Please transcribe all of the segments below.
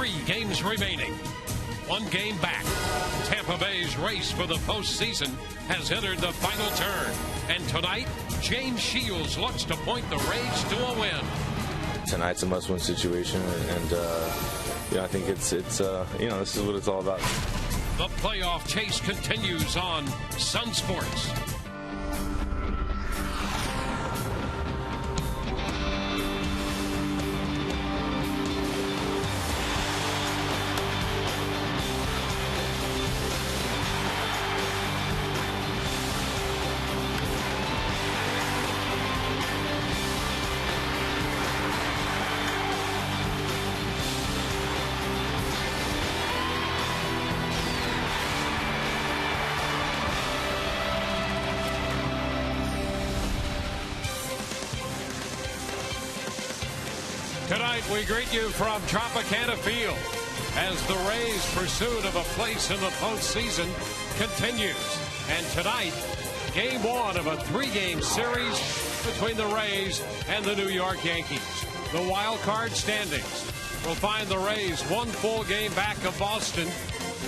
3 games remaining. 1 game back. Tampa Bay's race for the postseason has entered the final turn. And tonight, James Shields looks to point the Rays to a win. Tonight's a must-win situation, and I think it's this is what it's all about. The playoff chase continues on Sun Sports. Tonight, we greet you from Tropicana Field as the Rays' pursuit of a place in the postseason continues. And tonight, game 1 of a 3-game series between the Rays and the New York Yankees. The wild card standings will find the Rays 1 full game back of Boston,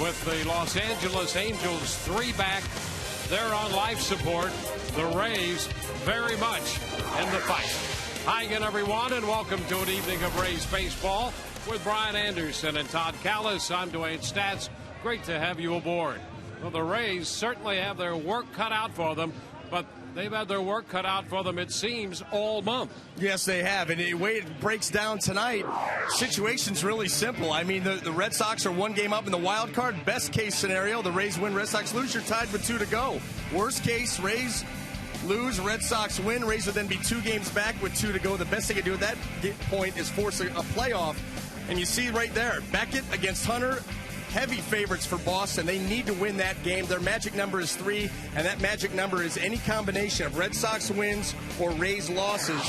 with the Los Angeles Angels 3 back. They're on life support. The Rays very much in the fight. Hi again, everyone, and welcome to an evening of Rays baseball with Brian Anderson and Todd Callis. I'm Dwayne Stats. Great to have you aboard. Well, the Rays certainly have their work cut out for them, but they've had their work cut out for them, it seems, all month. Yes, they have. And the way it breaks down tonight, situation's really simple. I mean, the Red Sox are 1 game up in the wild card. Best case scenario, the Rays win, Red Sox lose. You're tied with 2 to go. Worst case, Rays lose, Red Sox win. Rays would then be 2 games back with 2 to go. The best they can do at that point is force a playoff. And you see right there, Beckett against Hunter, heavy favorites for Boston. They need to win that game. Their magic number is 3, and that magic number is any combination of Red Sox wins or Rays losses,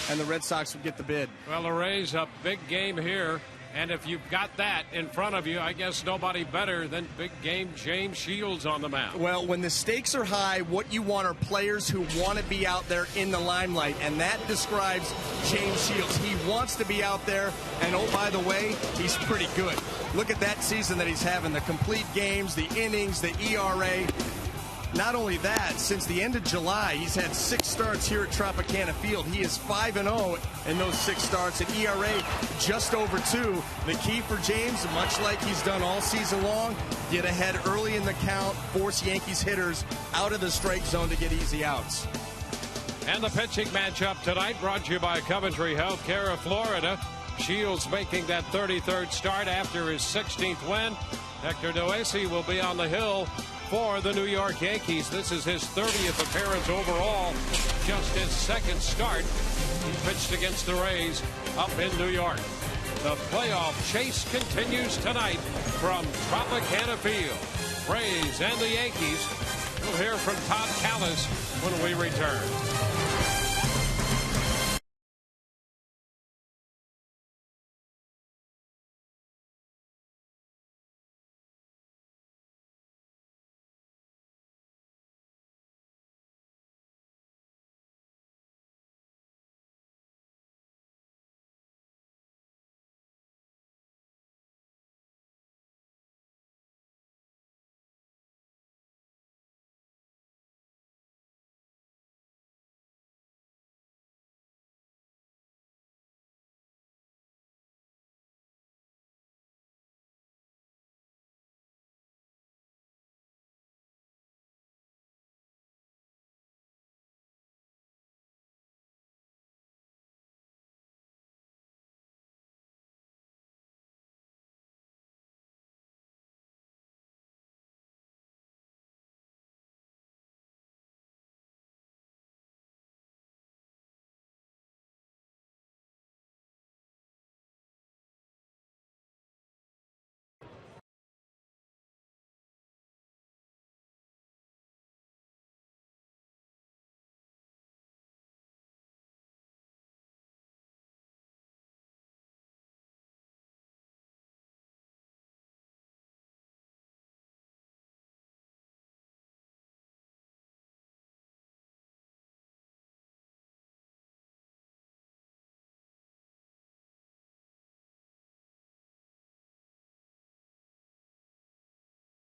and the Red Sox would get the bid. Well, the Rays, a big game here. And if you've got that in front of you, I guess nobody better than big game James Shields on the mound. Well, when the stakes are high, what you want are players who want to be out there in the limelight, and that describes James Shields. He wants to be out there, and oh, by the way, he's pretty good. Look at that season that he's having, the complete games, the innings, the ERA. Not only that, since the end of July, he's had 6 starts here at Tropicana Field. He is 5-0 in those 6 starts, an ERA just over 2. The key for James, much like he's done all season long, get ahead early in the count, force Yankees hitters out of the strike zone to get easy outs. And the pitching matchup tonight brought to you by Coventry Healthcare of Florida. Shields making that 33rd start after his 16th win. Hector Noesi will be on the hill for the New York Yankees. This is his 30th appearance overall, just his 2nd start. He pitched against the Rays up in New York. The playoff chase continues tonight from Tropicana Field. Rays and the Yankees. We'll hear from Todd Callis when we return.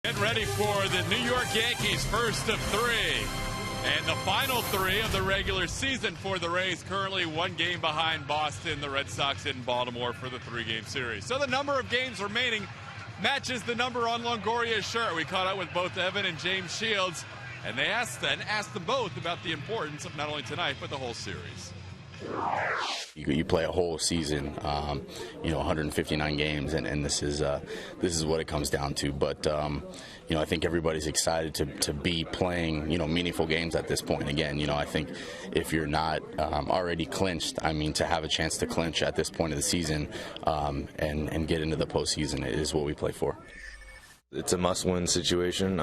Get ready for the New York Yankees, first of three. And the final three of the regular season for the Rays, currently one game behind Boston, the Red Sox in Baltimore for the three-game series. So the number of games remaining matches the number on Longoria's shirt. We caught up with both Evan and James Shields, and they asked them both about the importance of not only tonight, but the whole series. You play a whole season, 159 games, and this is what it comes down to. But I think everybody's excited to be playing meaningful games at this point. Again, I think if you're not already clinched, to have a chance to clinch at this point of the season and get into the postseason is what we play for. It's a must-win situation.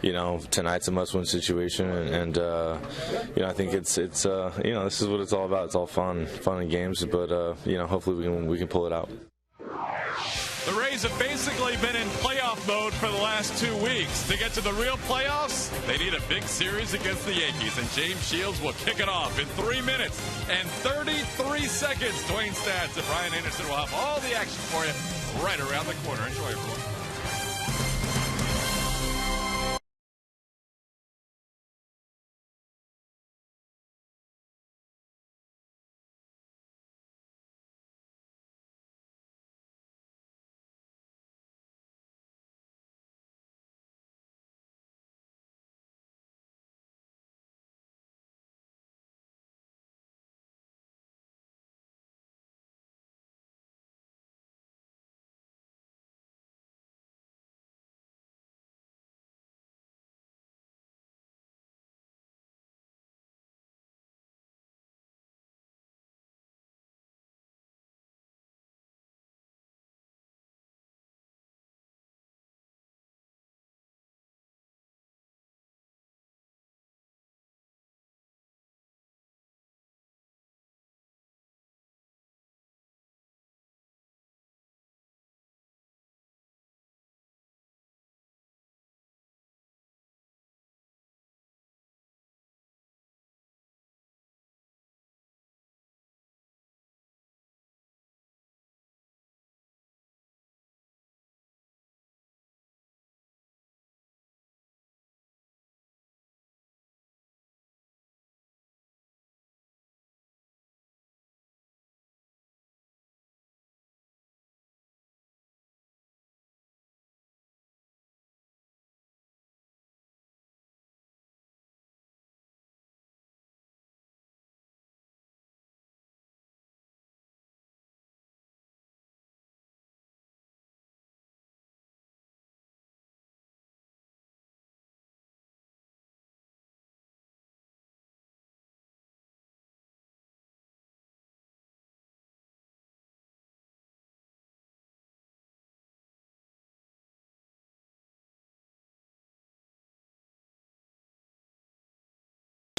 Tonight's a must-win situation, and I think it's this is what it's all about. It's all fun and games, but hopefully we can pull it out. The Rays have basically been in playoff mode for the last 2 weeks. To get to the real playoffs, they need a big series against the Yankees, and James Shields will kick it off in 3 minutes and 33 seconds. Dwayne Stats and Brian Anderson will have all the action for you right around the corner. Enjoy, everyone.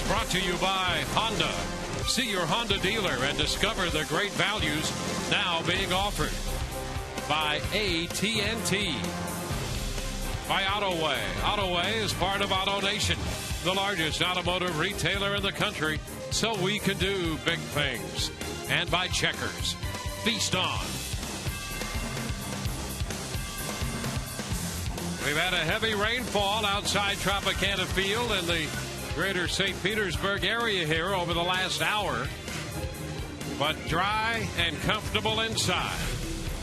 Brought to you by Honda. See your Honda dealer and discover the great values now being offered. By AT&T. By AutoWay. AutoWay is part of AutoNation, the largest automotive retailer in the country, so we can do big things. And by Checkers. Feast on. We've had a heavy rainfall outside Tropicana Field in the greater St. Petersburg area here over the last hour, but dry and comfortable inside.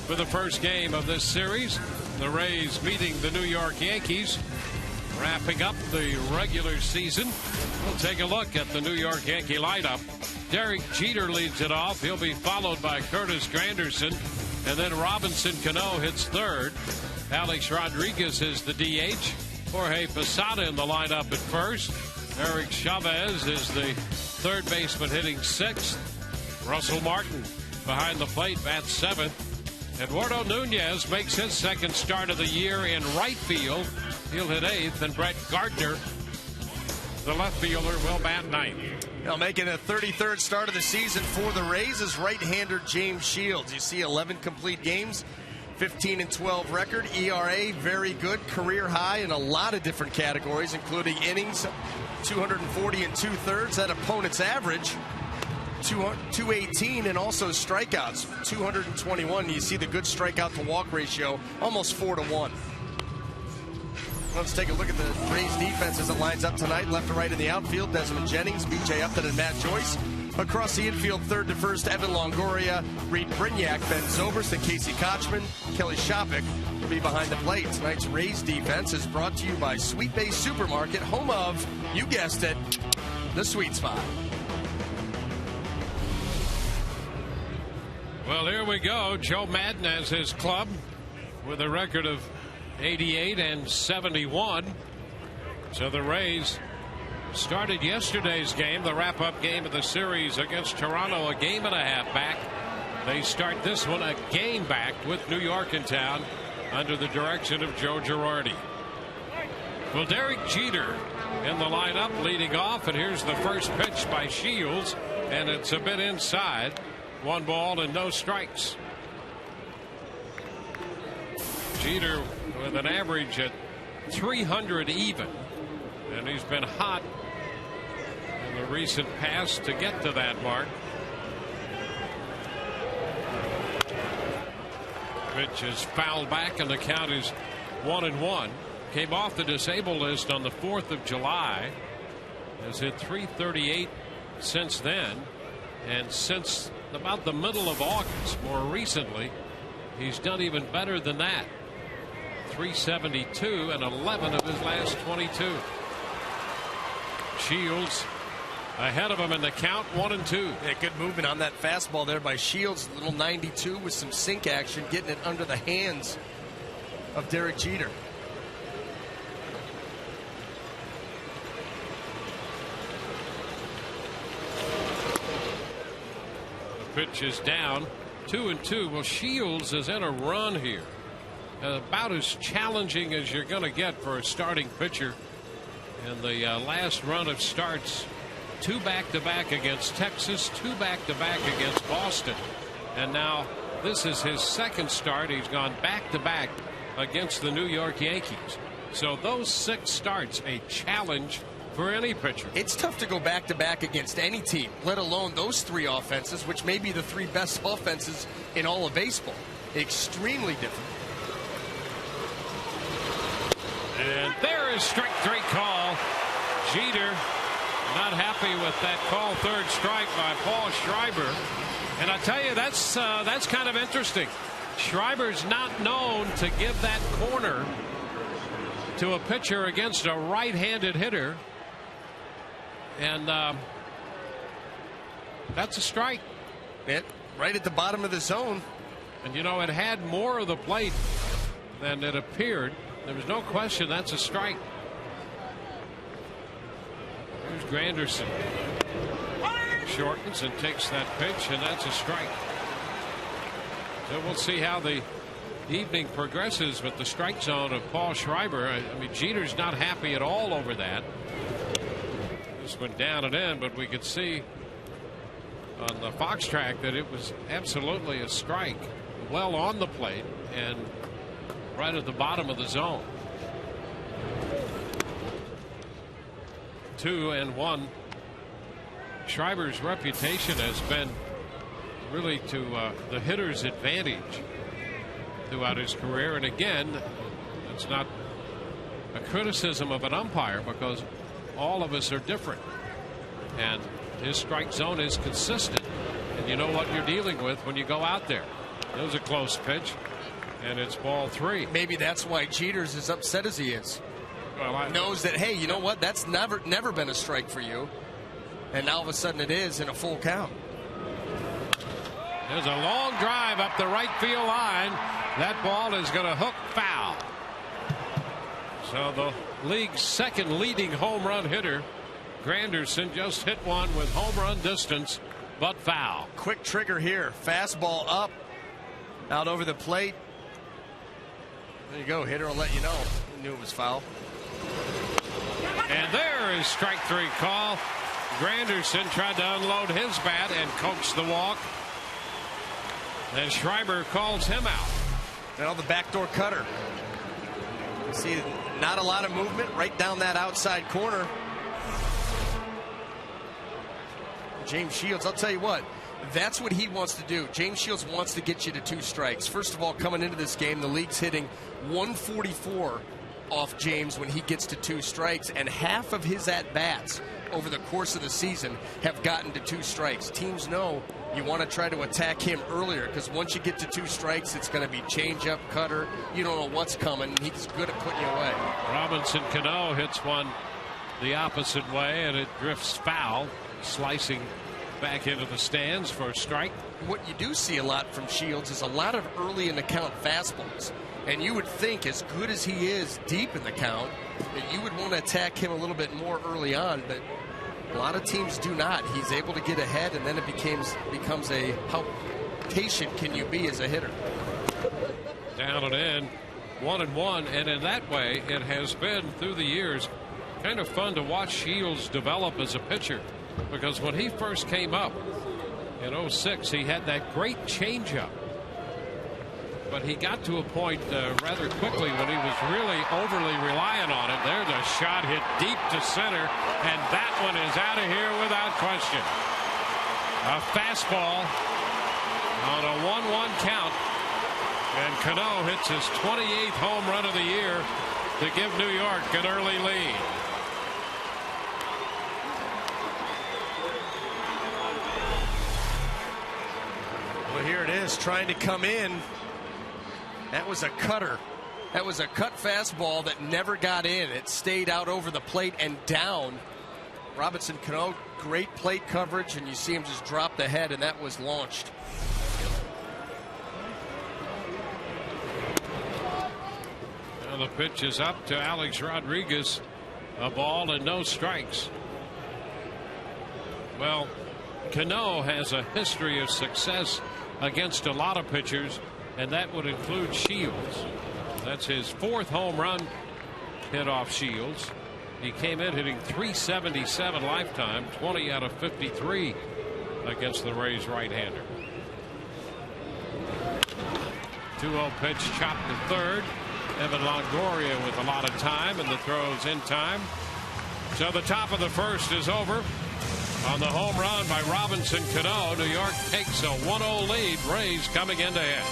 For the first game of this series, the Rays meeting the New York Yankees, wrapping up the regular season. We'll take a look at the New York Yankee lineup. Derek Jeter leads it off. He'll be followed by Curtis Granderson, and then Robinson Cano hits third. Alex Rodriguez is the DH. Jorge Posada in the lineup at first. Eric Chavez is the third baseman hitting sixth. Russell Martin behind the plate bats seventh. Eduardo Nunez makes his second start of the year in right field. He'll hit eighth. And Brett Gardner, the left fielder, will bat ninth. Now making a 33rd start of the season for the Rays is right-hander James Shields. You see 11 complete games, 15-12 record, ERA very good, career high in a lot of different categories, including innings, 240 and 2/3. That opponent's average, 218, and also strikeouts, 221. You see the good strikeout to walk ratio, almost 4-1. Let's take a look at the Rays defense as it lines up tonight. Left to right in the outfield, Desmond Jennings, B.J. Upton, and Matt Joyce. Across the infield, third to first, Evan Longoria, Reed Brignac, Ben Zobrist, and Casey Kochman. Kelly Schapic will be behind the plate. Tonight's Rays defense is brought to you by Sweet Bay Supermarket, home of, you guessed it, the Sweet Spot. Well, here we go. Joe Madden has his club with a record of 88 and 71. So the Rays started yesterday's game, the wrap-up game of the series against Toronto, a game and a half back. They start this one a game back with New York in town under the direction of Joe Girardi. Well, Derek Jeter in the lineup leading off, and here's the first pitch by Shields, and it's a bit inside. 1 ball and no strikes. Jeter with an average at 300 even, and he's been hot in the recent past to get to that mark. Pitch is fouled back and the count is 1-1. Came off the disabled list on the 4th of July. Has hit .338 since then, and since about the middle of August, more recently, he's done even better than that. .372 and 11 of his last 22. Shields ahead of him in the count, 1-2. Yeah, good movement on that fastball there by Shields. Little 92 with some sink action, getting it under the hands of Derek Jeter. The pitch is down, 2-2. Well, Shields is in a run here. About as challenging as you're going to get for a starting pitcher. In the last run of starts, 2 back-to-back against Texas, 2 back-to-back against Boston, and now this is his second start. He's gone back-to-back against the New York Yankees. So those 6 starts, a challenge for any pitcher. It's tough to go back-to-back against any team, let alone those 3 offenses, which may be the 3 best offenses in all of baseball. Extremely different. And there is strike 3 call. Jeter not happy with that call. 3rd strike by Paul Schreiber. And I tell you, that's kind of interesting. Schreiber's not known to give that corner to a pitcher against a right-handed hitter. And that's a strike. Right at the bottom of the zone. And you know, it had more of the plate than it appeared. There was no question that's a strike. Here's Granderson. Shortens and takes that pitch, and that's a strike. So we'll see how the evening progresses with the strike zone of Paul Schreiber. I mean, Jeter's not happy at all over that. This went down and in, but we could see on the Fox track that it was absolutely a strike. Well on the plate and right at the bottom of the zone. 2-1. Schreiber's reputation has been really to the hitter's advantage throughout his career. And again, it's not a criticism of an umpire, because all of us are different. And his strike zone is consistent. And you know what you're dealing with when you go out there. It was a close pitch, and it's ball 3. Maybe that's why Jeter's as upset as he is. Well, knows that, hey, you know what? That's never been a strike for you. And now all of a sudden it is in a full count. There's a long drive up the right field line. That ball is going to hook foul. So the league's second leading home run hitter, Granderson, just hit one with home run distance, but foul. Quick trigger here. Fastball up, out over the plate. There you go. Hitter will let you know. He knew it was foul. And there is strike 3 call. Granderson tried to unload his bat and coaxed the walk. And Schreiber calls him out. Now the backdoor cutter. You see, not a lot of movement right down that outside corner. James Shields, I'll tell you what, that's what he wants to do. James Shields wants to get you to 2 strikes. First of all, coming into this game, the league's hitting 144 off James when he gets to 2 strikes, and half of his at-bats over the course of the season have gotten to 2 strikes. Teams know you want to try to attack him earlier, because once you get to 2 strikes, it's going to be changeup, cutter. You don't know what's coming. He's good at putting you away. Robinson Cano hits one the opposite way, and it drifts foul, slicing back into the stands for a strike. What you do see a lot from Shields is a lot of early in the count fastballs. And you would think, as good as he is deep in the count, that you would want to attack him a little bit more early on, but a lot of teams do not. He's able to get ahead, and then it becomes a how patient can you be as a hitter. Down and in, 1-1, and in that way, it has been through the years kind of fun to watch Shields develop as a pitcher, because when he first came up in 06, he had that great changeup. But he got to a point rather quickly when he was really overly reliant on it. There's a shot hit deep to center, and that one is out of here without question. A fastball on a 1-1 count, and Cano hits his 28th home run of the year to give New York an early lead. Well, here it is, trying to come in. That was a cutter. That was a cut fastball that never got in. It stayed out over the plate and down. Robinson Cano, great plate coverage, and you see him just drop the head, and that was launched. Now the pitch is up to Alex Rodriguez. A ball and no strikes. Well, Cano has a history of success against a lot of pitchers, and that would include Shields. That's his 4th home run hit off Shields. He came in hitting .377 lifetime, 20 out of 53 against the Rays right-hander. 2-0 pitch chopped to third. Evan Longoria with a lot of time, and the throw's in time. So the top of the first is over. On the home run by Robinson Cano, New York takes a 1-0 lead. Rays coming into it.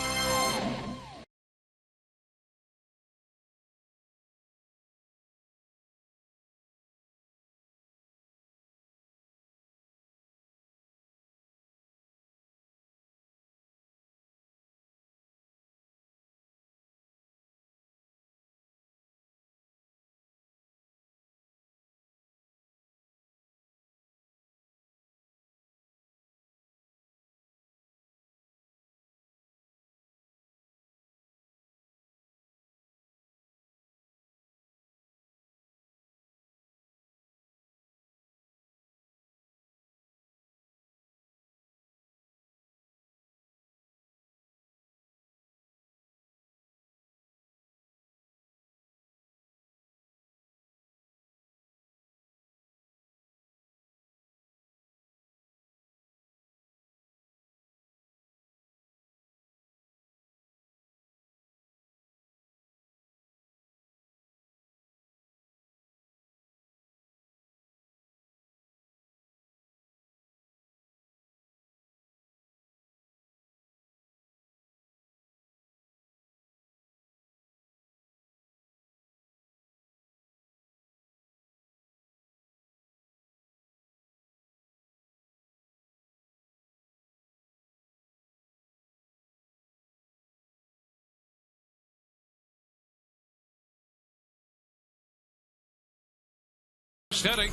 Steady.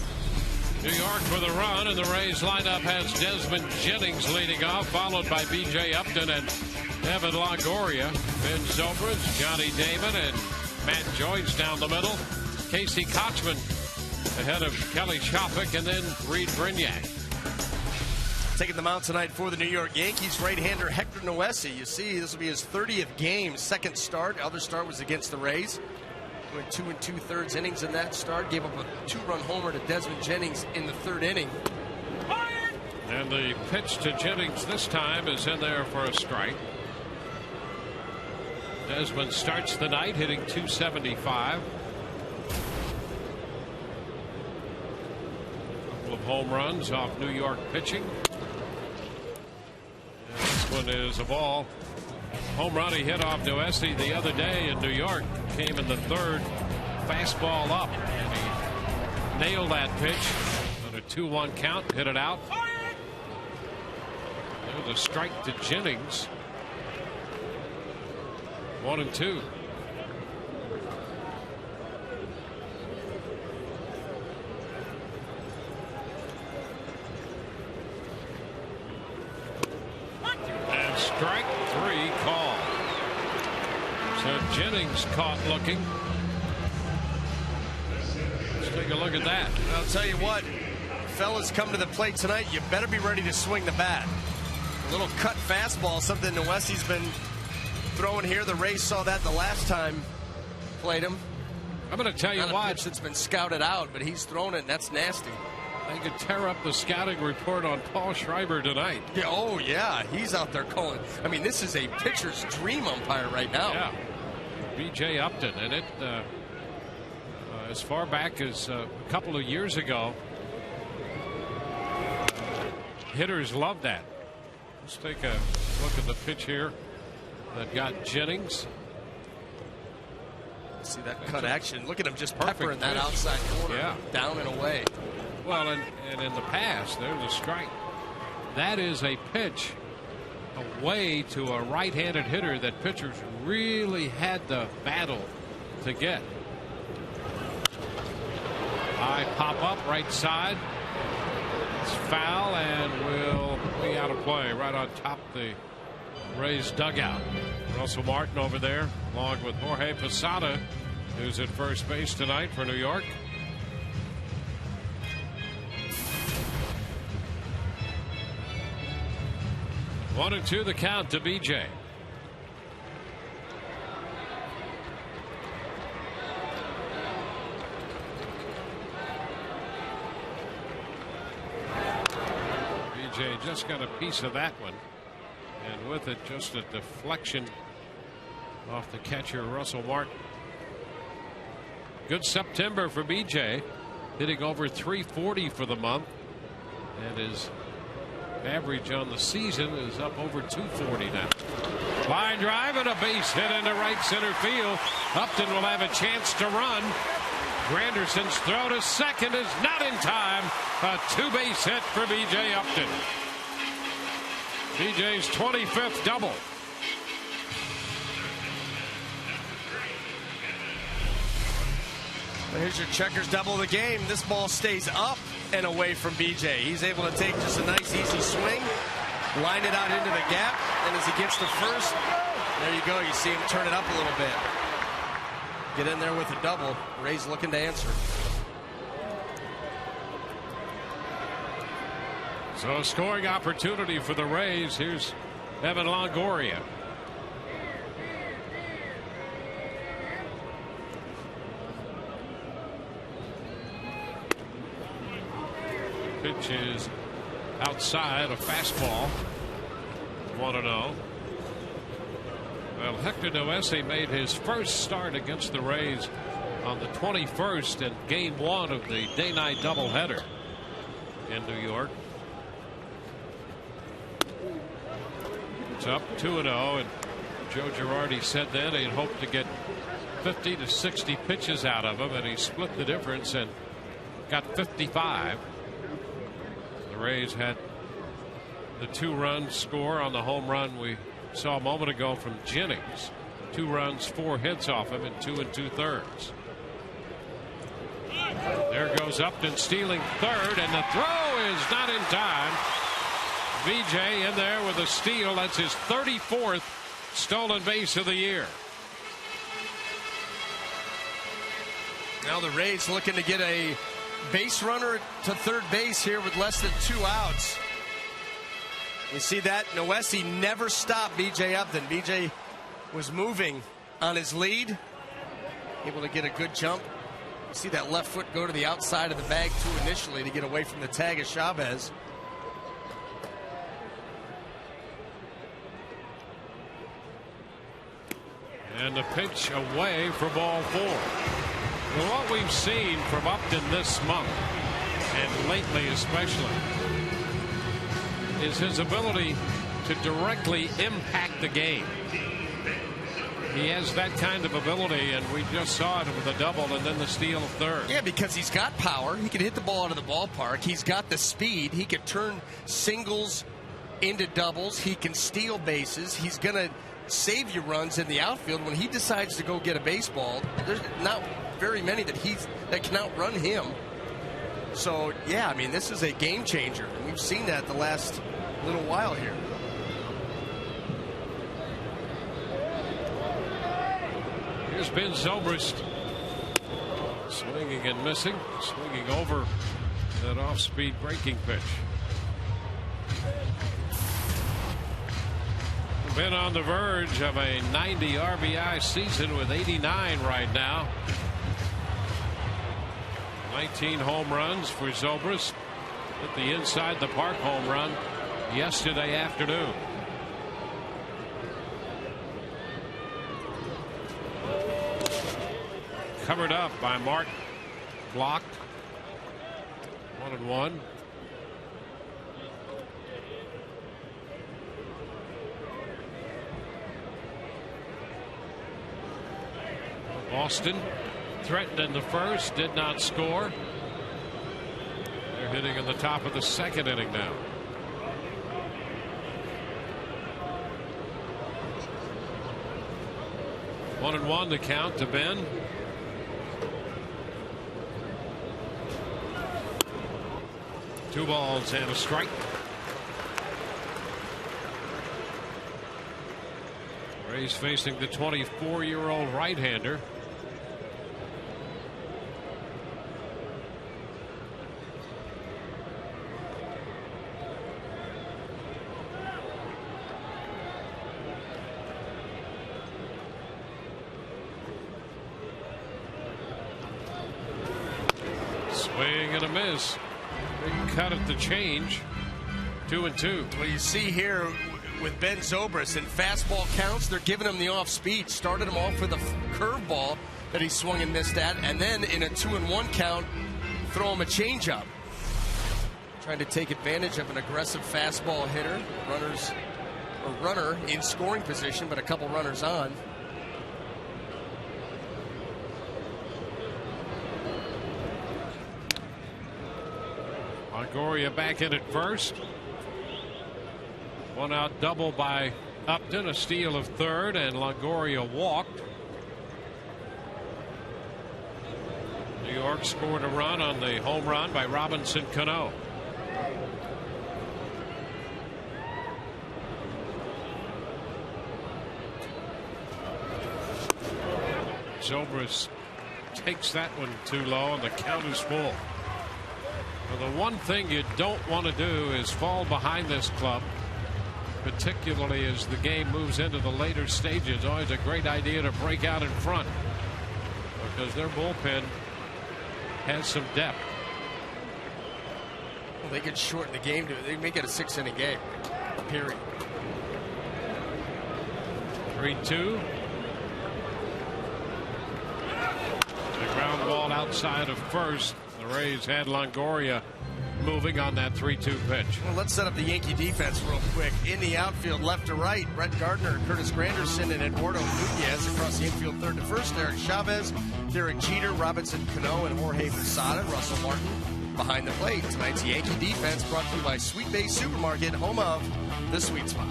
New York with a run, and the Rays lineup has Desmond Jennings leading off, followed by B.J. Upton and Evan Longoria. Ben Zobrist, Johnny Damon, and Matt Joyce down the middle. Casey Kochman ahead of Kelly Schapic, and then Reed Brignac. Taking the mound tonight for the New York Yankees, right-hander Hector Noesi. You see, this will be his 30th game, 2nd start. The other start was against the Rays. Went 2 2/3 innings in that start. Gave up a 2-run homer to Desmond Jennings in the 3rd inning. And the pitch to Jennings this time is in there for a strike. Desmond starts the night hitting .275. A couple of home runs off New York pitching. And this one is a ball. Home run he hit off Noesi the other day in New York came in the 3rd fastball up, and he nailed that pitch on a 2-1 count, hit it out. There was a strike to Jennings. 1-2. And strike 3 called. So Jennings caught looking. Let's take a look at that. I'll tell you what, fellas come to the plate tonight, you better be ready to swing the bat. A little cut fastball, something Noesi's been throwing here. The Rays saw that the last time played him. I'm going to tell you Not a what. pitch that's been scouted out, but he's thrown it, and that's nasty. They could tear up the scouting report on Paul Schreiber tonight. Yeah, oh, yeah, he's out there calling. I mean, this is a pitcher's dream umpire right now. Yeah, B.J. Upton, and it as far back as a couple of years ago, hitters love that. Let's take a look at the pitch here that got Jennings. See that cut action. Look at him just peppering that outside corner. Yeah. Down and away. Well, and in the past, there's a strike. That is a pitch away to a right-handed hitter that pitchers really had to battle to get. High pop up right side. It's foul and will be out of play right on top of the Rays dugout. Russell Martin over there along with Jorge Posada, who's at first base tonight for New York. One and two the count to BJ. BJ just got a piece of that one, and with it just a deflection off the catcher Russell Martin. Good September for BJ, hitting over 340 for the month, and his average on the season is up over 240 now. Line drive and a base hit into right center field. Upton will have a chance to run. Granderson's throw to second is not in time. A two-base hit for B.J. Upton. B.J.'s 25th double. Here's your checkers double of the game. This ball stays up and away from BJ. He's able to take just a nice easy swing, line it out into the gap, and as he gets to first, there you go. You see him turn it up a little bit. Get in there with a double. Rays looking to answer. So a scoring opportunity for the Rays. Here's Evan Longoria. Pitch is outside, a fastball. 1-0. Well, Hector Noesi made his first start against the Rays on the 21st in game 1 of the day-night doubleheader in New York. It's up 2-0, and Joe Girardi said then he'd hoped to get 50 to 60 pitches out of him, and he split the difference and got 55. The Rays had the 2-run score on the home run we saw a moment ago from Jennings. 2 runs, 4 hits off him in 2 2/3. There goes Upton stealing third, and the throw is not in time. VJ in there with a steal. That's his 34th stolen base of the year. Now the Rays looking to get a base runner to third base here with less than 2 outs. You see that Noesi never stopped B.J. Upton. B.J. was moving on his lead, able to get a good jump. You see that left foot go to the outside of the bag too initially to get away from the tag of Chavez. And the pitch away for ball 4. Well, what we've seen from Upton this month, and lately especially, is his ability to directly impact the game. He has that kind of ability, and we just saw it with a double and then the steal of third. Yeah, because he's got power. He can hit the ball out of the ballpark. He's got the speed. He can turn singles into doubles. He can steal bases. He's going to save you runs in the outfield. When he decides to go get a baseball, there's not very many that can outrun him. So, yeah, I mean, this is a game changer. And we've seen that the last little while here. Here's Ben Zobrist, swinging and missing, swinging over that off-speed breaking pitch. Ben on the verge of a 90 RBI season with 89 right now. 19 home runs for Zobrist. Hit the inside the park home run yesterday afternoon. Covered up by Mark. Blocked. 1-1. Boston threatened in the first, did not score. They're hitting in the top of the second inning now. One and one to count to Ben. Two balls and a strike. Rays facing the 24-year-old right-hander. Swing and a miss. Big cut at the change. 2-2. Well, you see here with Ben Zobrist, in fastball counts, they're giving him the off speed. Started him off with a curveball that he swung and missed at, and then in a 2-1 count, throw him a changeup. Trying to take advantage of an aggressive fastball hitter. Runner in scoring position, but a couple runners on. Longoria back in at first. One out double by Upton, a steal of third, and Longoria walked. New York scored a run on the home run by Robinson Cano. Zobrist takes that one too low, and the count is full. Well, the one thing you don't want to do is fall behind this club, particularly as the game moves into the later stages. Always a great idea to break out in front, because their bullpen has some depth. Well, they could shorten the game. They make it a 6-inning game. Period. 3-2. The ground ball outside of first. The Rays had Longoria moving on that 3-2 pitch. Well, let's set up the Yankee defense real quick. In the outfield, left to right, Brett Gardner, Curtis Granderson, and Eduardo Nunez. Across the infield, third to first, Eric Chavez, Derek Jeter, Robinson Cano, and Jorge Posada. Russell Martin behind the plate. Tonight's Yankee defense brought to you by Sweet Bay Supermarket, home of the Sweet Spot.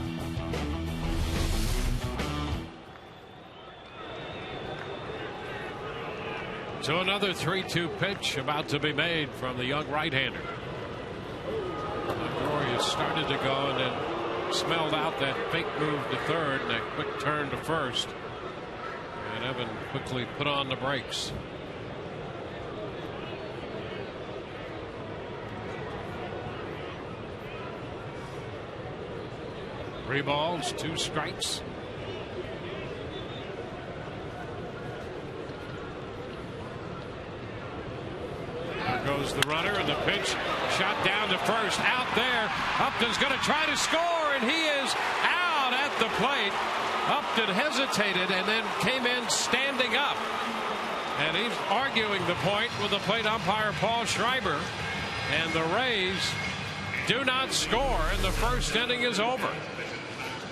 So another 3-2 pitch about to be made from the young right-hander. Longoria started to go and then smelled out that fake move to third and a quick turn to first. And Evan quickly put on the brakes. Three balls, two strikes. Goes the runner, and the pitch shot down to first. Out there, Upton's going to try to score, and he is out at the plate. Upton hesitated and then came in standing up, and he's arguing the point with the plate umpire Paul Schreiber, and the Rays do not score, and the first inning is over.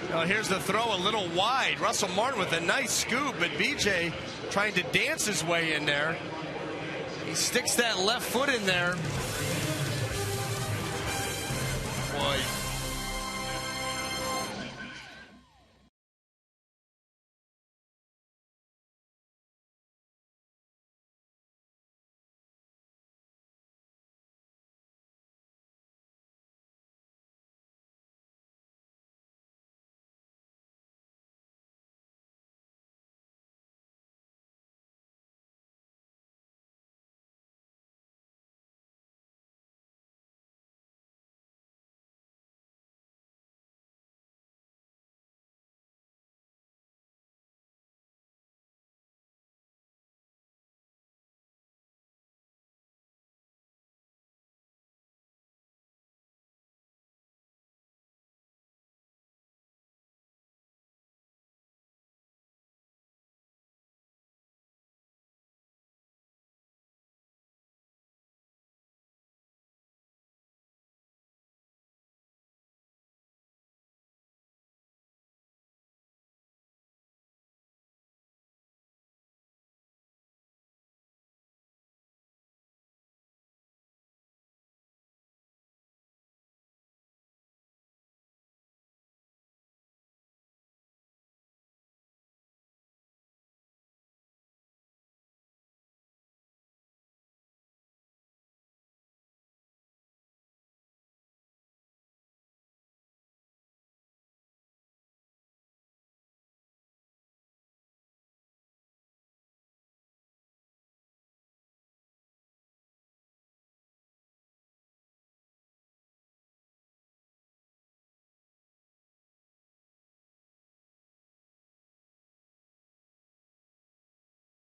Well, here's the throw a little wide. Russell Martin with a nice scoop, but BJ trying to dance his way in there. He sticks that left foot in there. Boy.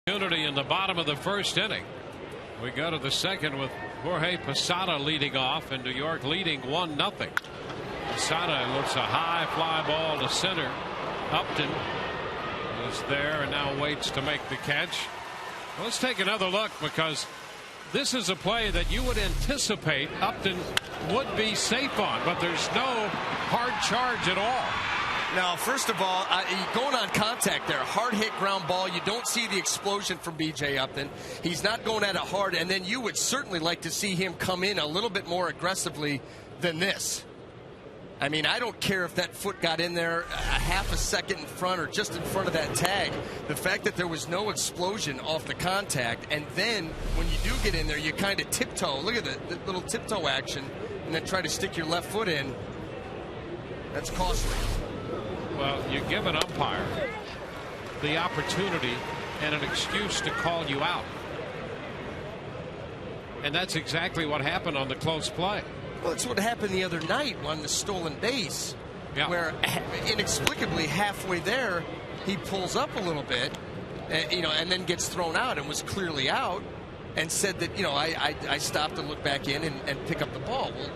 Opportunity in the bottom of the first inning. We go to the second with Jorge Posada leading off, and New York leading 1-0. Posada looks a high fly ball to center. Upton is there and now waits to make the catch. Let's take another look, because this is a play that you would anticipate Upton would be safe on, but there's no hard charge at all. Now, first of all, going on contact there, hard hit ground ball. You don't see the explosion from B.J. Upton. He's not going at it hard, and then you would certainly like to see him come in a little bit more aggressively than this. I mean, I don't care if that foot got in there a half a second in front or just in front of that tag. The fact that there was no explosion off the contact, and then when you do get in there, you kind of tiptoe. Look at the little tiptoe action, and then try to stick your left foot in. That's costly. Well, you give an umpire the opportunity and an excuse to call you out. And that's exactly what happened on the close play. Well, it's what happened the other night on the stolen base, where inexplicably halfway there he pulls up a little bit, and then gets thrown out and was clearly out, and said that I stopped to look back in and pick up the ball. Well,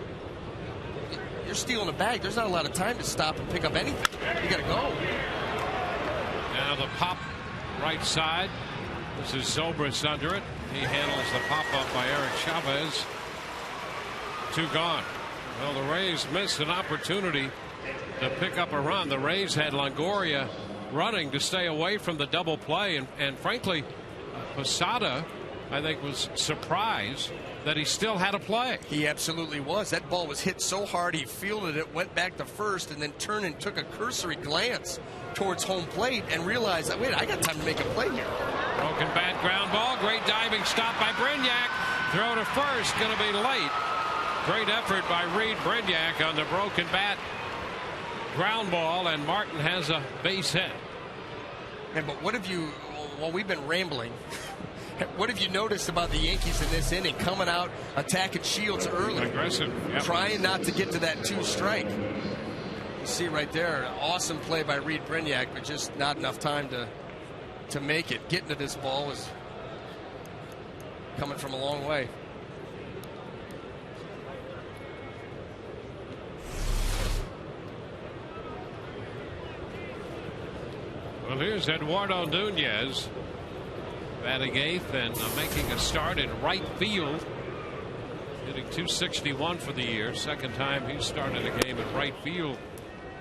you're stealing a bag. There's not a lot of time to stop and pick up anything. You got to go. Now the pop right side. This is Zobrist under it. He handles the pop up by Eric Chavez. 2 gone. Well, the Rays missed an opportunity to pick up a run. The Rays had Longoria running to stay away from the double play, and frankly, Posada, I think, was surprised that he still had a play. He absolutely was. That ball was hit so hard he fielded it, went back to first, and then turned and took a cursory glance towards home plate and realized that, wait, I got time to make a play here. Broken bat ground ball. Great diving stop by Brignac. Throw to first. Going to be late. Great effort by Reed Brignac on the broken bat ground ball, and Martin has a base hit. Yeah, but what have you, well, we've been rambling. What have you noticed about the Yankees in this inning? Coming out, attacking Shields early. Aggressive. Yep. Trying not to get to that 2-strike. You see right there, an awesome play by Reed Brignac, but just not enough time to make it. Getting to this ball was coming from a long way. Well, here's Eduardo Nunez batting 8th and making a start in right field, hitting .261 for the year. Second time he started a game in right field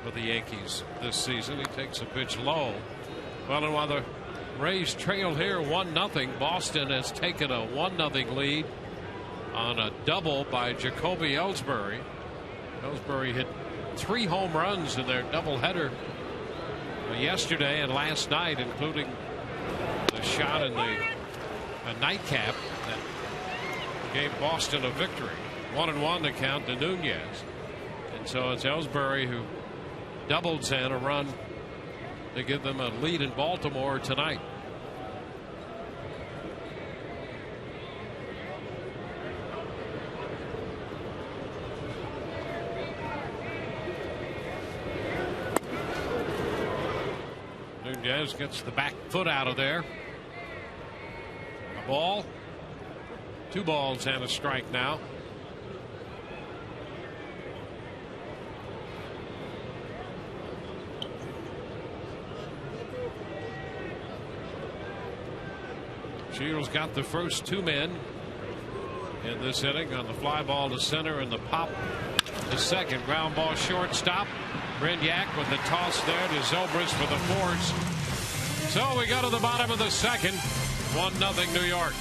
for the Yankees this season. He takes a pitch low. Well, and while the Rays trailed here 1-0, Boston has taken a 1-0 lead on a double by Jacoby Ellsbury. Ellsbury hit 3 home runs in their doubleheader yesterday and last night, including the shot in the nightcap that gave Boston a victory. 1-1 to count to Nunez. And so it's Ellsbury who doubles in a run to give them a lead in Baltimore tonight. Nunez gets the back foot out of there. A ball. 2 balls and a strike now. Shields got the first 2 men in this inning on the fly ball to center and the pop to second. Ground ball shortstop. Brignac with the toss there to Zobrist for the force. So we go to the bottom of the second. 1-0 New York.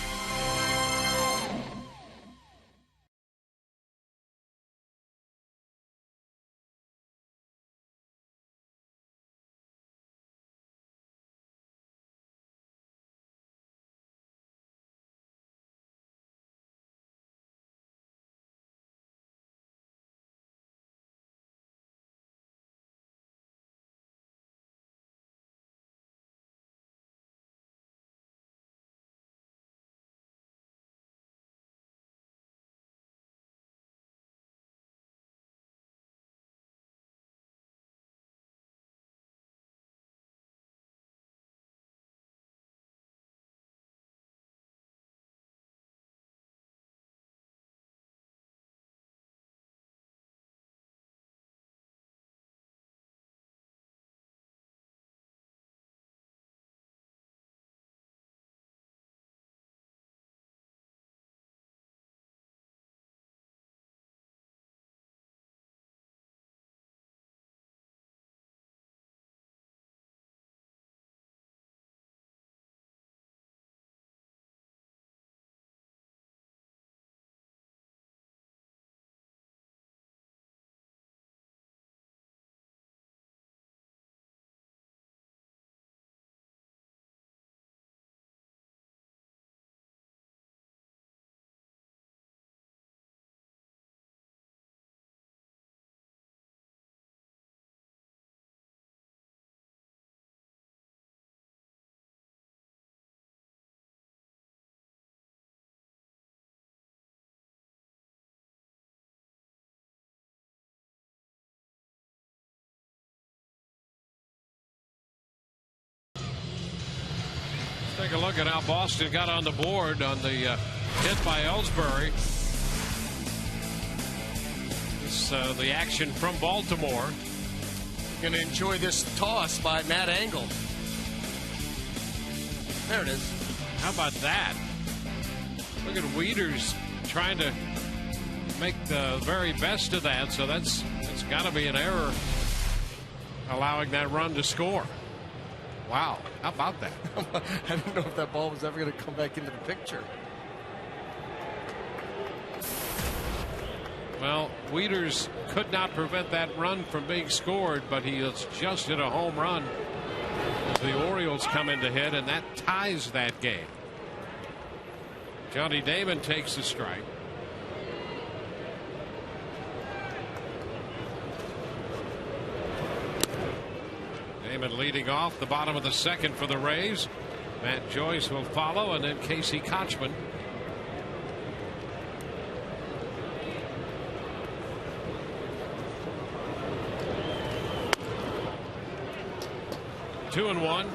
Take a look at how Boston got on the board on the hit by Ellsbury. This the action from Baltimore. Going to enjoy this toss by Matt Engel. There it is. How about that? Look at Wieters trying to make the very best of that. So it's got to be an error allowing that run to score. Wow, how about that? I don't know if that ball was ever going to come back into the picture. Well, Wieters could not prevent that run from being scored, but he has just hit a home run as the Orioles come in to hit, and that ties that game. Johnny Damon takes the strike. Damon leading off the bottom of the second for the Rays. Matt Joyce will follow, and then Casey Kochman. Two and one.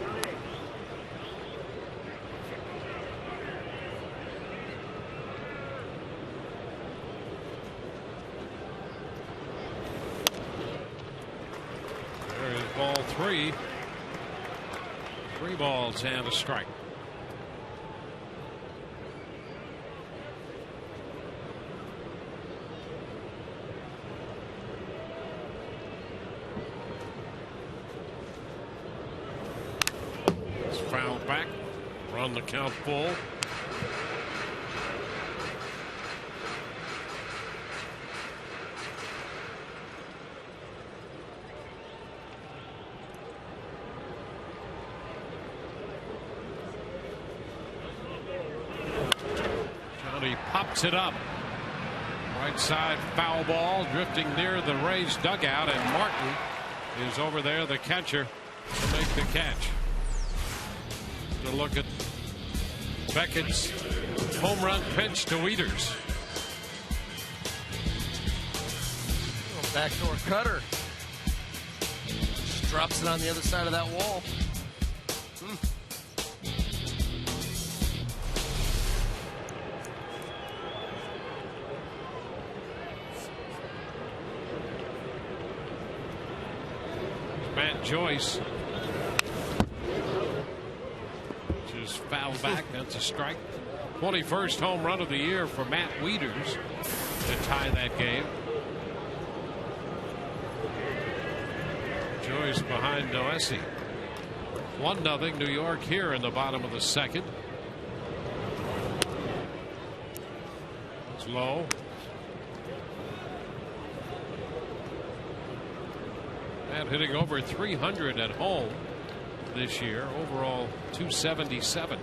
There is ball 3. 3 balls and a strike. back. Run the count full. Johnny pops it up. Right side foul ball drifting near the Rays dugout, and Martin is over there, the catcher, to make the catch. To look at Beckett's home run pitch to Wieters. Backdoor cutter. Just drops it on the other side of that wall. Matt Joyce, which is fouled back. That's a strike. 21st home run of the year for Matt Wieters to tie that game. Joyce behind Noesi. 1-0 New York here in the bottom of the second. It's low. Matt hitting over 300 at home this year. Overall 277.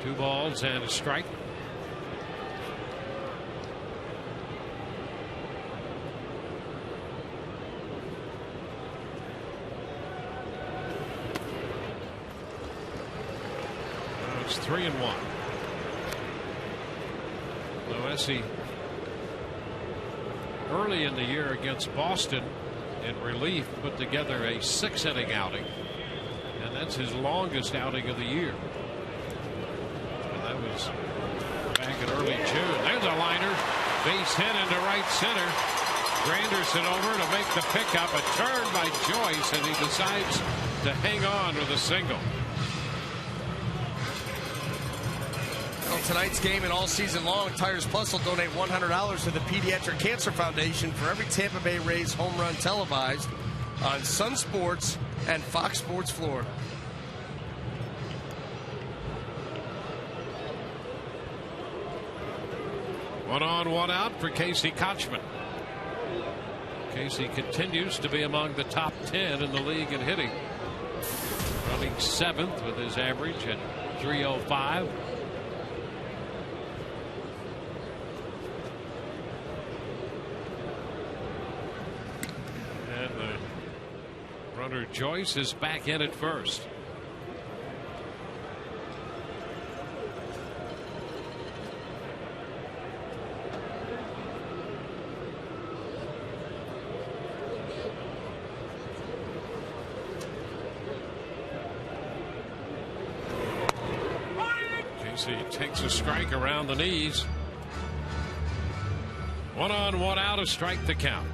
2 balls and a strike. Now it's 3-1. Noesi early in the year against Boston in relief put together a 6-inning outing, and that's his longest outing of the year. And that was back in early June. There's a liner, base hit into right center. Granderson over to make the pickup. A turn by Joyce, and he decides to hang on with a single. Tonight's game and all season long, Tires Plus will donate $100 to the Pediatric Cancer Foundation for every Tampa Bay Rays home run televised on Sun Sports and Fox Sports Florida. One on, one out for Casey Kotchman. Casey continues to be among the top 10 in the league in hitting, running 7th with his average at .305. Runner Joyce is back in at first. Casey takes a strike around the knees. 1 on, 1 out, a strike to count.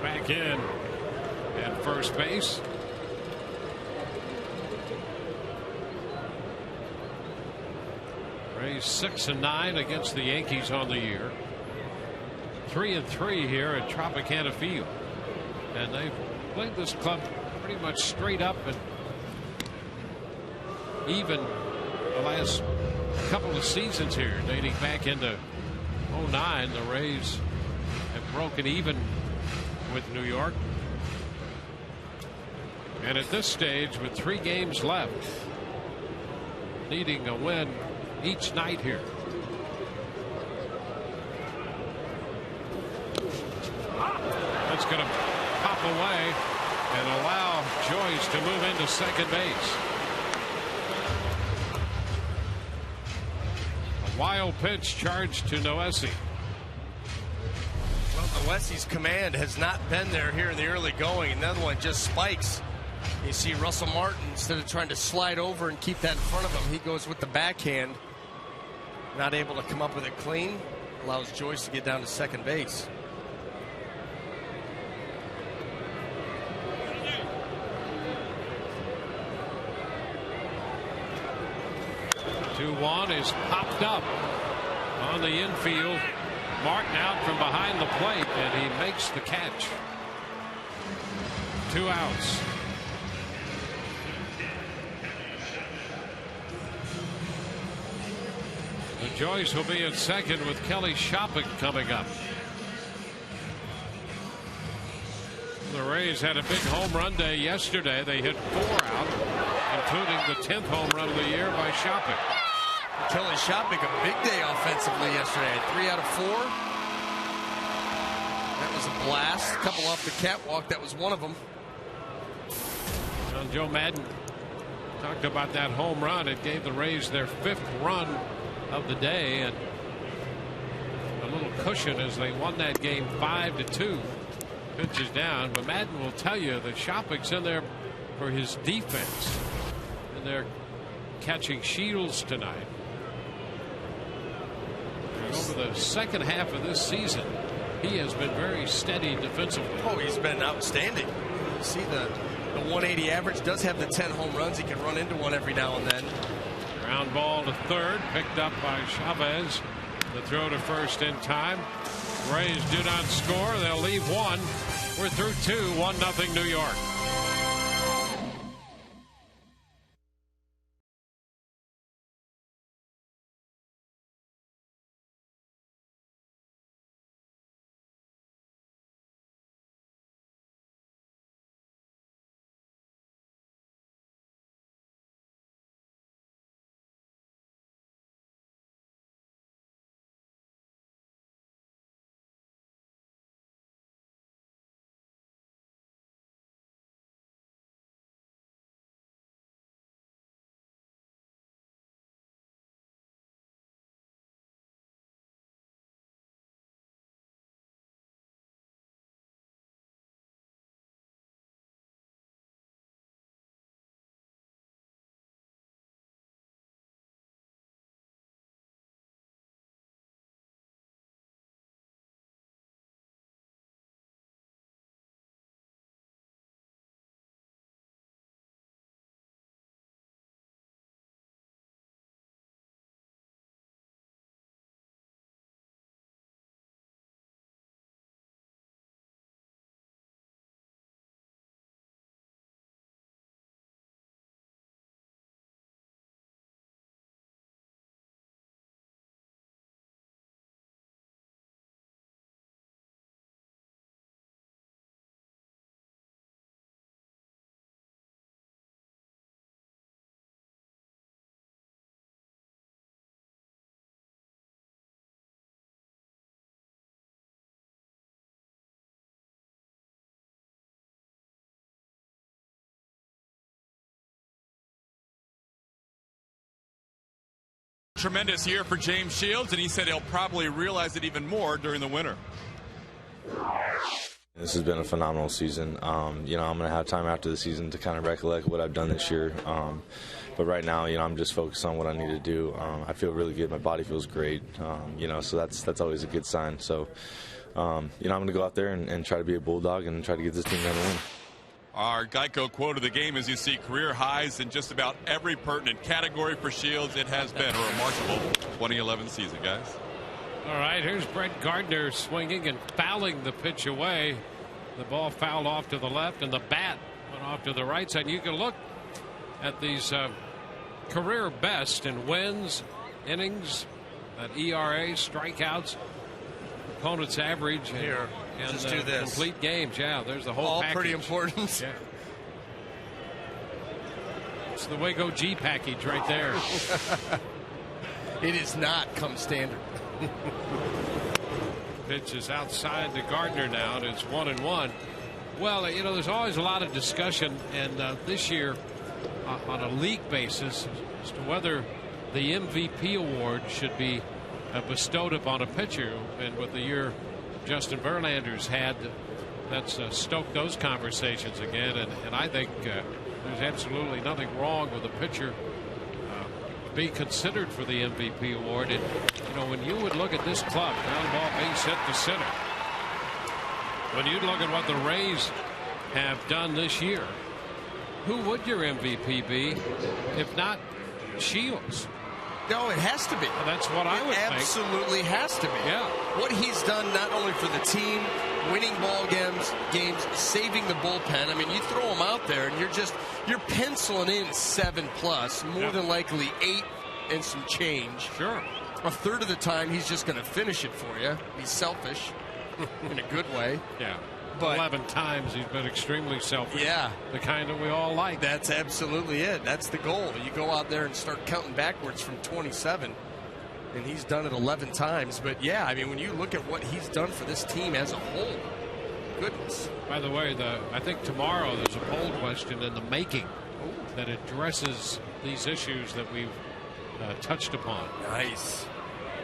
Back in at first base. Rays 6-9 against the Yankees on the year. 3-3 here at Tropicana Field, and they've played this club pretty much straight up and even the last couple of seasons here, dating back into '09. The Rays have broken even with New York, and at this stage with 3 games left, needing a win each night here. away and allow Joyce to move into second base. A wild pitch charged to Noesi. Well, Noesi's command has not been there here in the early going. Another one just spikes. You see Russell Martin, instead of trying to slide over and keep that in front of him, he goes with the backhand. Not able to come up with it clean. Allows Joyce to get down to second base. 2-1 is popped up on the infield. Martin out from behind the plate, and he makes the catch. 2 outs. The Joyce will be at second with Kelly Schapic coming up. The Rays had a big home run day yesterday. They hit 4 out, including the 10th home run of the year by Schapic. Kelly Schapic, a big day offensively yesterday. 3 out of 4. That was a blast. A couple off the catwalk. That was one of them. Well, Joe Madden talked about that home run. It gave the Rays their 5th run of the day and a little cushion as they won that game 5-2. Pitches down, but Madden will tell you that Schapic's in there for his defense, and they're catching Shields tonight. And over the second half of this season, he has been very steady defensively. Oh, he's been outstanding. You see the 180 average, does have the 10 home runs. He can run into one every now and then. Ground ball to third, picked up by Chavez. The throw to first in time. Rays do not score. They'll leave 1. We're through 2. 1-0 New York. Tremendous year for James Shields, and he said he'll probably realize it even more during the winter. This has been a phenomenal season. I'm going to have time after the season to kind of recollect what I've done this year. But right now, I'm just focused on what I need to do. I feel really good. My body feels great. So that's always a good sign. So, I'm going to go out there and try to be a bulldog and try to get this team down to win. Our Geico quote of the game is, you see career highs in just about every pertinent category for Shields. It has been a remarkable 2011 season, guys. All right, here's Brett Gardner swinging and fouling the pitch away. The ball fouled off to the left, and the bat went off to the right side. You can look at these career best in wins, innings, at ERA, strikeouts, opponent's average. Here. And just do this. Complete games, yeah. There's the whole all package. Pretty important. Yeah. It's the Wago G package right there. It is not come standard. Pitch is outside to Gardner now, and it's 1-1. Well, you know, there's always a lot of discussion, and this year on a league basis as to whether the MVP award should be bestowed upon a pitcher. And with the year Justin Verlander's had, that's stoked those conversations again. And I think there's absolutely nothing wrong with a pitcher be considered for the MVP award. And you know, when you would look at this club, ground ball base hit to center, when you look at what the Rays have done this year, who would your MVP be if not Shields? No, it has to be. Well, that's what I would think. Absolutely has to be. Yeah. What he's done not only for the team, winning ball games, saving the bullpen. I mean, you throw him out there and you're penciling in 7+, more than likely 8 and some change. Sure. A third of the time he's just going to finish it for you. He's selfish in a good way. Yeah. But 11 times he's been extremely selfish. Yeah. The kind that we all like. That's absolutely it. That's the goal. You go out there and start counting backwards from 27, and he's done it 11 times. But yeah, I mean, when you look at what he's done for this team as a whole, goodness. By the way, I think tomorrow there's a poll question in the making that addresses these issues that we've touched upon. Nice.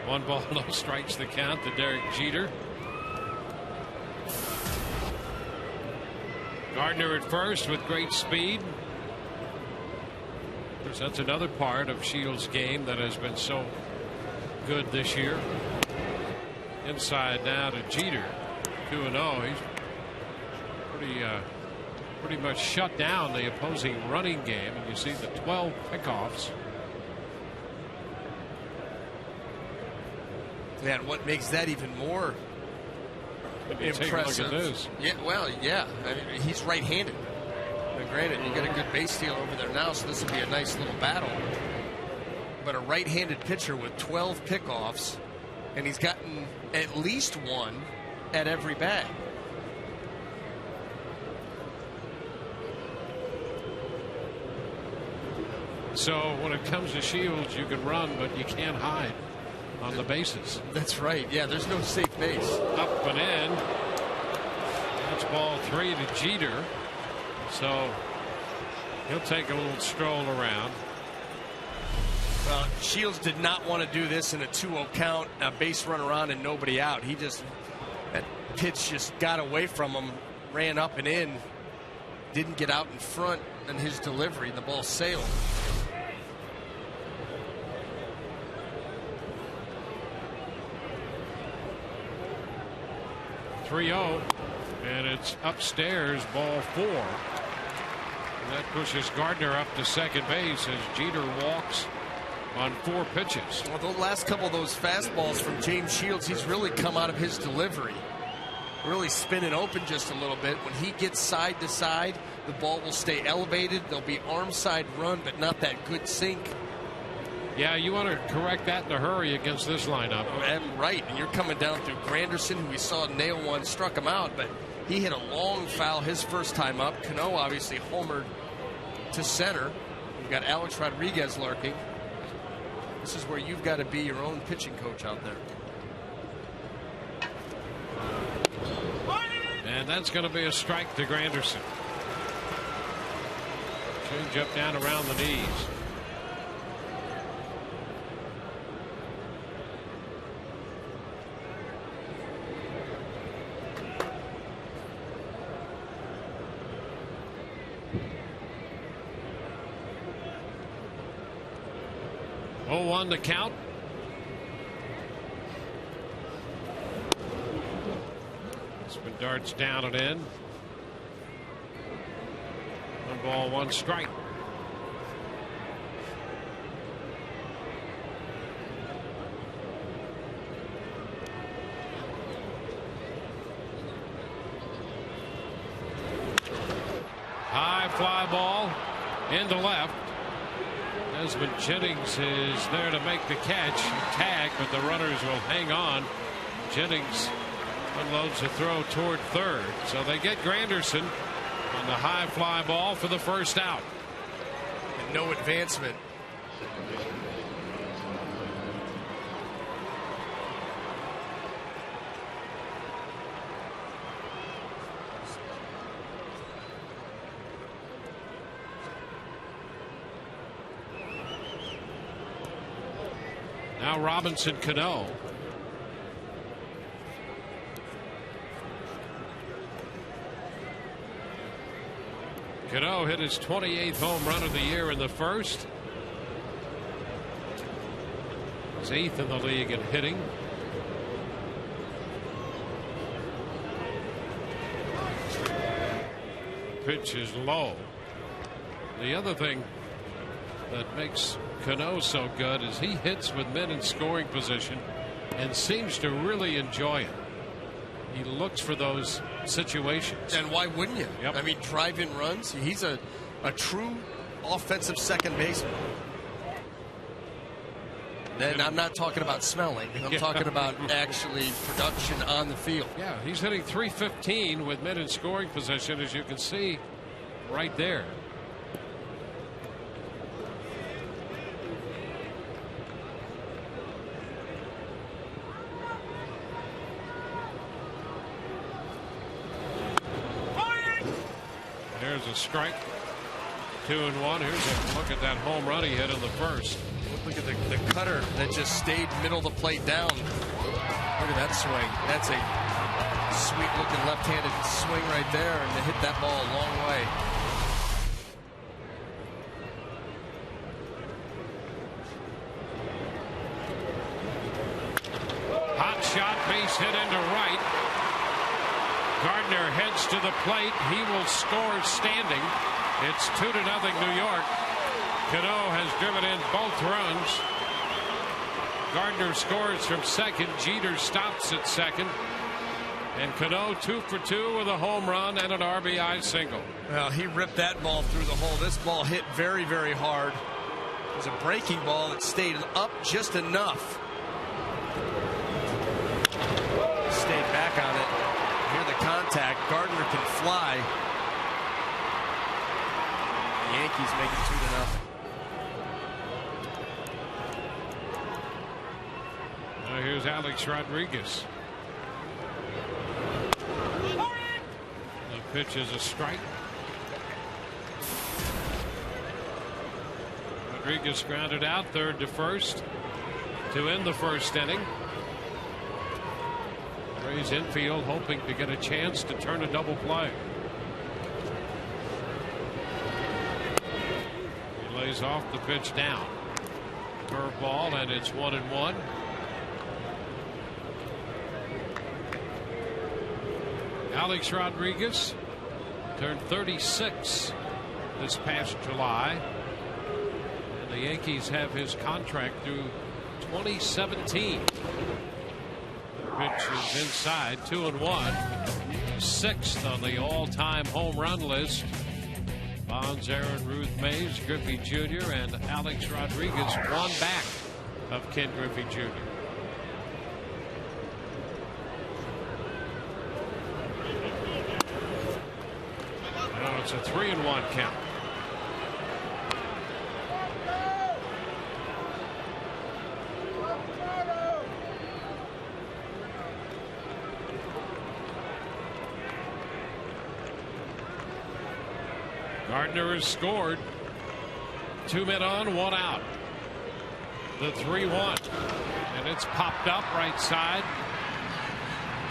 1 ball, no strikes the count to Derek Jeter. Gardner at first with great speed. Of course, that's another part of Shields' game that has been so good this year. Inside now to Jeter. 2-0. He's pretty much shut down the opposing running game, and you see the 12 pickoffs. Yeah, and what makes that even more impressive? Take a look at this. Yeah, well, yeah. I mean, he's right-handed. Now, granted, you got a good base steal over there now, so this will be a nice little battle. But a right-handed pitcher with 12 pickoffs, and he's gotten at least one at every bag. So when it comes to Shields, you can run, but you can't hide on the bases. That's right. Yeah, there's no safe base. Up and in. That's ball 3 to Jeter. So he'll take a little stroll around. Well, Shields did not want to do this in a 2-0 count, a base runner on and nobody out. That pitch just got away from him, ran up and in, didn't get out in front in his delivery. The ball sailed. .30, and it's upstairs, ball 4. And that pushes Gardner up to second base as Jeter walks on 4 pitches. Well, the last couple of those fastballs from James Shields, he's really come out of his delivery. Really spinning open just a little bit. When he gets side to side, the ball will stay elevated. There'll be arm side run, but not that good sink. Yeah, you want to correct that in a hurry against this lineup. Right, and you're coming down through Granderson, who we saw nail one, struck him out, but he hit a long foul his first time up. Cano obviously homered to center. We've got Alex Rodriguez lurking. This is where you've got to be your own pitching coach out there. And that's going to be a strike to Granderson. Change up down around the knees. On the count. Spin darts down and in. 1 ball, 1 strike. High fly ball into left. Jennings is there to make the catch. Tag, but the runners will hang on. Jennings unloads a throw toward third. So they get Granderson on the high fly ball for the first out. And no advancement. Now Robinson Cano. Cano hit his 28th home run of the year in the first. He's 8th in the league in hitting. Pitch is low. The other thing that makes Cano so good is he hits with men in scoring position and seems to really enjoy it. He looks for those situations. And why wouldn't you? Yep. I mean, drive-in runs. He's a true offensive second baseman. And I'm not talking about smelling. I'm talking about actually production on the field. Yeah, he's hitting .315 with men in scoring position, as you can see right there. There's a strike. 2-1. Here's a look at that home run he hit in the first. Look at the cutter that just stayed middle of the plate down. Look at that swing. That's a sweet looking left-handed swing right there, and to hit that ball a long way. Hot shot, base hit into right. Gardner heads to the plate. He will score standing. It's 2-0 New York. Cano has driven in both runs. Gardner scores from second. Jeter stops at second. And Cano 2 for 2 with a home run and an RBI single. Well, he ripped that ball through the hole. This ball hit very, very hard. It was a breaking ball that stayed up just enough. Stayed back on it. Hear the contact. Gardner can fly. The Yankees make it 2-0. Now here's Alex Rodriguez. The pitch is a strike. Rodriguez grounded out, third to first to end the first inning. Rays infield hoping to get a chance to turn a double play. He lays off the pitch down. Curveball, and it's 1-1. Alex Rodriguez turned 36 this past July. And the Yankees have his contract through 2017. Pitch is inside, 2-1. Sixth on the all-time home run list. Bonds, Aaron, Ruth Mays, Griffey Jr. and Alex Rodriguez, one back of Ken Griffey Jr. Now it's a 3-1 count. Gardner has scored. 2 men on, 1 out. The 3-1. And it's popped up right side.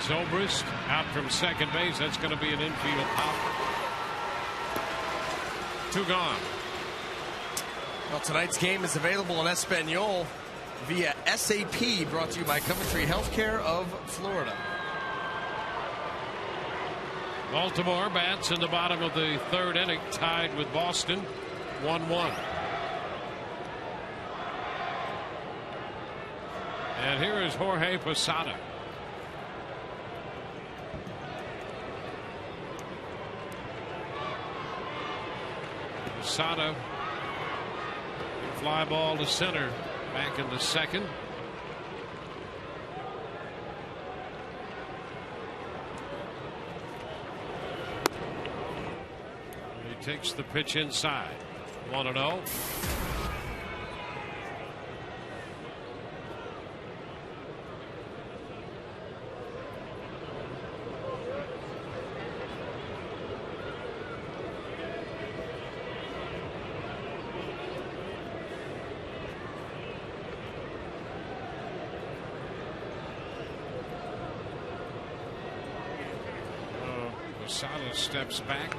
Zobrist out from second base. That's going to be an infield pop. 2 gone. Well, tonight's game is available in Espanol via SAP, brought to you by Coventry Healthcare of Florida. Baltimore bats in the bottom of the third inning, tied with Boston, 1-1. And here is Jorge Posada. Posada, fly ball to center, back into second. Takes the pitch inside. 1-0. Posada steps back.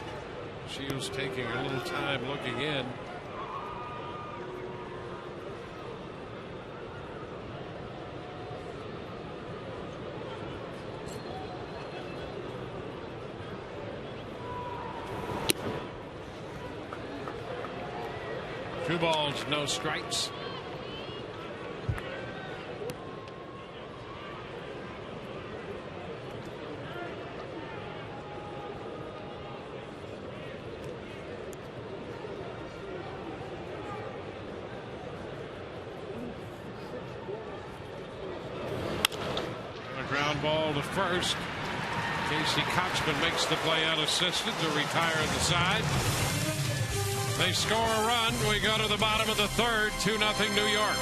Shields taking a little time looking in. Two balls, no strikes. Ground ball to first. Casey Kochman makes the play unassisted to retire the side. They score a run. We go to the bottom of the third. 2-0 New York.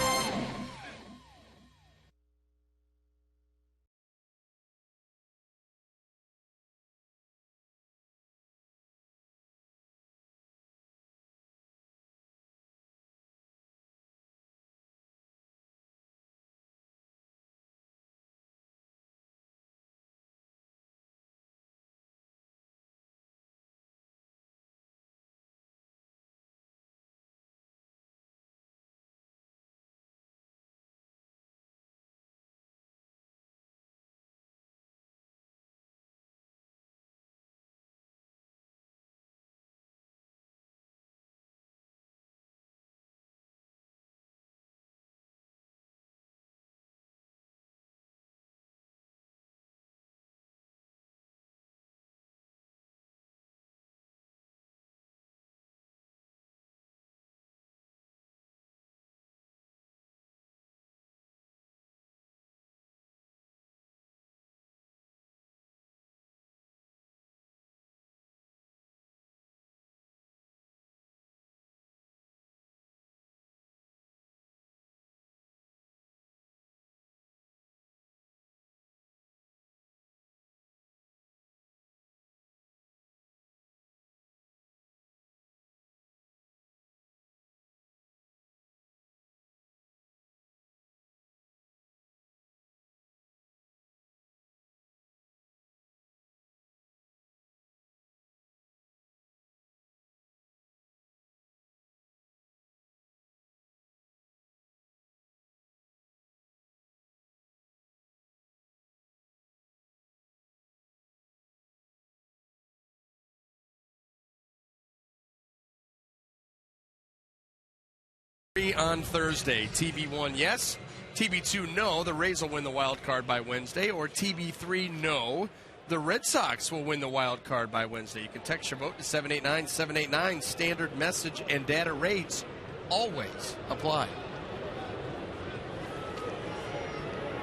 On Thursday, TB1 yes, TB2 no, the Rays will win the wild card by Wednesday, or TB3 no, the Red Sox will win the wild card by Wednesday. You can text your vote to 789-789. Standard message and data rates always apply.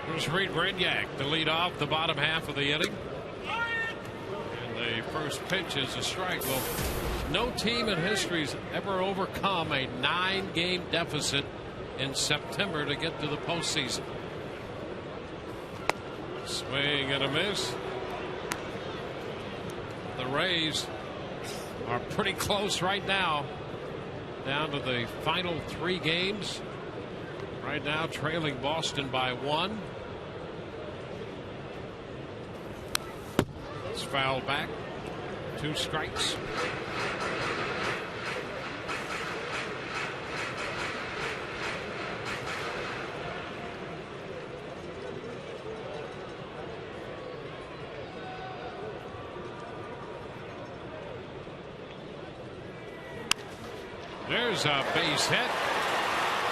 Here's Reed Brignac to lead off the bottom half of the inning. And the first pitch is a strike. Well, no team in history has ever overcome a 9-game deficit in September to get to the postseason. Swing and a miss. The Rays are pretty close right now, down to the final 3 games. Right now trailing Boston by 1. It's fouled back. 2 strikes. There's a base hit.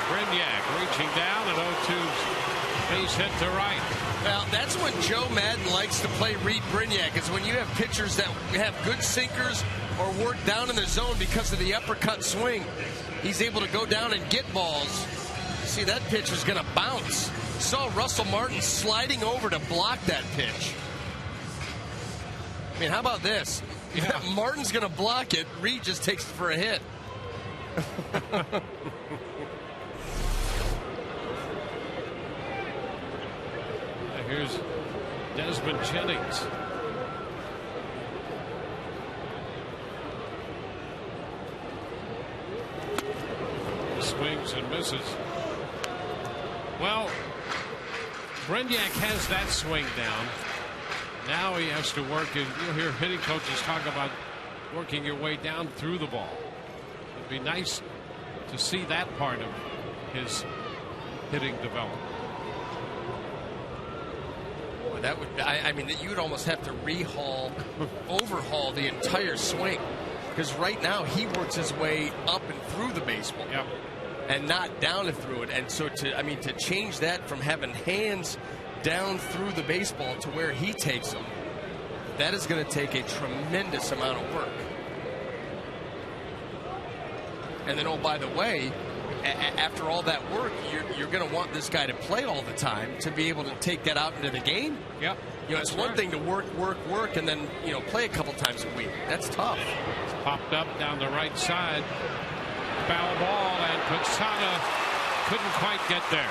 Brignac reaching down, and 0-2's base hit to right. Well, that's when Joe Madden likes to play Reed Brignac, is when you have pitchers that have good sinkers or work down in the zone because of the uppercut swing. He's able to go down and get balls. See, that pitch was going to bounce. Saw Russell Martin sliding over to block that pitch. I mean, how about this? Yeah. Martin's going to block it. Reed just takes it for a hit. Here's Desmond Jennings. Swings and misses. Well, Brignac has that swing down. Now he has to work. You'll hear hitting coaches talk about working your way down through the ball. It'd be nice to see that part of his hitting develop. Boy, that would, I mean, you would almost have to overhaul the entire swing, because right now he works his way up and through the baseball. Yep. And not down and through it. And so to change that from having hands down through the baseball to where he takes them, that is going to take a tremendous amount of work. And then, oh, by the way, after all that work, you're going to want this guy to play all the time to be able to take that out into the game. Yep. You know, it's one thing to work, and then, you know, play a couple times a week. That's tough. It's popped up down the right side. Foul ball, and Posada couldn't quite get there.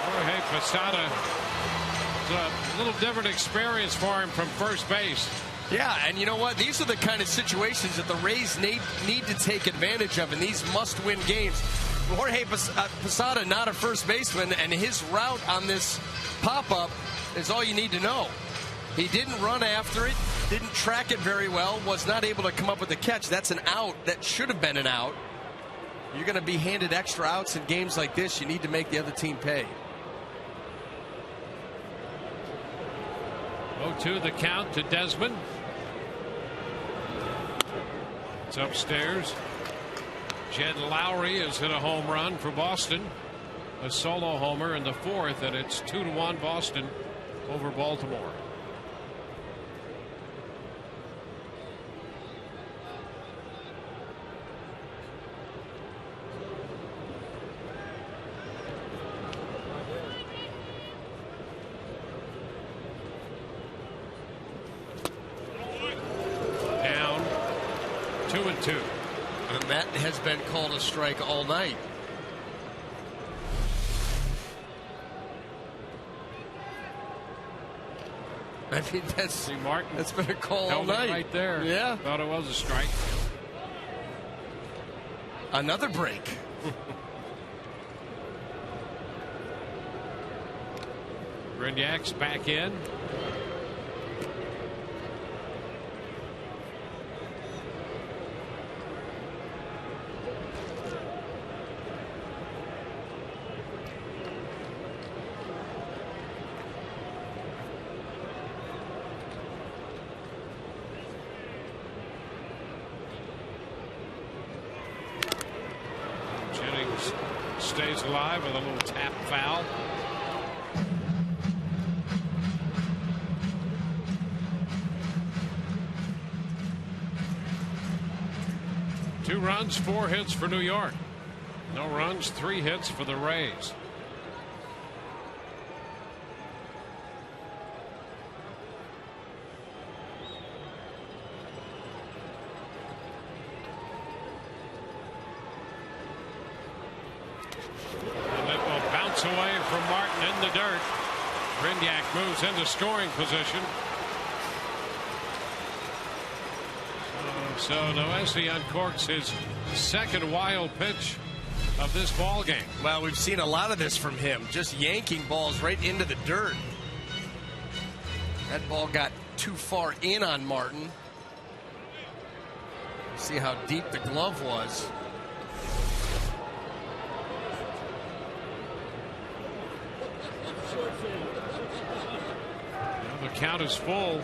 Jorge Posada, it's a little different experience for him from first base. Yeah, and you know what? These are the kind of situations that the Rays need to take advantage of in these must-win games. Jorge Posada, not a first baseman, and his route on this pop-up is all you need to know. He didn't run after it, didn't track it very well, was not able to come up with a catch. That's an out that should have been an out. You're going to be handed extra outs in games like this. You need to make the other team pay. 0-2 the count to Desmond. It's upstairs. Jed Lowry has hit a home run for Boston. A solo homer in the fourth, and it's 2-1 Boston over Baltimore. Down 2-2. And that has been called a strike all night. I mean, that's been a call all night. Right there. Yeah. Thought it was a strike. Another break. Grignac's back in. Jennings stays alive with a little tap foul. Two runs, 4 hits for New York. No runs, 3 hits for the Rays. And it will bounce away from Martin in the dirt. Grignac moves into scoring position. So Noesi uncorks his second wild pitch of this ball game. Well, we've seen a lot of this from him, just yanking balls right into the dirt. That ball got too far in on Martin. See how deep the glove was. Well, the count is full.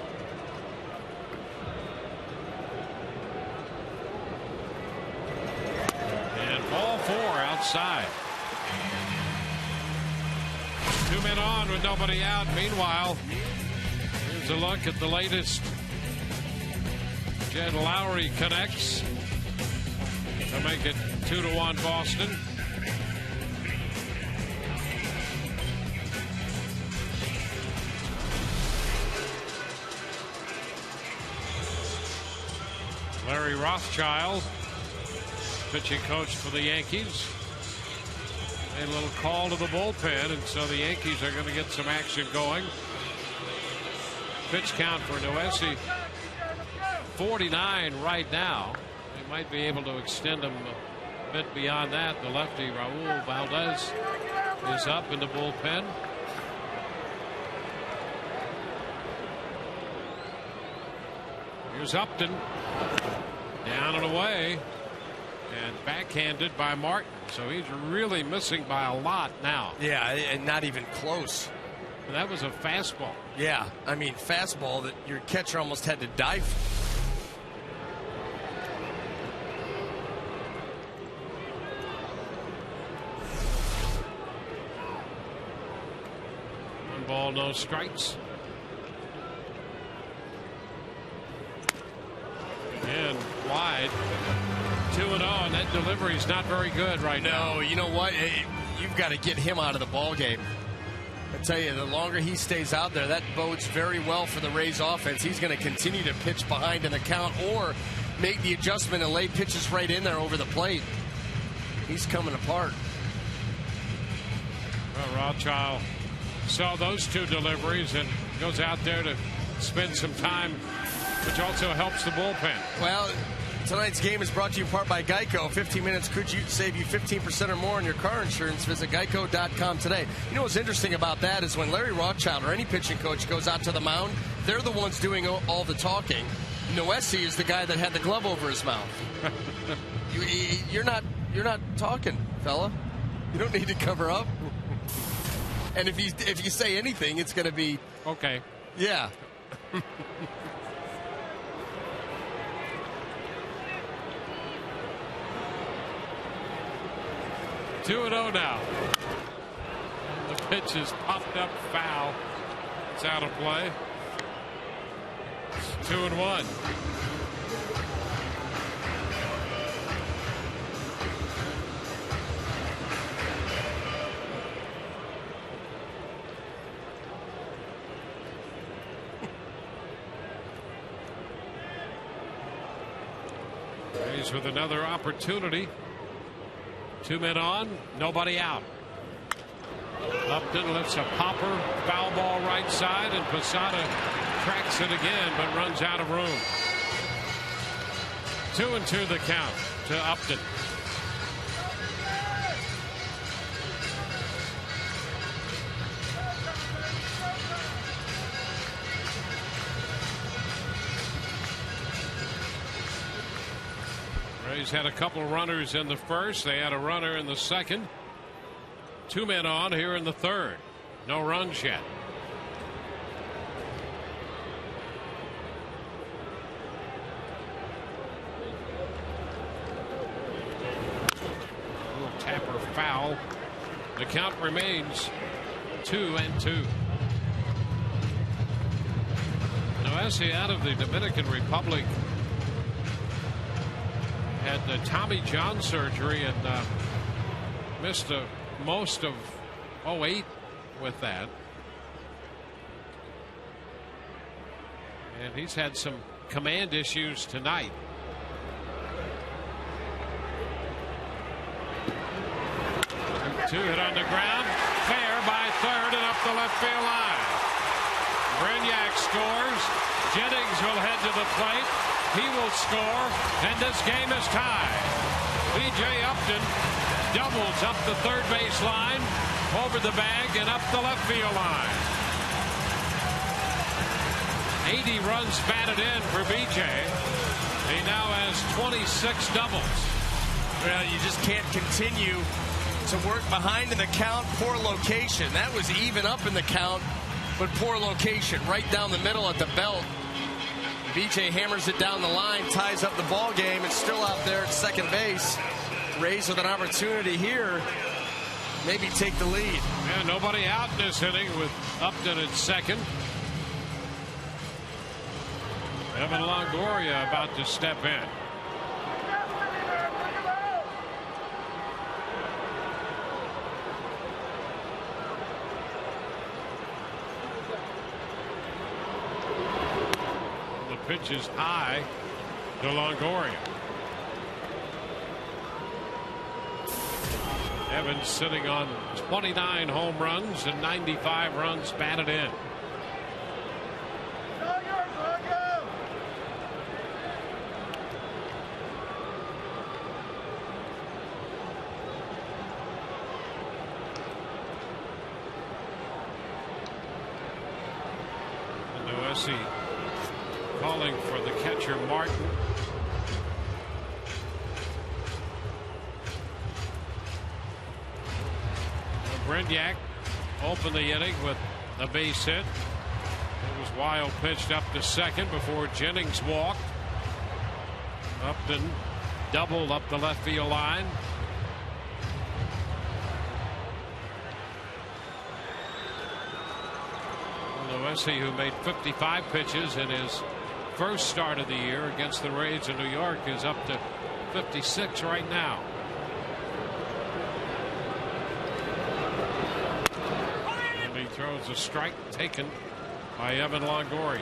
Ball 4 outside. 2 men on with nobody out. Meanwhile, here's a look at the latest. Jed Lowry connects to make it 2-1 Boston. Larry Rothschild, pitching coach for the Yankees, made a little call to the bullpen, and so the Yankees are going to get some action going. Pitch count for Noesi 49 right now. They might be able to extend them a bit beyond that. The lefty Raul Valdez is up in the bullpen. Here's Upton. Down and away. And backhanded by Martin. So he's really missing by a lot now. Yeah, and not even close. And that was a fastball. Yeah, I mean, fastball that your catcher almost had to dive. One ball, no strikes. And wide. 2-0, and that delivery's not very good right now. No, you know what? You've got to get him out of the ball game. I tell you, the longer he stays out there, that bodes very well for the Rays offense. He's going to continue to pitch behind in the count or make the adjustment and lay pitches right in there over the plate. He's coming apart. Well, Rothschild saw those two deliveries and goes out there to spend some time, which also helps the bullpen. Well, tonight's game is brought to you in part by Geico. 15 minutes could save you 15% or more on your car insurance. Visit geico.com today. You know what's interesting about that is when Larry Rothschild or any pitching coach goes out to the mound, they're the ones doing all the talking. Noesi is the guy that had the glove over his mouth. You're not talking, fella. You don't need to cover up. And if you say anything, it's going to be okay. Yeah. 2-0 now. The pitch is popped up foul. It's out of play. It's 2-1. Rays with another opportunity. 2 men on, nobody out. Upton lifts a popper, foul ball right side, and Posada tracks it again, but runs out of room. 2-2 the count to Upton. Rays had a couple runners in the first. They had a runner in the second. 2 men on here in the third. No runs yet. Little tapper foul. The count remains 2-2. Noesi out of the Dominican Republic. Had the Tommy John surgery and missed most of 2008 with that. And he's had some command issues tonight. Two hit on the ground. Fair by third and up the left field line. Brignac scores. Jennings will head to the plate. He will score, and this game is tied. B.J. Upton doubles up the third base line, over the bag, and up the left field line. 80 runs batted in for B.J. He now has 26 doubles. Well, you just can't continue to work behind in the count. Poor location. That was even up in the count, but poor location. Right down the middle at the belt. BJ hammers it down the line, ties up the ball game. It's still out there at second base. Rays with an opportunity here. Maybe take the lead. Yeah, nobody out in this inning with Upton at second. Evan Longoria about to step in. Pitch is high to Longoria. Evans sitting on 29 home runs and 95 runs batted in. Noesi calling for the catcher Martin. Brignac opened the inning with a base hit. It was Wild pitched up to second before Jennings walked. Upton doubled up the left field line. Noesi, who made 55 pitches in his first start of the year against the Rays in New York, is up to 56 right now. And he throws a strike taken by Evan Longoria.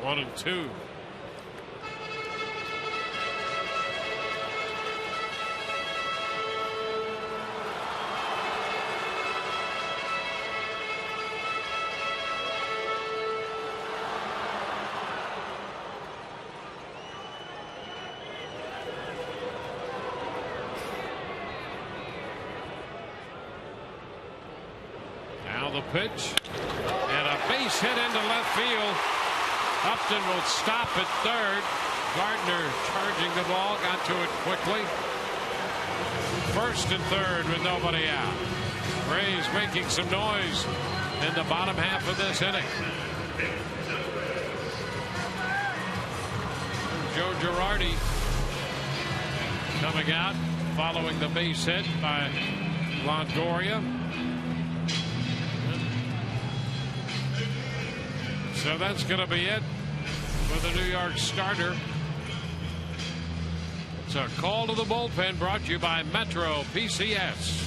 One and two. Now the pitch and a base hit into left field. Upton will stop at third. Gardner charging the ball, got to it quickly. First and third with nobody out. Rays making some noise in the bottom half of this inning. Joe Girardi coming out following the base hit by Longoria. So that's going to be it for the New York starter. It's a call to the bullpen brought to you by Metro PCS.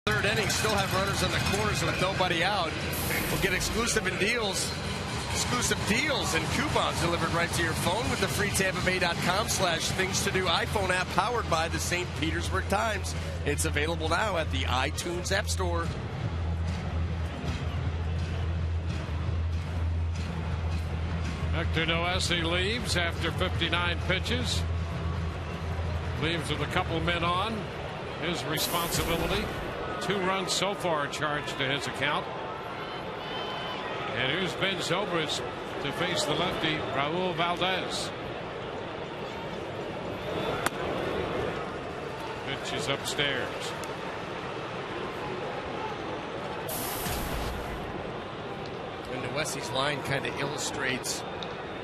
Third inning, still have runners on the corners with nobody out. We'll get exclusive deals and coupons delivered right to your phone with the free TampaBay.com/things to do iPhone app powered by the St. Petersburg Times. It's available now at the iTunes App Store. Hector Noesi leaves after 59 pitches. Leaves with a couple men on. His responsibility. 2 runs so far charged to his account. And here's Ben Zobrist to face the lefty Raul Valdez. Pitch is upstairs. And Noesi's line kind of illustrates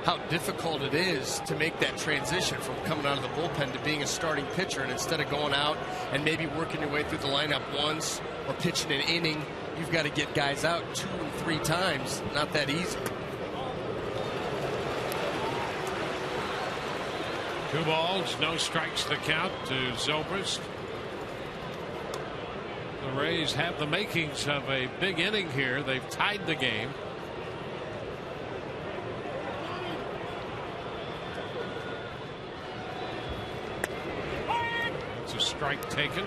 how difficult it is to make that transition from coming out of the bullpen to being a starting pitcher. And instead of going out and maybe working your way through the lineup once or pitching an inning, you've got to get guys out 2 and 3 times. Not that easy. 2 balls, no strikes the count to Zobrist. The Rays have the makings of a big inning here. They've tied the game. It's a strike taken.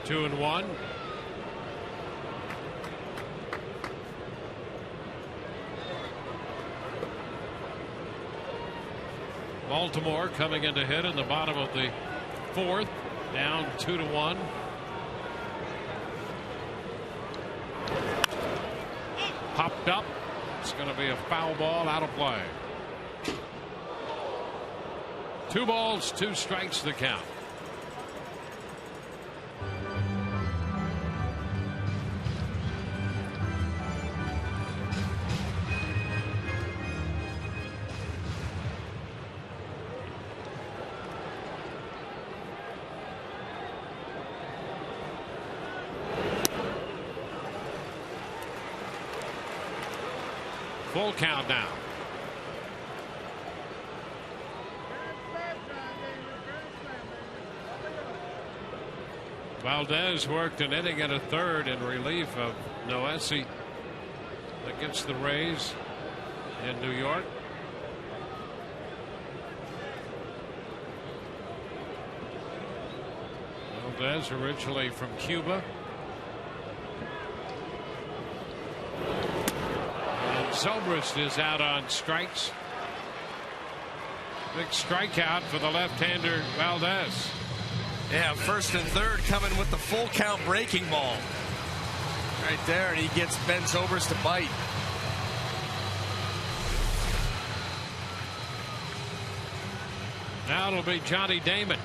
2-1. Baltimore coming in to hit in the bottom of the 4th, down 2-1. Popped up. It's going to be a foul ball, out of play. 2 balls, 2 strikes the count. Full count now. Valdez worked an inning and a third in relief of Noesi against the Rays in New York. Valdez originally from Cuba. Zobrist is out on strikes. Big strikeout for the left-hander Valdez. Yeah, 1st and 3rd coming with the full count breaking ball. Right there, and he gets Ben Zobrist to bite. Now it'll be Johnny Damon.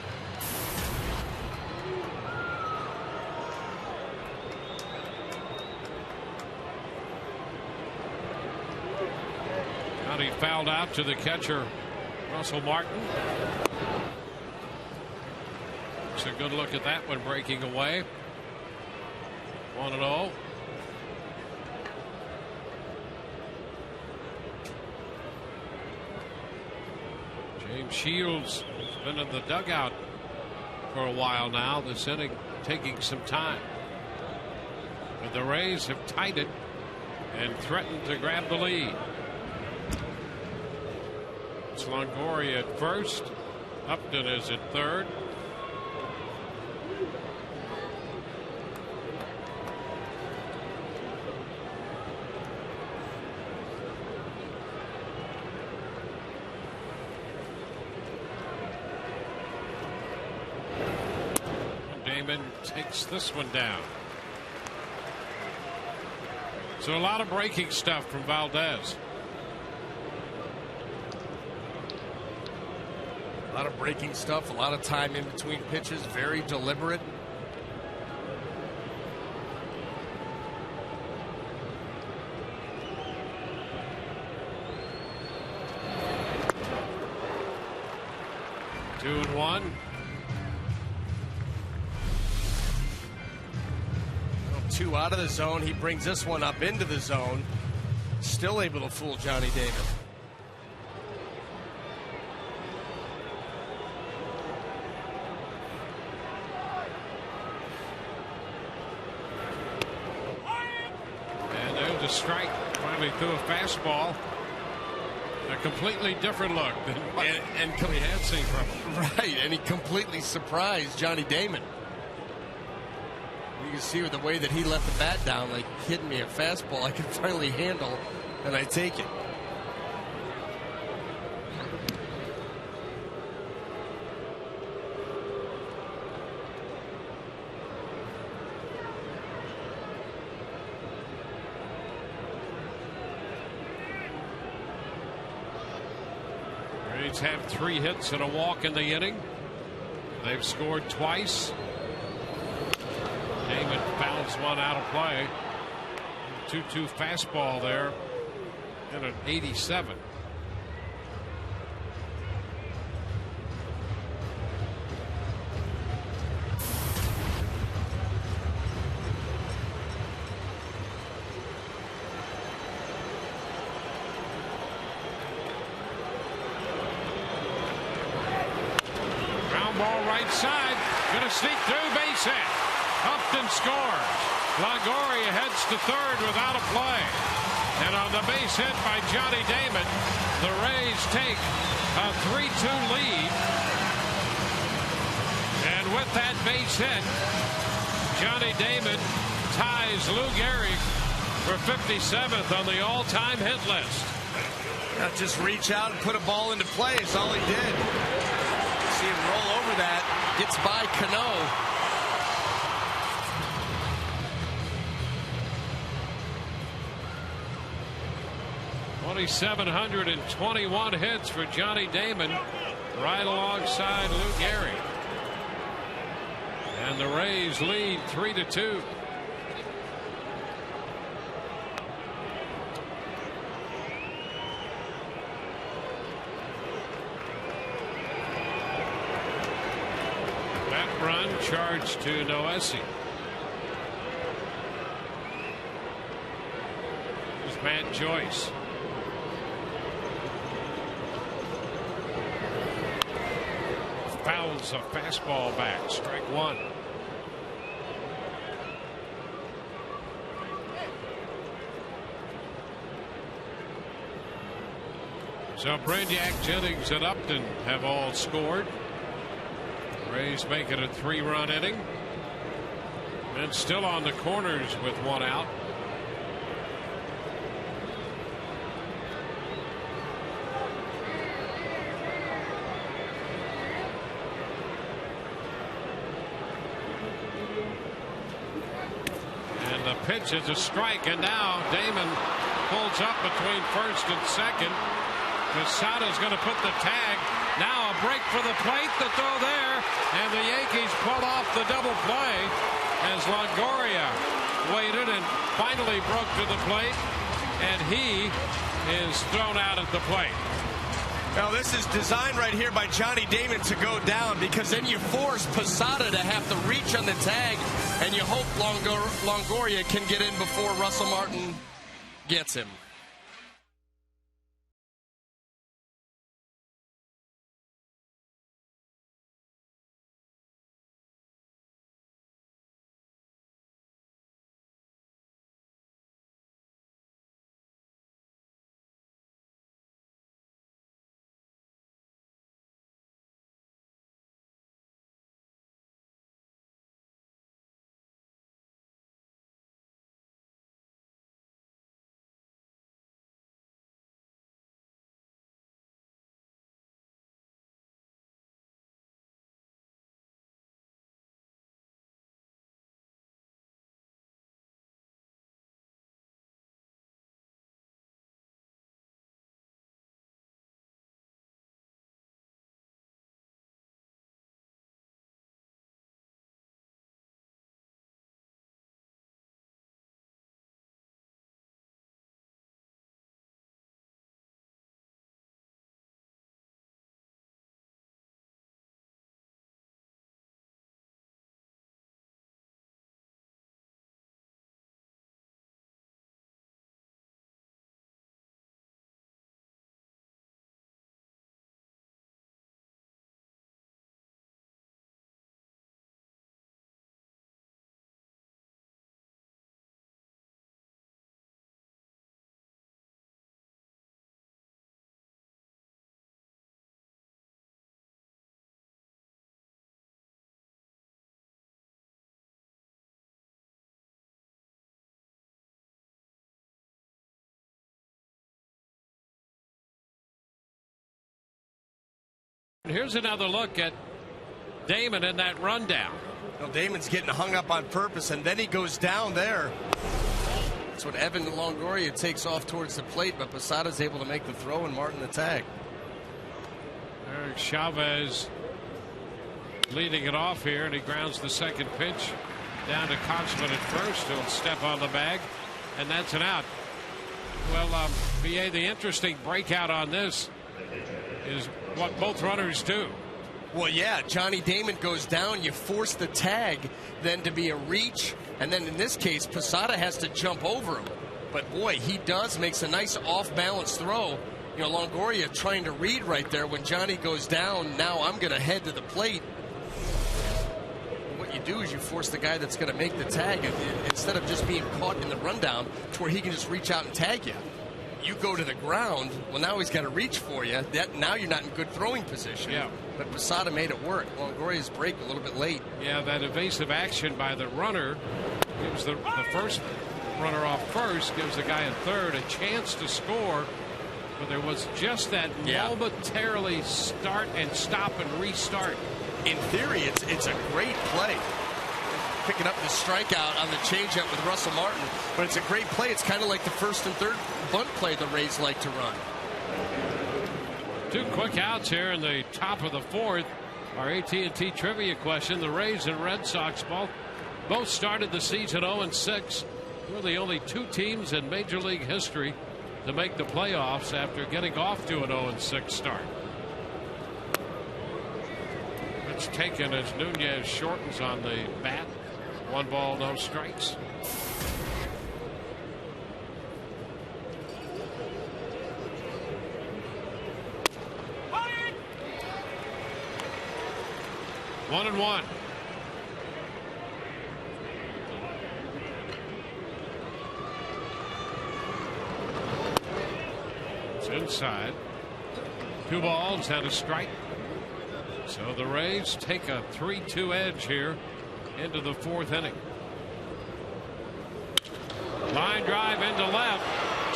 He fouled out to the catcher, Russell Martin. It's a good look at that one breaking away. 1-0. James Shields has been in the dugout for a while now. This inning taking some time. But the Rays have tied it and threatened to grab the lead. It's Longoria at first. Upton is at third. Damon takes this one down. So a lot of breaking stuff from Valdez. A lot of breaking stuff, a lot of time in between pitches, very deliberate. Two and one. 2 out of the zone. He brings this one up into the zone. Still able to fool Johnny Damon. To strike, finally threw a fastball. A completely different look than what we had seen from him. Right, and he completely surprised Johnny Damon. You can see with the way that he let the bat down, like hitting me a fastball I can finally handle, and I take it. Rays have 3 hits and a walk in the inning. They've scored twice. Damon fouls one out of play. 2-2 fastball there in an 87. right side. Going to sneak through, base hit. Upton scores. Longoria heads to third without a play. And on the base hit by Johnny Damon, the Rays take a 3-2 lead. And with that base hit, Johnny Damon ties Lou Gehrig for 57th on the all-time hit list. Just reach out and put a ball into play is all he did. See him roll over that. Gets by Cano. 2,721 hits for Johnny Damon, right alongside Lou Gehrig. And the Rays lead 3-2. That run charged to Noesi. Here's Matt Joyce. Fouls a fastball back. Strike one. So Brainiac, Jennings, and Upton have all scored. Rays make it a 3-run inning. And still on the corners with one out. Pitch is a strike, and now Damon pulls up between first and second. Posada's going to put the tag. Now a break for the plate. The throw there, and the Yankees pull off the double play as Longoria waited and finally broke to the plate, and he is thrown out at the plate. Now this is designed right here by Johnny Damon to go down, because then you force Posada to have to reach on the tag, and you hope Longoria can get in before Russell Martin gets him. Here's another look at Damon in that rundown. Well, Damon's getting hung up on purpose, and then he goes down there. That's what Evan Longoria takes off towards the plate, but Posada's able to make the throw and Martin the tag. Eric Chavez leading it off here, and he grounds the second pitch down to Kotsman at first. He'll step on the bag, and that's an out. Well, BA, the interesting breakout on this is what both runners do. Well, yeah, Johnny Damon goes down. You force the tag then to be a reach, and then in this case, Posada has to jump over him. But boy, he makes a nice off-balance throw. You know, Longoria trying to read right there when Johnny goes down. Now I'm going to head to the plate. do is you force the guy that's going to make the tag, instead of just being caught in the rundown to where he can just reach out and tag you. You go to the ground, well, now he's got to reach for you. Now you're not in good throwing position. Yeah. But Posada made it work. Longoria's break a little bit late. Yeah, that evasive action by the runner gives the first runner off first, gives the guy in third a chance to score. But there was just that momentarily start and stop and restart. In theory, it's a great play. Picking up the strikeout on the changeup with Russell Martin. But it's a great play. It's kind of like the first and third bunt play the Rays like to run. 2 quick outs here in the top of the fourth. Our AT&T trivia question. The Rays and Red Sox both started the season 0-6. We're the only 2 teams in Major League history to make the playoffs after getting off to an 0-6 start. It's taken as Nunez shortens on the bat. 1 ball, no strikes. One and one. It's inside. 2 balls and a strike. So the Rays take a 3-2 edge here into the 4th inning. Line drive into left.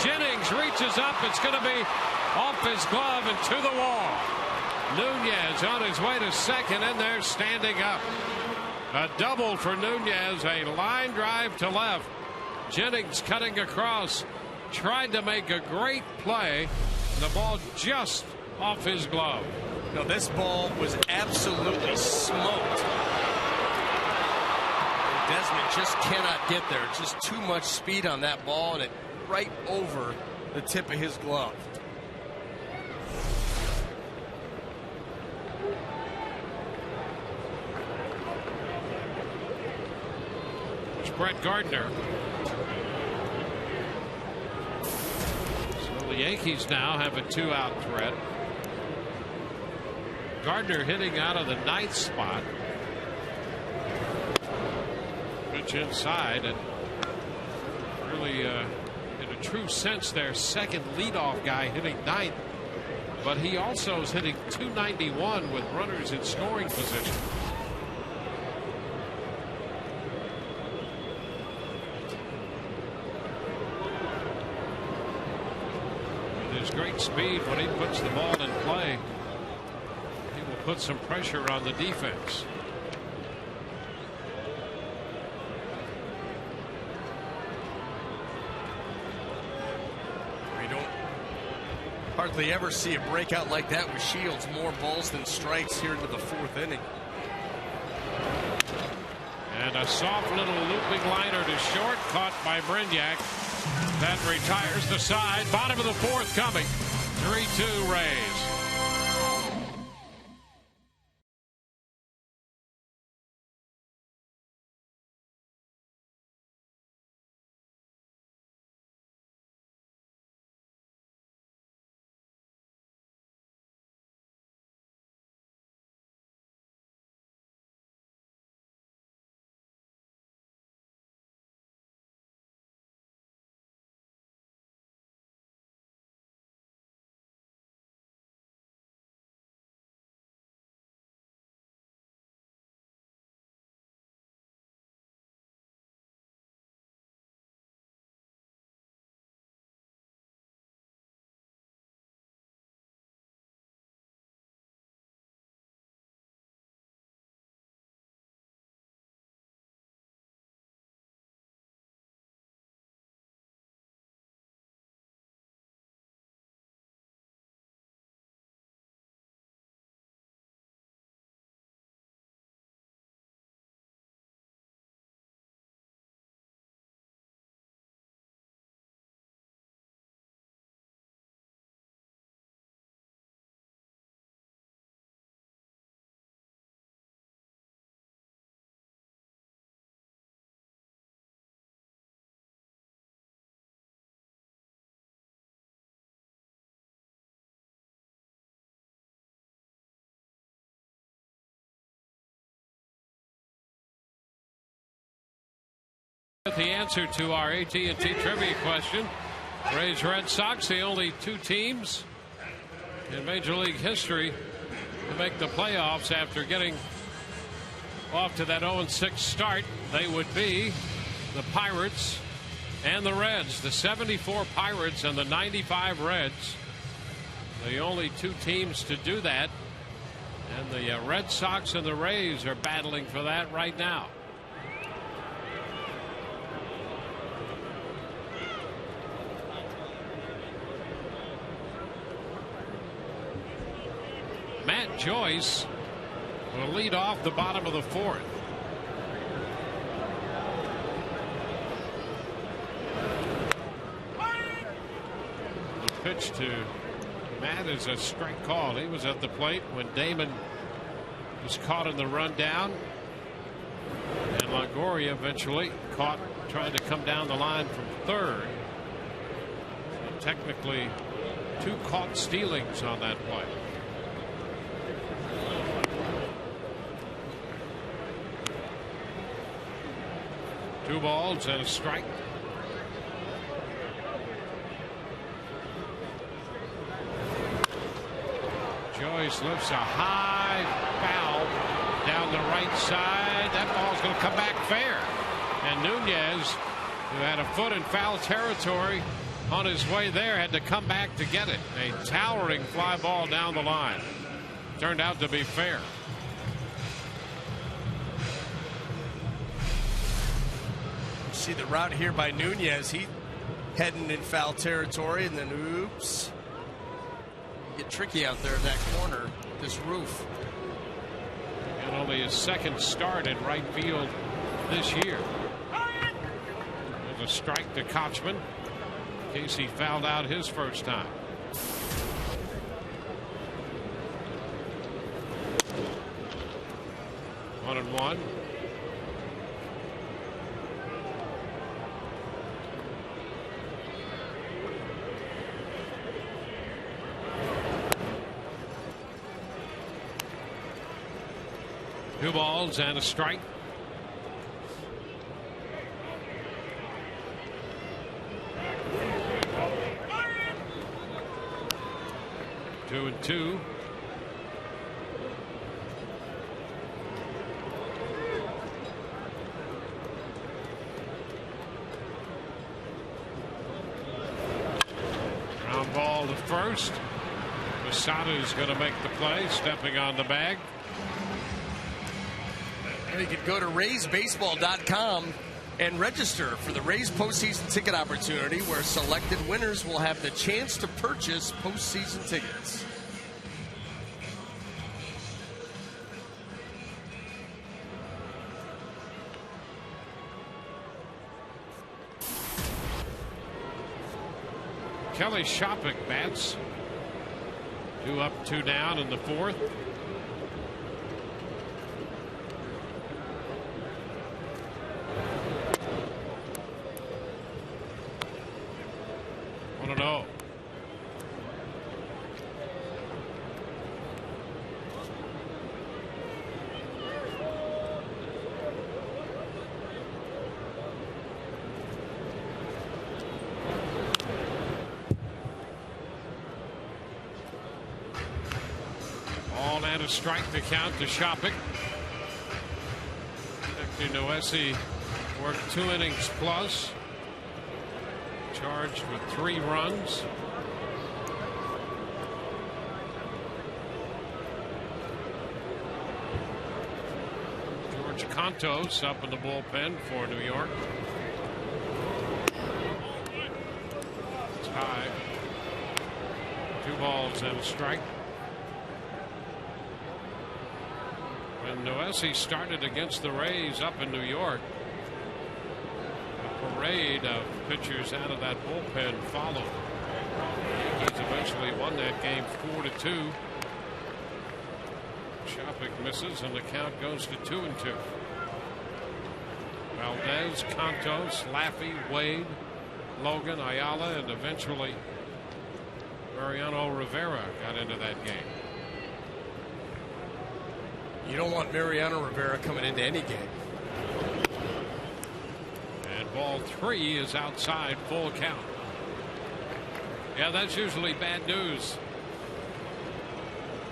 Jennings reaches up. It's going to be off his glove and to the wall. Nunez on his way to second, and they're standing up. A double for Nunez. A line drive to left. Jennings cutting across. Tried to make a great play. The ball just off his glove. No, this ball was absolutely smoked. Desmond just cannot get there. Just too much speed on that ball, and it right over the tip of his glove. It's Brett Gardner. So the Yankees now have a 2-out threat. Gardner hitting out of the 9th spot. Pitch inside, and really in a true sense their second leadoff guy hitting 9th, but he also is hitting .291 with runners in scoring position. With his great speed, when he puts the ball in play, he will put some pressure on the defense. Hardly ever see a breakout like that with Shields. More balls than strikes here into the 4th inning. And a soft little looping liner to short, caught by Brignac. That retires the side. Bottom of the 4th coming. 3-2 Rays. the answer to our AT&T trivia question. Rays Red Sox, the only two teams in Major League history to make the playoffs after getting off to that 0-6 start. They would be the Pirates and the Reds. The 74 Pirates and the 95 Reds. The only two teams to do that. And the Red Sox and the Rays are battling for that right now. Matt Joyce will lead off the bottom of the fourth. The pitch to Matt is a strike call. He was at the plate when Damon was caught in the rundown, and Longoria eventually tried to come down the line from third. So technically, two caught stealings on that play. Two balls and a strike. Joyce lifts a high foul down the right side. That ball's going to come back fair. And Nunez, who had a foot in foul territory on his way there, had to come back to get it. A towering fly ball down the line. Turned out to be fair. See the route here by Nunez. He heading in foul territory, and then oops. Get tricky out there in that corner, this roof. And only his second start in right field this year. There's a strike to Kochman in case he fouled out his first time. One and one. Two balls and a strike. Two and two. Ground ball to first. Masada is going to make the play, stepping on the bag. You could go to RaysBaseball.com and register for the Rays postseason ticket opportunity, where selected winners will have the chance to purchase postseason tickets. Kelly Schapic bats. 2 up, 2 down in the fourth. Strike to count to Schapic. Hector Noesi worked 2 innings plus. Charged with 3 runs. George Contos up in the bullpen for New York. It's high. 2 balls and a strike. When Noesi started against the Rays up in New York, a parade of pitchers out of that bullpen followed. The Yankees eventually won that game 4-2. Schapic misses, and the count goes to 2-2. Valdez, Contos, Laffey, Wade, Logan, Ayala, and eventually Mariano Rivera got into that game. You don't want Mariano Rivera coming into any game. And Ball 3 is outside, full count. Yeah, that's usually bad news.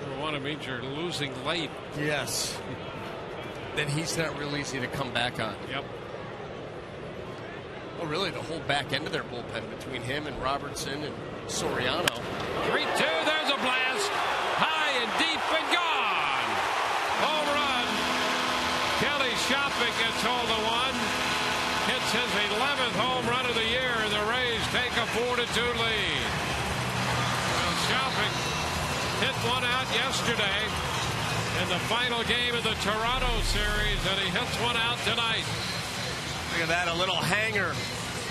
Number one, it means you're losing late. Yes. Then he's not real easy to come back on. Yep. Well, really, the whole back end of their bullpen between him and Robertson and Soriano. 3-2, there's a blast. High and deep and gone. Home run. Kelly Schapic gets hold of one. Hits his 11th home run of the year, and the Rays take a 4-2 lead. Well, Schapic hit one out yesterday in the final game of the Toronto series, and he hits one out tonight. Look at that, a little hanger.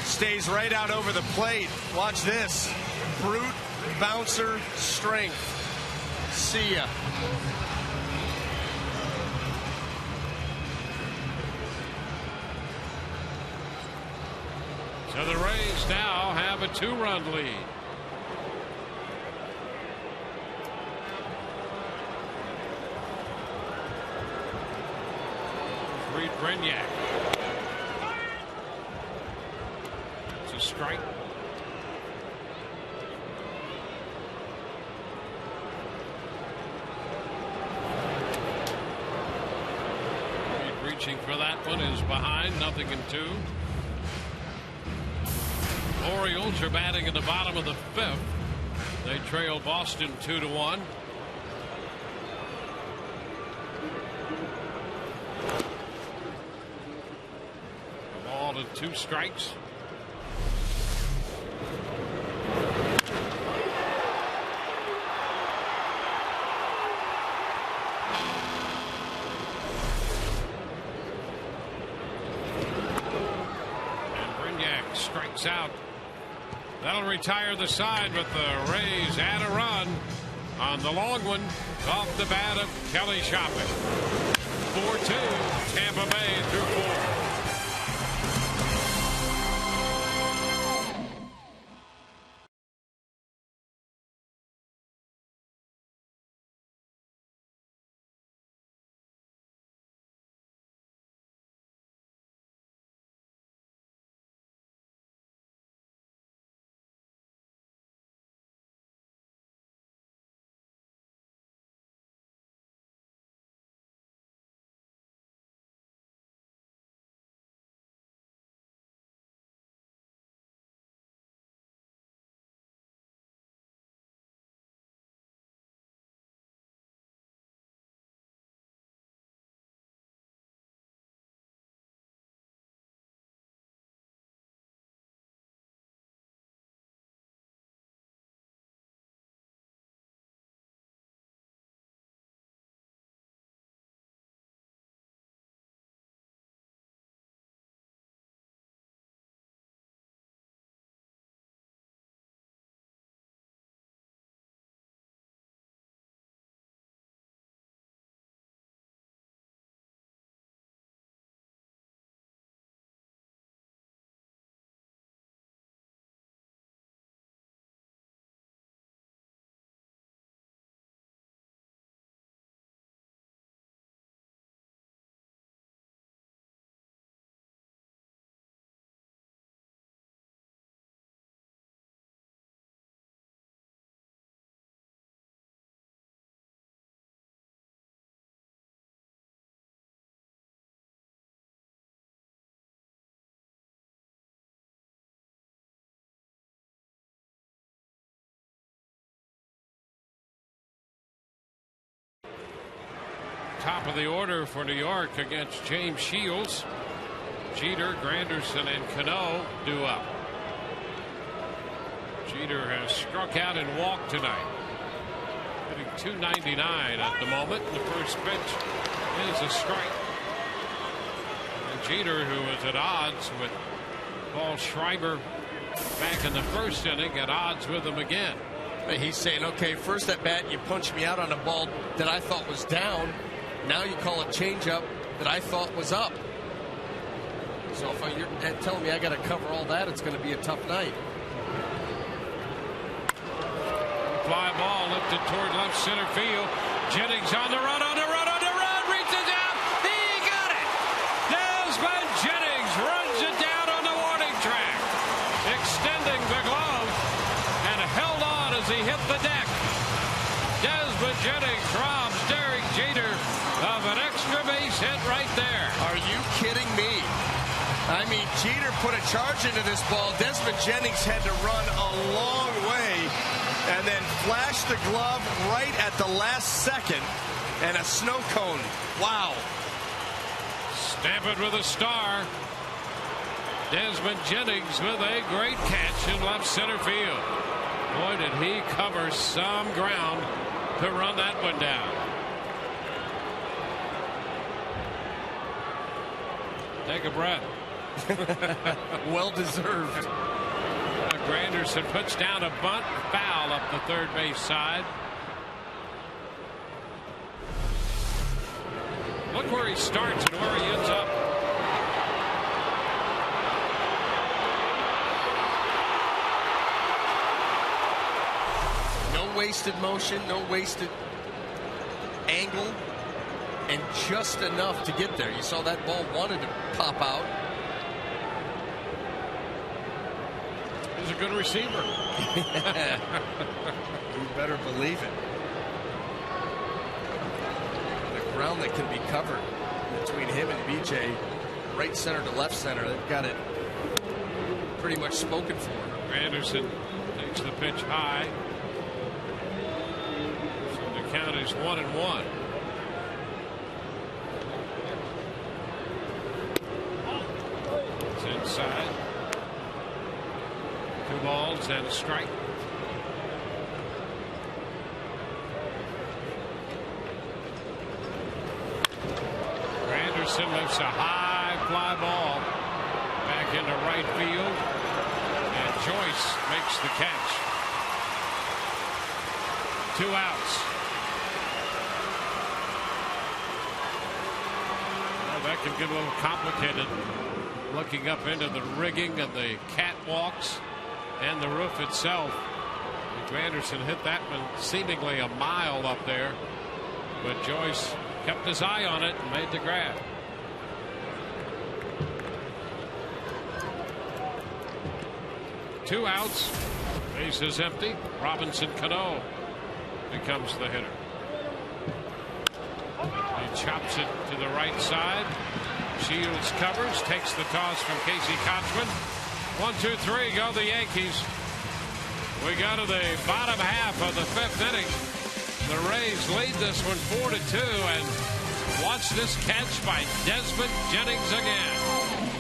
Stays right out over the plate. Watch this. Brute, bouncer, strength. See ya. So the Rays now have a 2-run lead. Reed Brignac. It's a strike. Reed reaching for that one, is behind, 0-2. Orioles are batting in the bottom of the 5th. They trail Boston 2-1. A ball and 2 strikes. And Brignac strikes out. That'll retire the side, but the Rays add a run on the long one off the bat of Kelly Schapic. 4-2, Tampa Bay through 4. Top of the order for New York against James Shields. Jeter, Granderson, and Cano due up. Jeter has struck out and walked tonight. Hitting .299 at the moment. The first pitch is a strike. And Jeter, who was at odds with Paul Schreiber back in the first inning, at odds with him again. He's saying, okay, first at bat you punched me out on a ball that I thought was down. Now you call a changeup that I thought was up. So if you're telling me I got to cover all that, it's going to be a tough night. Fly ball lifted toward left center field. Jennings on the run, reaches out. He got it. Damon Jennings runs it down on the he hit the deck. Desmond Jennings robs Derek Jeter of an extra base hit right there. Are you kidding me? I mean, Jeter put a charge into this ball. Desmond Jennings had to run a long way and then flash the glove right at the last second, and a snow cone. Wow. Stamp it with a star. Desmond Jennings with a great catch in left center field. Boy, did he cover some ground to run that one down. Take a breath. Well deserved. Granderson puts down a bunt, foul up the third base side. Look where he starts and where he ends up. No wasted motion, no wasted angle, and just enough to get there. You saw that ball wanted to pop out. He's a good receiver. You better believe it. The ground that can be covered between him and BJ, right center to left center, they've got it pretty much spoken for. Anderson takes the pitch high. So the count is 1-1. It's inside. 2 balls and a strike. Anderson lifts a high fly ball back into right field, and Joyce makes the catch. 2 outs. Well, that can get a little complicated. Looking up into the rigging and the catwalks and the roof itself. Anderson hit that one seemingly a mile up there, but Joyce kept his eye on it and made the grab. Two outs, base is empty. Robinson Cano becomes the hitter. He chops it to the right side. Shields covers, takes the toss from Casey Kochman. 1-2-3 go the Yankees. We go to the bottom half of the 5th inning. The Rays lead this one 4-2, and watch this catch by Desmond Jennings again.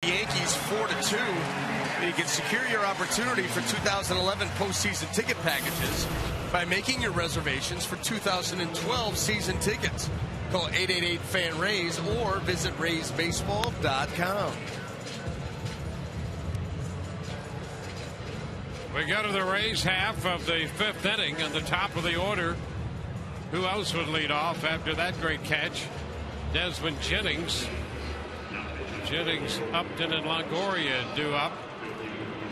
Yankees 4-2. You can secure your opportunity for 2011 postseason ticket packages by making your reservations for 2012 season tickets. Call 888-FAN-RAYS or visit RaysBaseball.com. We go to the Rays half of the 5th inning, and the top of the order. Who else would lead off after that great catch? Desmond Jennings. Jennings, Upton, and Longoria due up.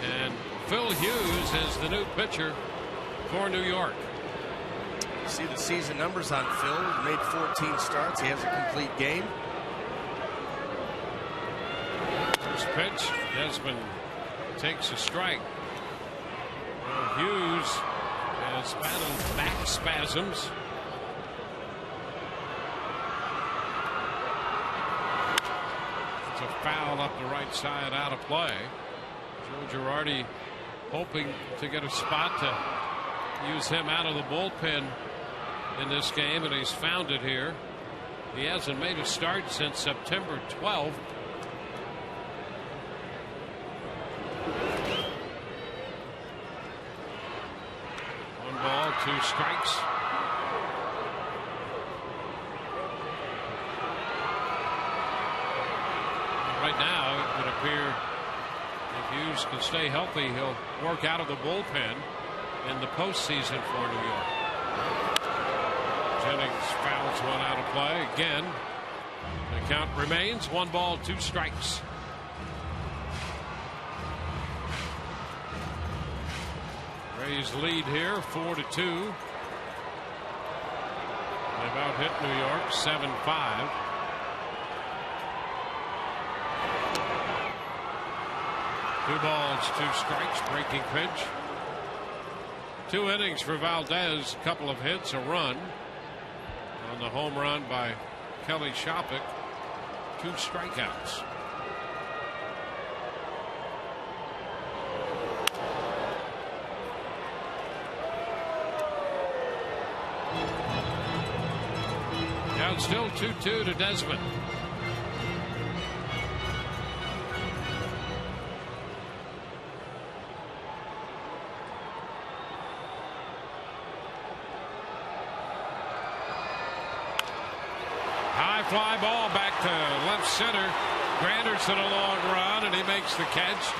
And Phil Hughes is the new pitcher for New York. See the season numbers on Phil. He made 14 starts. He has a complete game. First pitch, Desmond takes a strike. Hughes has battled back spasms. It's a foul up the right side, out of play. Joe Girardi hoping to get a spot to use him out of the bullpen in this game, and he's found it here. He hasn't made a start since September 12th. One ball, 2 strikes. Right now, it would appear if Hughes can stay healthy, he'll work out of the bullpen in the postseason for New York. Jennings fouls one out of play again. The count remains 1 ball, 2 strikes. Rays lead here 4-2. They've out hit New York 7-5. Two balls, 2 strikes, breaking pitch. 2 innings for Valdez, a couple of hits, a run. On the home run by Kelly Schapic, 2 strikeouts. Now it's still 2-2 to Desmond. Fly ball back to left center. Granderson a long run, and he makes the catch.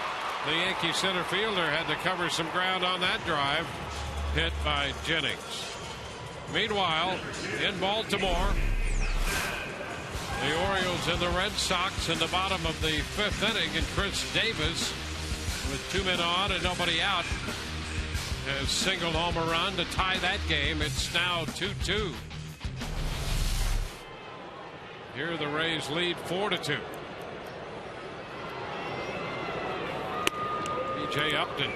The Yankee center fielder had to cover some ground on that drive. Hit by Jennings. Meanwhile, in Baltimore, the Orioles and the Red Sox in the bottom of the 5th inning, and Chris Davis, with 2 men on and nobody out, has singled home a run to tie that game. It's now 2-2. Here the Rays lead 4-2. B.J. Upton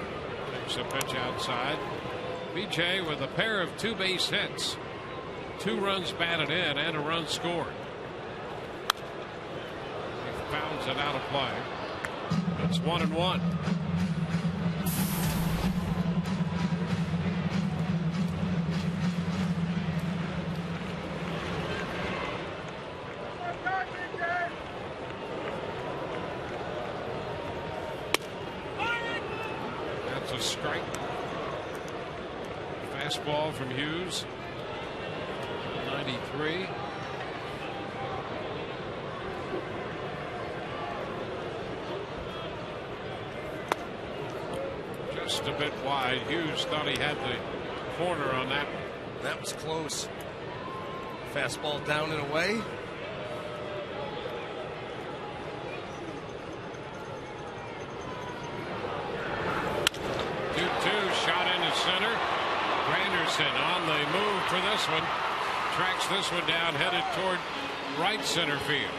takes a pitch outside. B.J. with a pair of 2 base hits. 2 runs batted in and a run scored. He fouls it out of play. It's 1-1. A strike. Fastball from Hughes. 93. Just a bit wide. Hughes thought he had the corner on that. That was close. Fastball down and away. 2-2, shot into center. Granderson on the move for this one. Tracks this one down, headed toward right center field.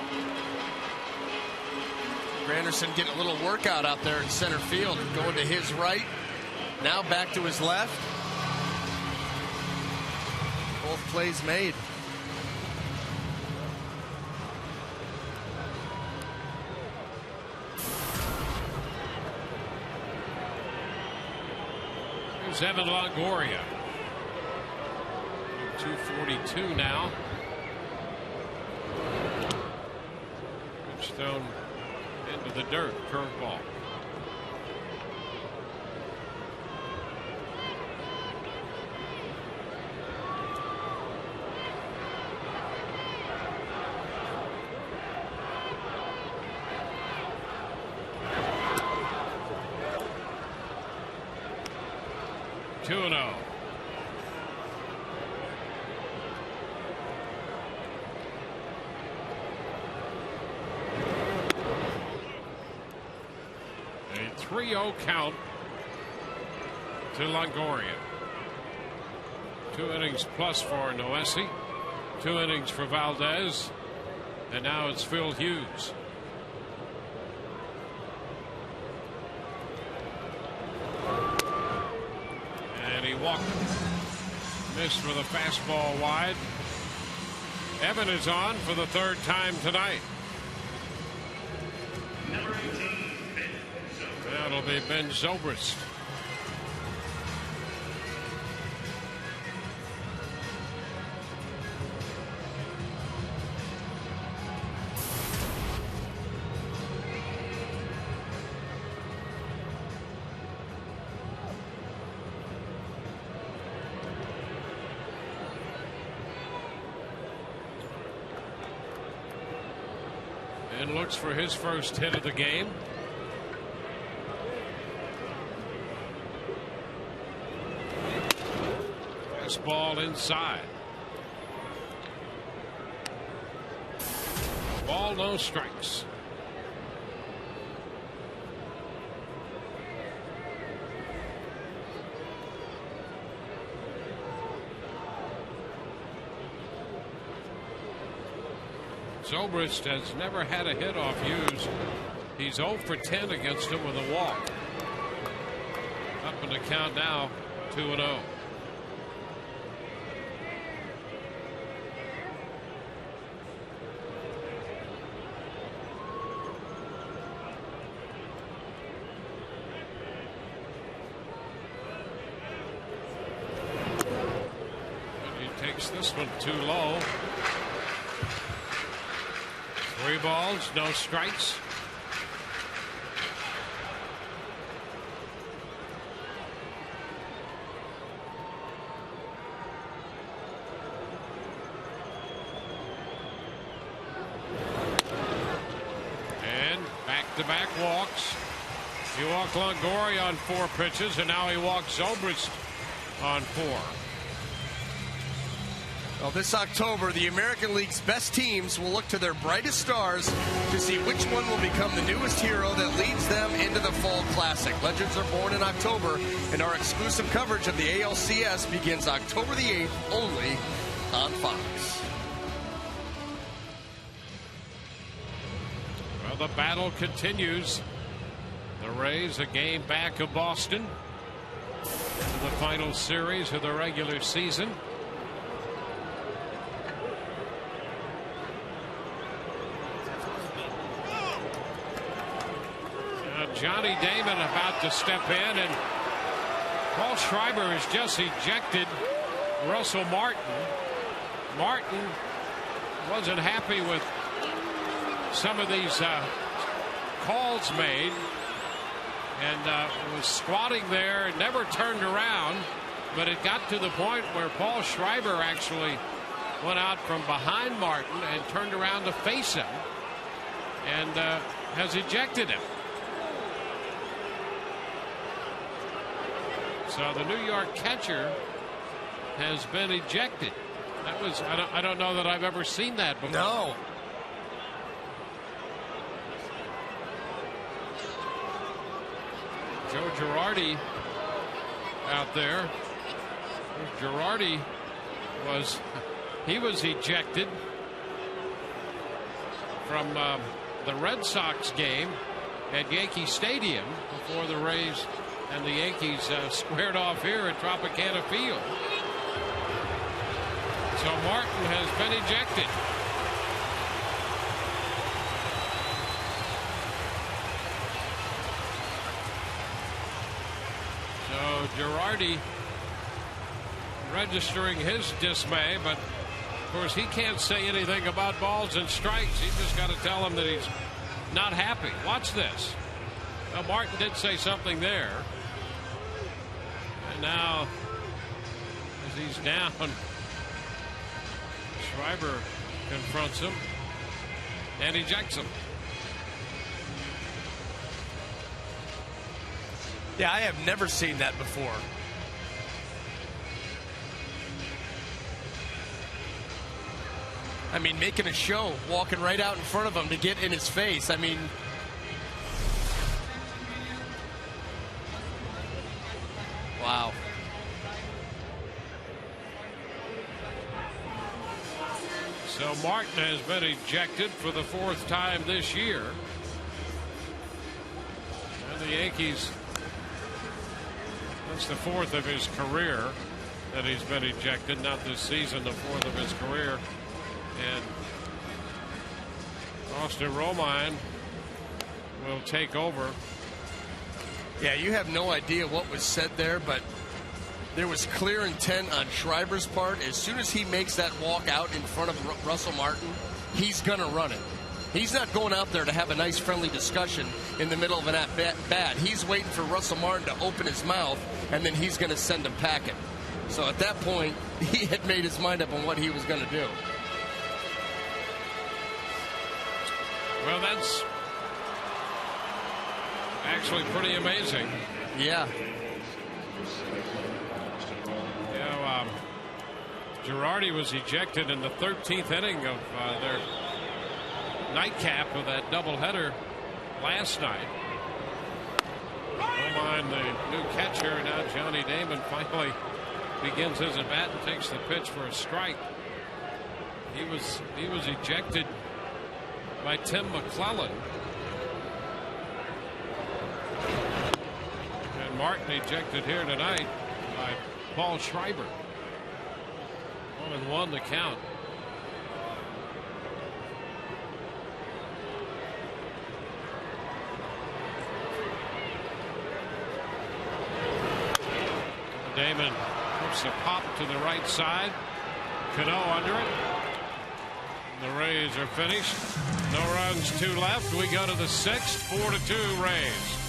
Granderson getting a little workout out there in center field, going to his right. Now back to his left. Both plays made. Here's Evan Longoria. 242 now. Pitch thrown into the dirt. Curveball. Two and 0. 3-0 count to Longoria. 2 innings plus for Noesi, 2 innings for Valdez, and now it's Phil Hughes. And he walked, missed with a fastball wide. Evan is on for the 3rd time tonight. That'll be Ben Zobrist. And looks for his first hit of the game. Ball inside. Ball, no strikes. Zobrist has never had a hit off Hughes. He's 0 for 10 against him with a walk. Up in the count now, 2-0. This one too low. 3 balls, no strikes. And back-to-back walks. He walked Longoria on 4 pitches, and now he walks Zobrist on 4. Well, this October, the American League's best teams will look to their brightest stars to see which one will become the newest hero that leads them into the Fall Classic. Legends are born in October, and our exclusive coverage of the ALCS begins October the 8th only on Fox. Well, the battle continues. The Rays a game back of Boston in the final series of the regular season. Johnny Damon about to step in, and Paul Schreiber has just ejected Russell Martin. Martin wasn't happy with some of these calls made, and was squatting there and never turned around, but it got to the point where Paul Schreiber actually went out from behind Martin and turned around to face him and has ejected him. So the New York catcher has been ejected. That was, I don't know that I've ever seen that before. No. Joe Girardi out there. Girardi was ejected from the Red Sox game at Yankee Stadium before the Rays and the Yankees squared off here at Tropicana Field. So Martin has been ejected. So Girardi registering his dismay, but of course he can't say anything about balls and strikes. He's just got to tell him that he's not happy. Watch this. Well, Martin did say something there. And now, as he's down, Schreiber confronts him and ejects him. Yeah, I have never seen that before. I mean, making a show, walking right out in front of him to get in his face. I mean, So Martin has been ejected for the 4th time this year. And the Yankees, that's the 4th of his career that he's been ejected. Not this season, the 4th of his career. And Austin Romine will take over. Yeah, you have no idea what was said there, but there was clear intent on Schreiber's part. As soon as he makes that walk out in front of Russell Martin, he's going to run it. He's not going out there to have a nice friendly discussion in the middle of an at-bat. He's waiting for Russell Martin to open his mouth, and then he's going to send him packing. So at that point, he had made his mind up on what he was going to do. Well, that's actually pretty amazing. Yeah. You know, Girardi was ejected in the 13th inning of their nightcap of that doubleheader last night. Don't mind the new catcher. Now Johnny Damon finally begins his at bat and takes the pitch for a strike. He was ejected by Tim McClellan. And Martin ejected here tonight by Paul Schreiber. 1-1 the count. Damon puts a pop to the right side. Cano under it. The Rays are finished. No runs, 2 left. We go to the 6th. 4-2 Rays.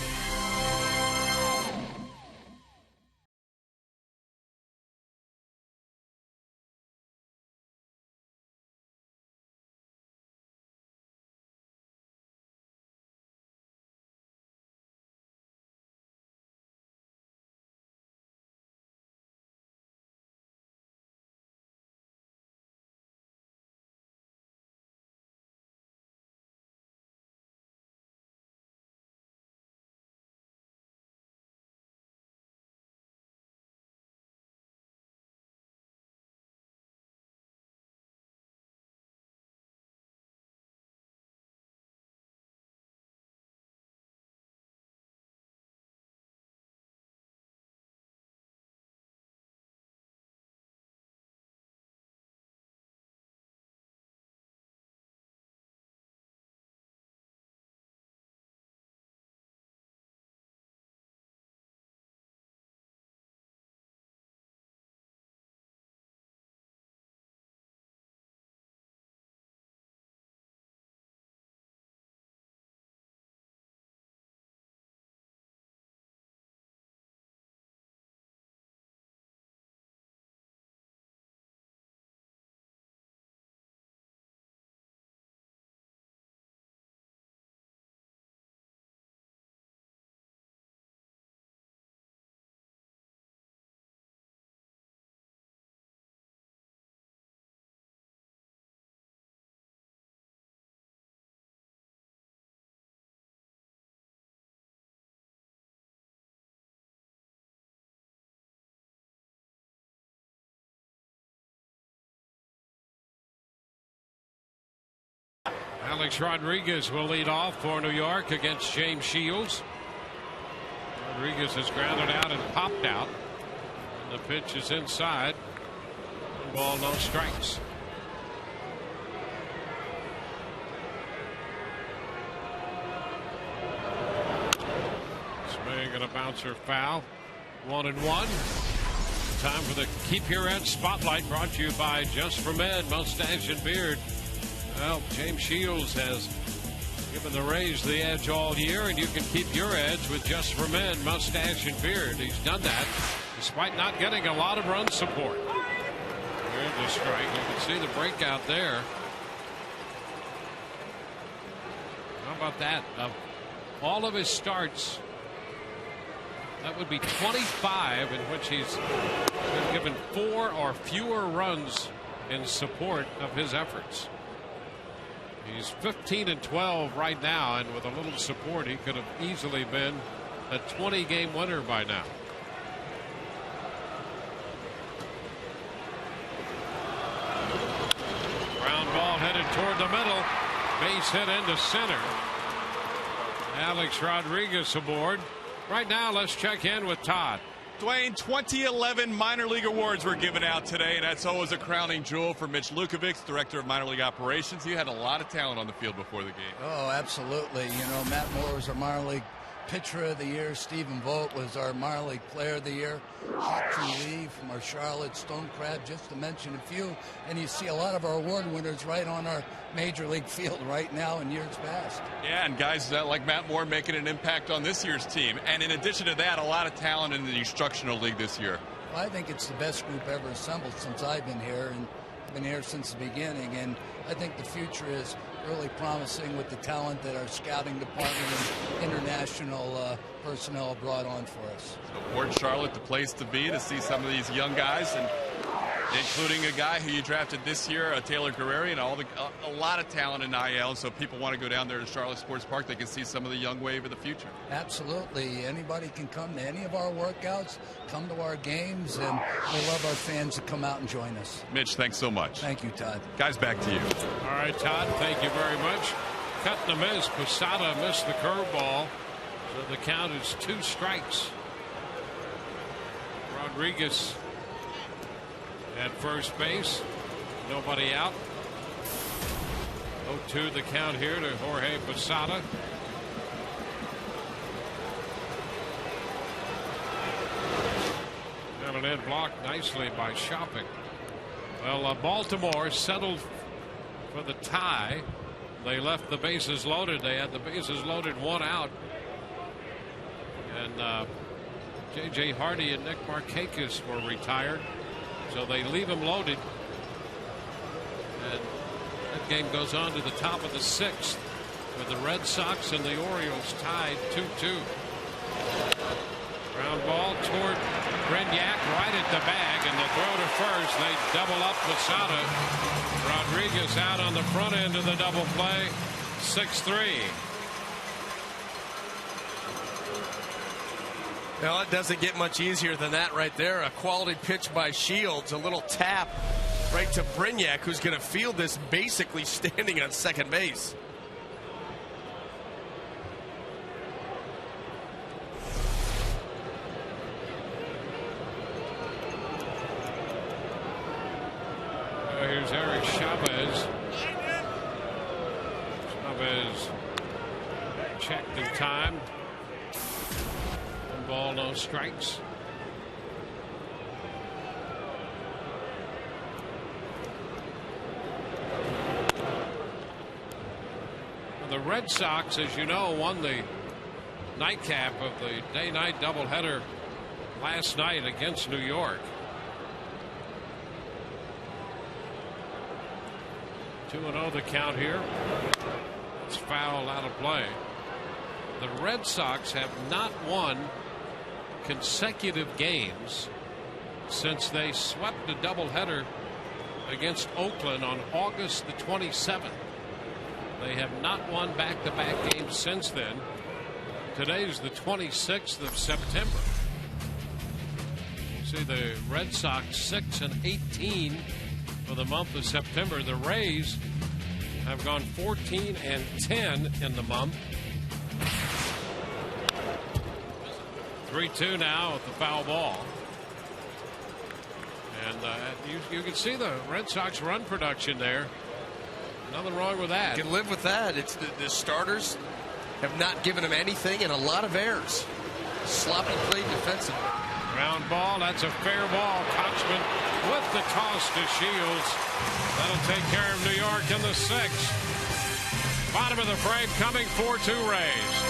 Alex Rodriguez will lead off for New York against James Shields. Rodriguez has grounded out and popped out. The pitch is inside. 1 ball, no strikes. Swing and a bouncer foul. 1-1. Time for the Keep Your Edge Spotlight, brought to you by Just for Men Mustache and Beard. Well, James Shields has given the Rays the edge all year, and you can keep your edge with Just for Men Mustache and Beard. He's done that despite not getting a lot of run support. There's the strike. You can see the breakout there. How about that? Of all of his starts, that would be 25 in which he's been given 4 or fewer runs in support of his efforts. He's 15-12 right now, and with a little support, he could have easily been a 20-game winner by now. Ground ball Grounded toward the middle. Base hit into center. Alex Rodriguez aboard. Right now, let's check in with Todd. Dwayne, 2011 minor league awards were given out today, and that's always a crowning jewel for Mitch Lukovic, director of minor league operations. You had a lot of talent on the field before the game. Oh, absolutely. You know, Matt Moore was our minor league pitcher of the year. Stephen Vogt was our minor league player of the year. Hawkeye Lee from our Charlotte, Stone Crab, just to mention a few. And you see a lot of our award winners right on our major league field right now in years past. Yeah, and guys like Matt Moore making an impact on this year's team. And in addition to that, a lot of talent in the instructional league this year. Well, I think it's the best group ever assembled since I've been here, and I've been here since the beginning. And I think the future is really promising with the talent that our scouting department and international personnel brought on for us. So Port Charlotte, the place to be to see some of these young guys, and including a guy who you drafted this year, Taylor Guerreri, and a lot of talent in IL. So people want to go down there to Charlotte Sports Park. They can see some of the young wave of the future. Absolutely. Anybody can come to any of our workouts, come to our games, and we love our fans to come out and join us. Mitch, thanks so much. Thank you, Todd. Guys, back to you. All right, Todd, thank you very much. Cutting a miss. Posada missed the curveball. So the count is 2 strikes. Rodriguez at first base. Nobody out. 0-2 the count here to Jorge Posada. Got an end blocked nicely by Schapic. Well, Baltimore settled for the tie. They left the bases loaded. They had the bases loaded, 1 out. And J.J. Hardy and Nick Markakis were retired. So they leave them loaded. And that game goes on to the top of the 6th with the Red Sox and the Orioles tied 2-2. Ground ball toward Brignac, right at the bag, and the throw to first. They double up Posada. Rodriguez out on the front end of the double play. 6-3. Well, it doesn't get much easier than that right there. A quality pitch by Shields, a little tap right to Brignac, who's going to field this basically standing on second base. Here's Eric Chavez. Chavez checked in time. 1 ball, no strikes. The Red Sox, as you know, won the nightcap of the day-night doubleheader last night against New York. 2-0 the count here. It's foul out of play. The Red Sox have not won consecutive games since they swept a doubleheader against Oakland on August the 27th. They have not won back-to-back games since then. Today's the 26th of September. You see the Red Sox 6-18 for the month of September. The Rays have gone 14-10 in the month. 3-2 now with the foul ball. And you can see the Red Sox run production there. Nothing wrong with that. You can live with that. It's the starters have not given them anything and a lot of errors. Sloppy play defensively. Ground ball. That's a fair ball. Kochman with the toss to Shields. That'll take care of New York in the 6th. Bottom of the frame coming 4-2 Rays.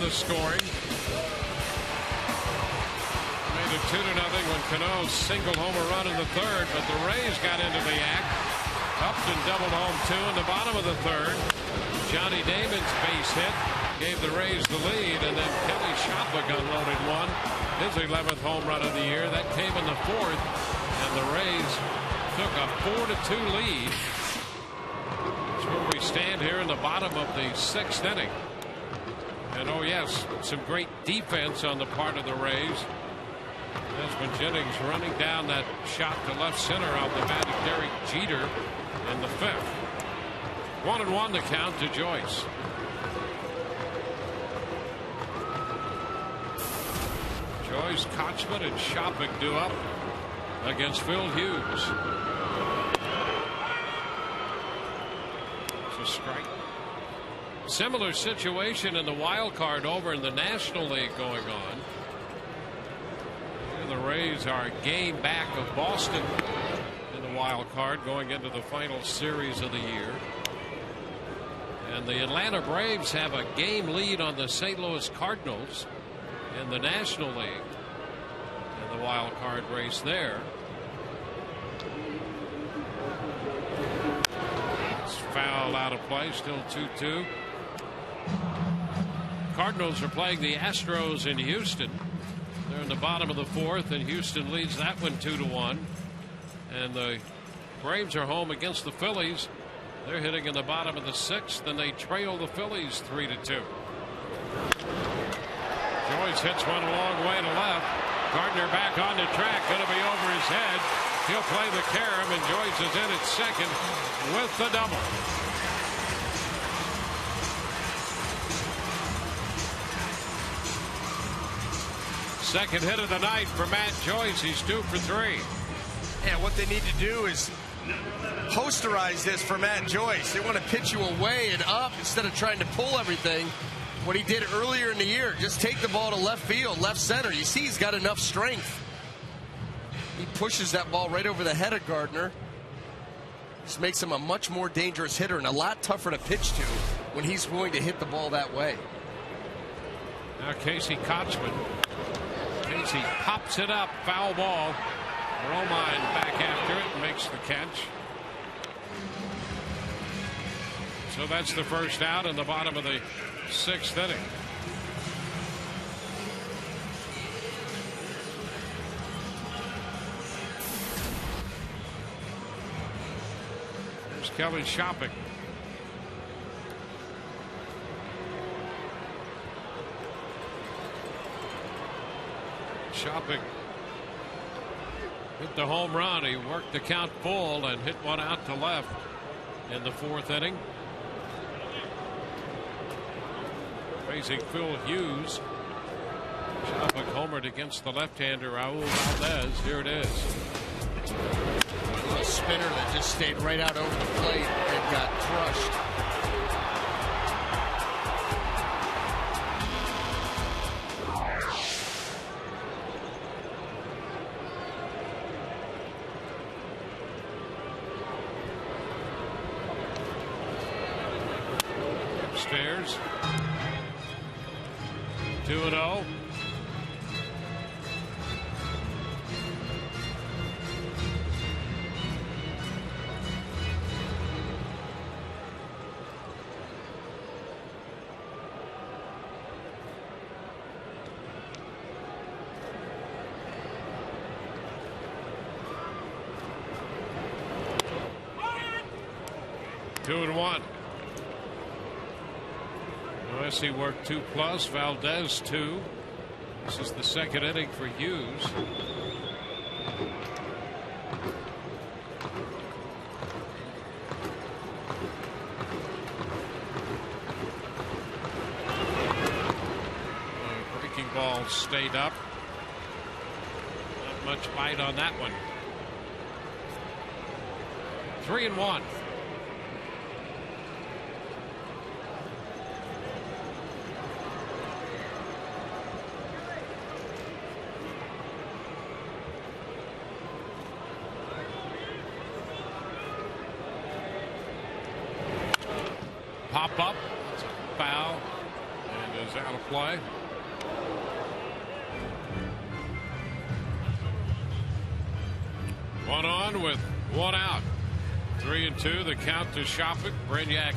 the scoring. Made it 2-0 when Cano singled home a run in the third, but the Rays got into the act. Upton doubled home 2 in the bottom of the third. Johnny Damon's base hit gave the Rays the lead, and then Kelly Schapic unloaded one, his 11th home run of the year. That came in the fourth, and the Rays took a 4-2 lead. That's where we stand here in the bottom of the 6th inning. And oh yes, some great defense on the part of the Rays. That's Jennings running down that shot to left center off the bat of Derek Jeter in the 5th. 1-1 the count to Joyce. Joyce, Kochman, and Schapic do up against Phil Hughes. It's a strike. Similar situation in the wild card over in the National League going on. And the Rays are a game back of Boston in the wild card going into the final series of the year. And the Atlanta Braves have a game lead on the St. Louis Cardinals in the National League in the wild card race there. It's fouled out of play, still 2-2. Cardinals are playing the Astros in Houston. They're in the bottom of the 4th, and Houston leads that one 2-1. And the Braves are home against the Phillies. They're hitting in the bottom of the 6th, and they trail the Phillies 3-2. Joyce hits one a long way to left. Gardner back on the track, going to be over his head. He'll play the carom, and Joyce is in at second with the double. Second hit of the night for Matt Joyce. He's 2 for 3. Yeah, what they need to do is posterize this for Matt Joyce. They want to pitch you away and up instead of trying to pull everything. What he did earlier in the year, just take the ball to left field, left center. You see he's got enough strength. He pushes that ball right over the head of Gardner. This makes him a much more dangerous hitter and a lot tougher to pitch to when he's willing to hit the ball that way. Now Casey Kochman. Casey pops it up, foul ball. Romine back after it and makes the catch. So that's the first out in the bottom of the 6th inning. There's Kelly Schapic. Schapic hit the home run. He worked the count full and hit one out to left in the 4th inning. Facing Phil Hughes. Schapic homered against the left-hander Raul Valdez. Here it is. A little spinner that just stayed right out over the plate and got crushed. Upstairs. 2-0. Two and one. He worked 2+, Valdez 2. This is the 2nd inning for Hughes. Breaking ball stayed up. Not much bite on that one. 3-1. Pop up. It's a foul. And is out of play. One on with one out. 3-2. The count to Schapic. Brainiac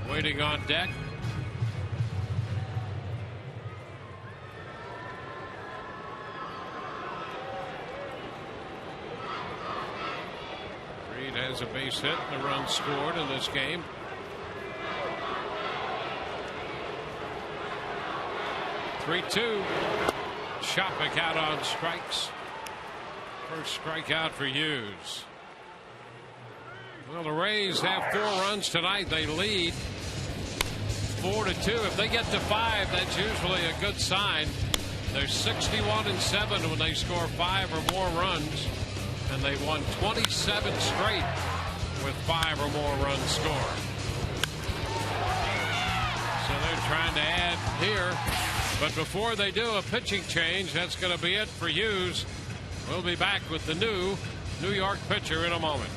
waiting on deck. Reed has a base hit. The run scored in this game. Three-two. Schapic out on strikes. First strikeout for Hughes. Well, the Rays have 4 runs tonight. They lead 4-2. If they get to 5, that's usually a good sign. They're 61-7 when they score 5 or more runs, and they won 27 straight with 5 or more runs scored. So they're trying to add here. But before they do a pitching change, that's going to be it for Hughes. We'll be back with the new New York pitcher in a moment.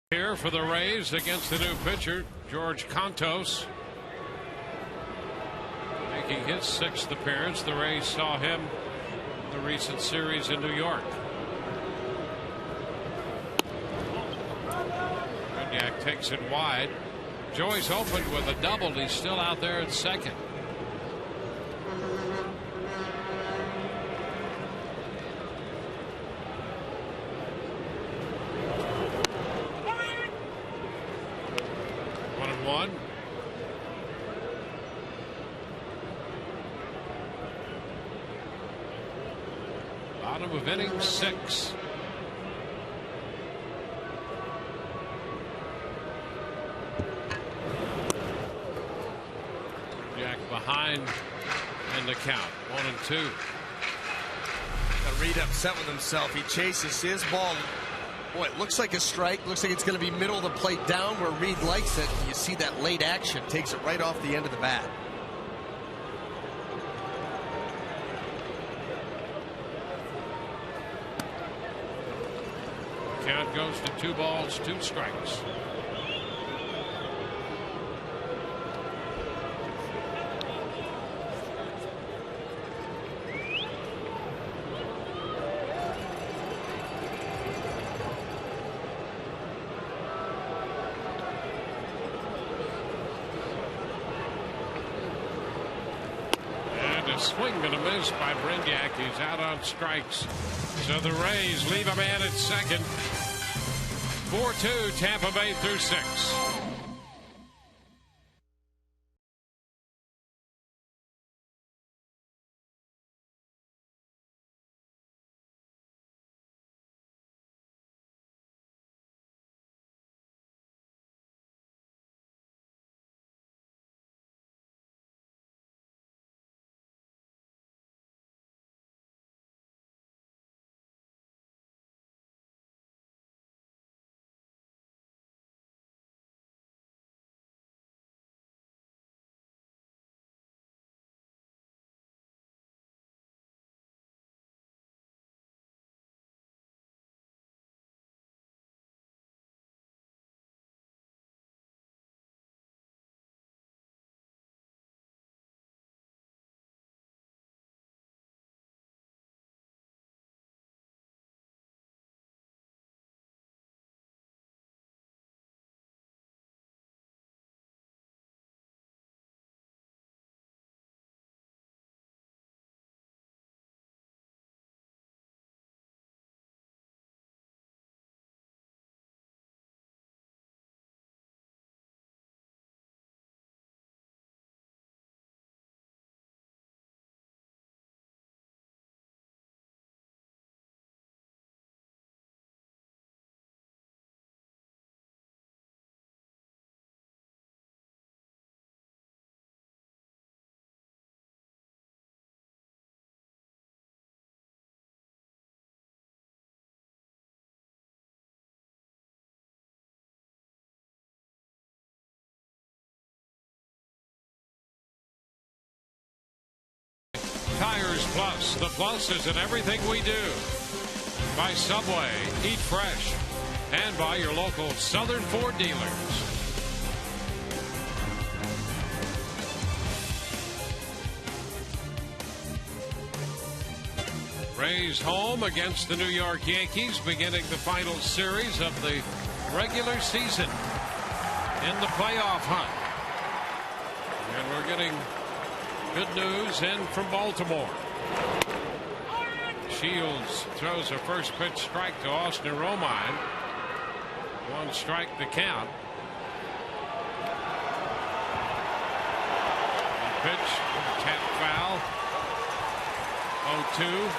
Here for the Rays against the new pitcher, George Contos. Making his 6th appearance. The Rays saw him in the recent series in New York. Brainiac takes it wide. Joyce opened with a double. He's still out there at second. One. Bottom of inning 6. Jack behind and the count 1-2. Reed upset with himself. He chases his ball. Boy, it looks like a strike. Looks like it's going to be middle of the plate down where Reed likes it. You see that late action. Takes it right off the end of the bat. Count goes to 2 balls, 2 strikes. Swing and a miss by Brainiac. He's out on strikes. So the Rays leave a man at second. 4-2 Tampa Bay through 6. Plus. The Plus is in everything we do. By Subway, eat fresh, and by your local Southern Ford dealers. Rays home against the New York Yankees, beginning the final series of the regular season in the playoff hunt. And we're getting good news in from Baltimore. Shields throws a first pitch strike to Austin Romine. 1 strike the count. The pitch, tap foul. 0-2.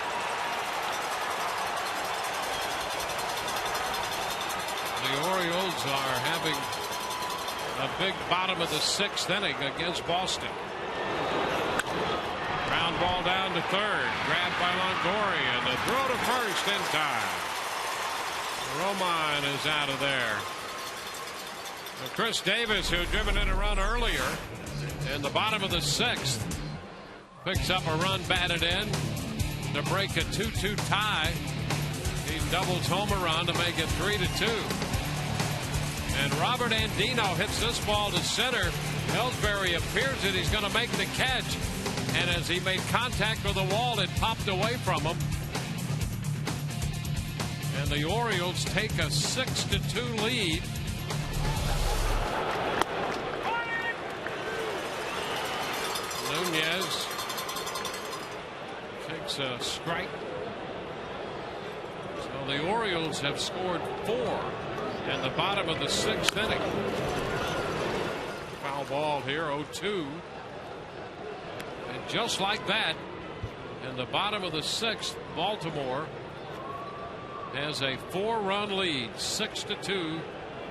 The Orioles are having a big bottom of the 6th inning against Boston. Ground ball down to third, grabbed by Longoria, and the throw to first in time. Romine is out of there. Well, Chris Davis, who had driven in a run earlier in the bottom of the 6th, picks up a run batted in to break a 2-2 tie. He doubles home a run to make it 3-2. And Robert Andino hits this ball to center. Ellsbury appears that he's going to make the catch. And as he made contact with the wall, it popped away from him. And the Orioles take a 6-2 lead. Nunez takes a strike. So the Orioles have scored 4 in the bottom of the 6th inning. Foul ball here, 0-2. And just like that, in the bottom of the 6th, Baltimore has a 4-run lead, 6-2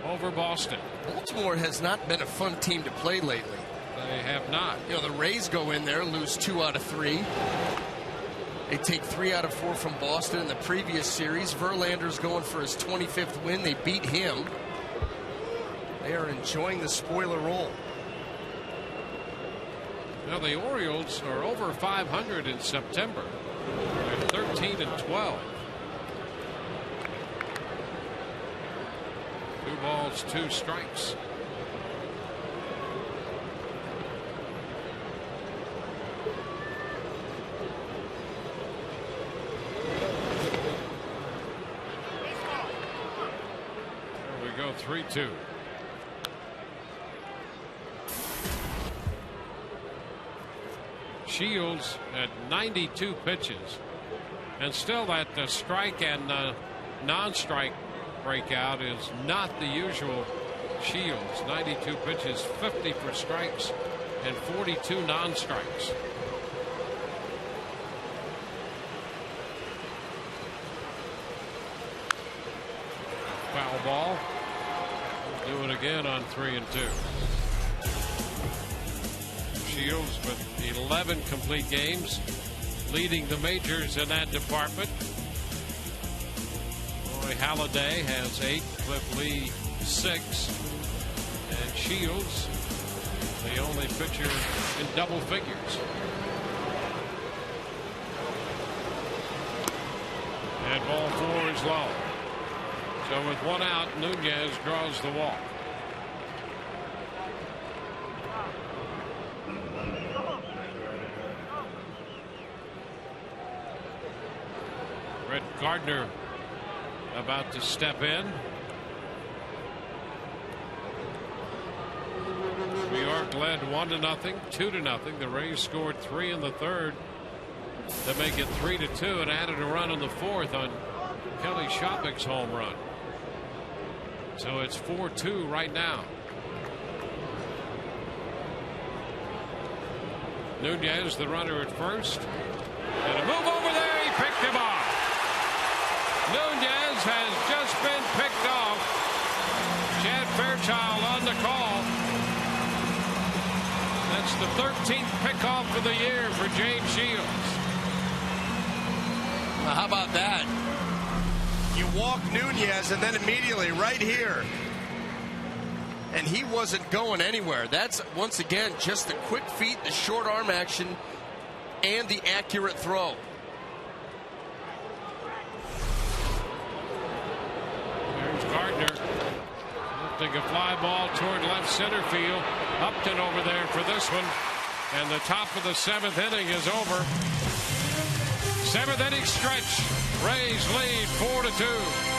over Boston. Baltimore has not been a fun team to play lately. They have not. You know, the Rays go in there, lose 2 out of 3. They take 3 out of 4 from Boston in the previous series. Verlander's going for his 25th win. They beat him. They are enjoying the spoiler roll. Now the Orioles are over 500 in September. They're 13-12. 2 balls, 2 strikes. There we go, 3-2. Shields at 92 pitches, and still that strike and non-strike breakout is not the usual Shields. 92 pitches, 50 for strikes, and 42 non-strikes. Foul ball. Do it again on 3-2. Shields with 11 complete games, leading the majors in that department. Roy Halladay has 8, Cliff Lee 6, and Shields the only pitcher in double figures. And ball 4 is low. So with 1 out, Nunez draws the walk. Gardner about to step in. New York led 1-0, 2-0. The Rays scored 3 in the 3rd to make it 3-2 and added a run in the 4th on Kelly Schapic's home run. So it's 4-2 right now. Nunez, the runner at first, and a move over there. He picked him off. Nunez has just been picked off. Chad Fairchild on the call. That's the 13th pickoff of the year for James Shields. Well, how about that? You walk Nunez and then immediately right here. And he wasn't going anywhere. That's, once again, just the quick feet, the short arm action. and the accurate throw. There's Gardner lifting a fly ball toward left center field. Upton over there for this one. And the top of the 7th inning is over. 7th inning stretch. Rays lead 4-2.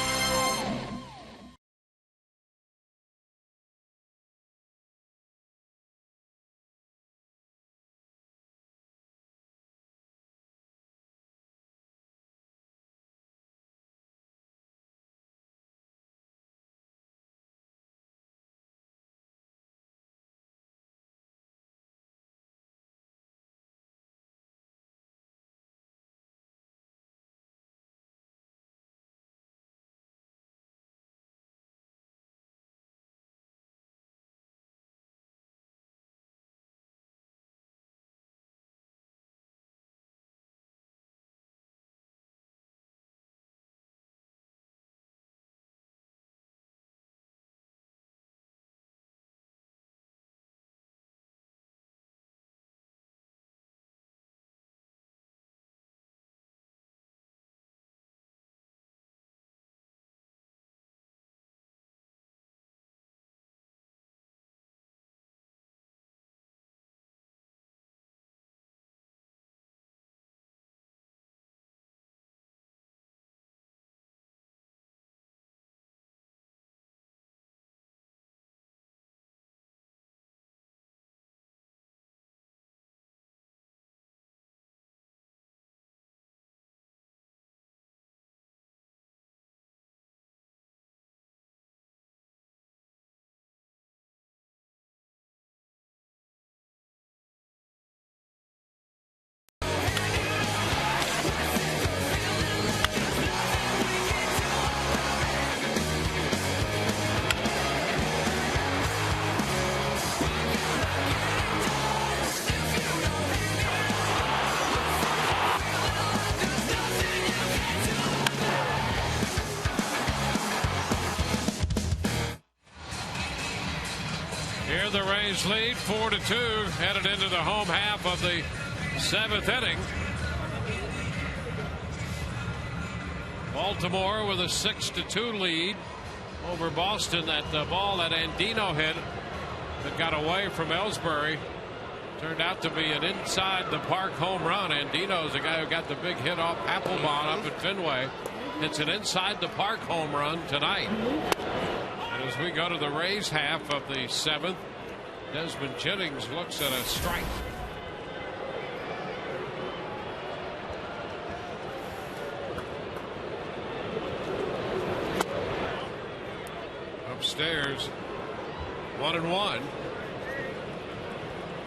The Rays lead 4-2, headed into the home half of the 7th inning. Baltimore with a 6-2 lead over Boston. That ball that Andino hit that got away from Ellsbury turned out to be an inside the park home run. Andino's the guy who got the big hit off Applebaum up at Fenway. It's an inside the park home run tonight. And as we go to the Rays half of the 7th, Desmond Jennings looks at a strike. Upstairs, 1-1.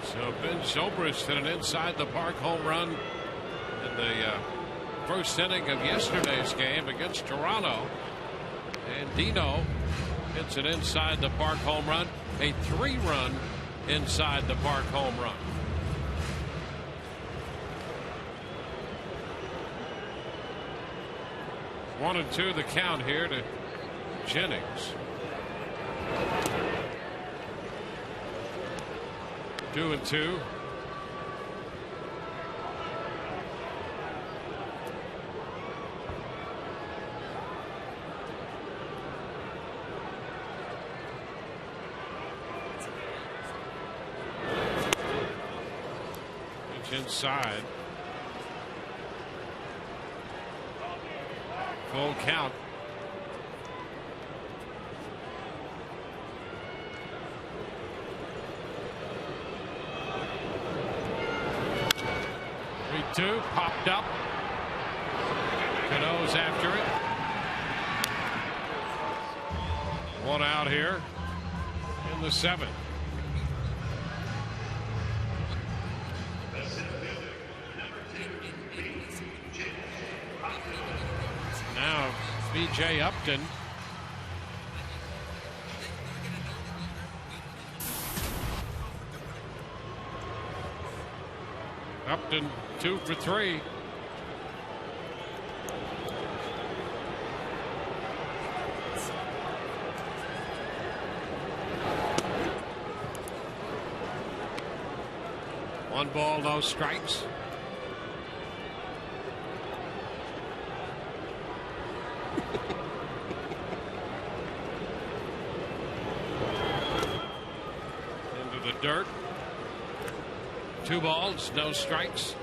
So Ben Zobrist hit an inside the park home run in the first inning of yesterday's game against Toronto. And Dino hits an inside the park home run, a 3-run inside the park home run. One and two the count here to Jennings. 2-2. Inside. Full count. Two popped up. Cano's after it. One out here in the 7th. Now B.J. Upton. Upton 2 for 3. One ball, no strikes. dirt. 2 balls, no strikes.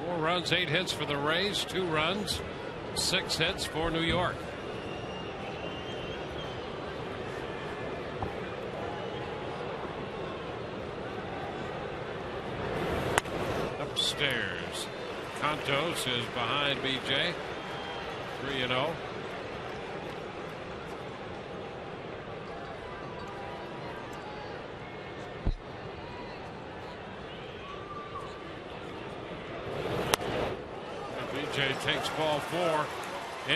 4 runs, 8 hits for the Rays. 2 runs, 6 hits for New York. Upstairs, Contos is behind BJ. 3-0. BJ takes ball 4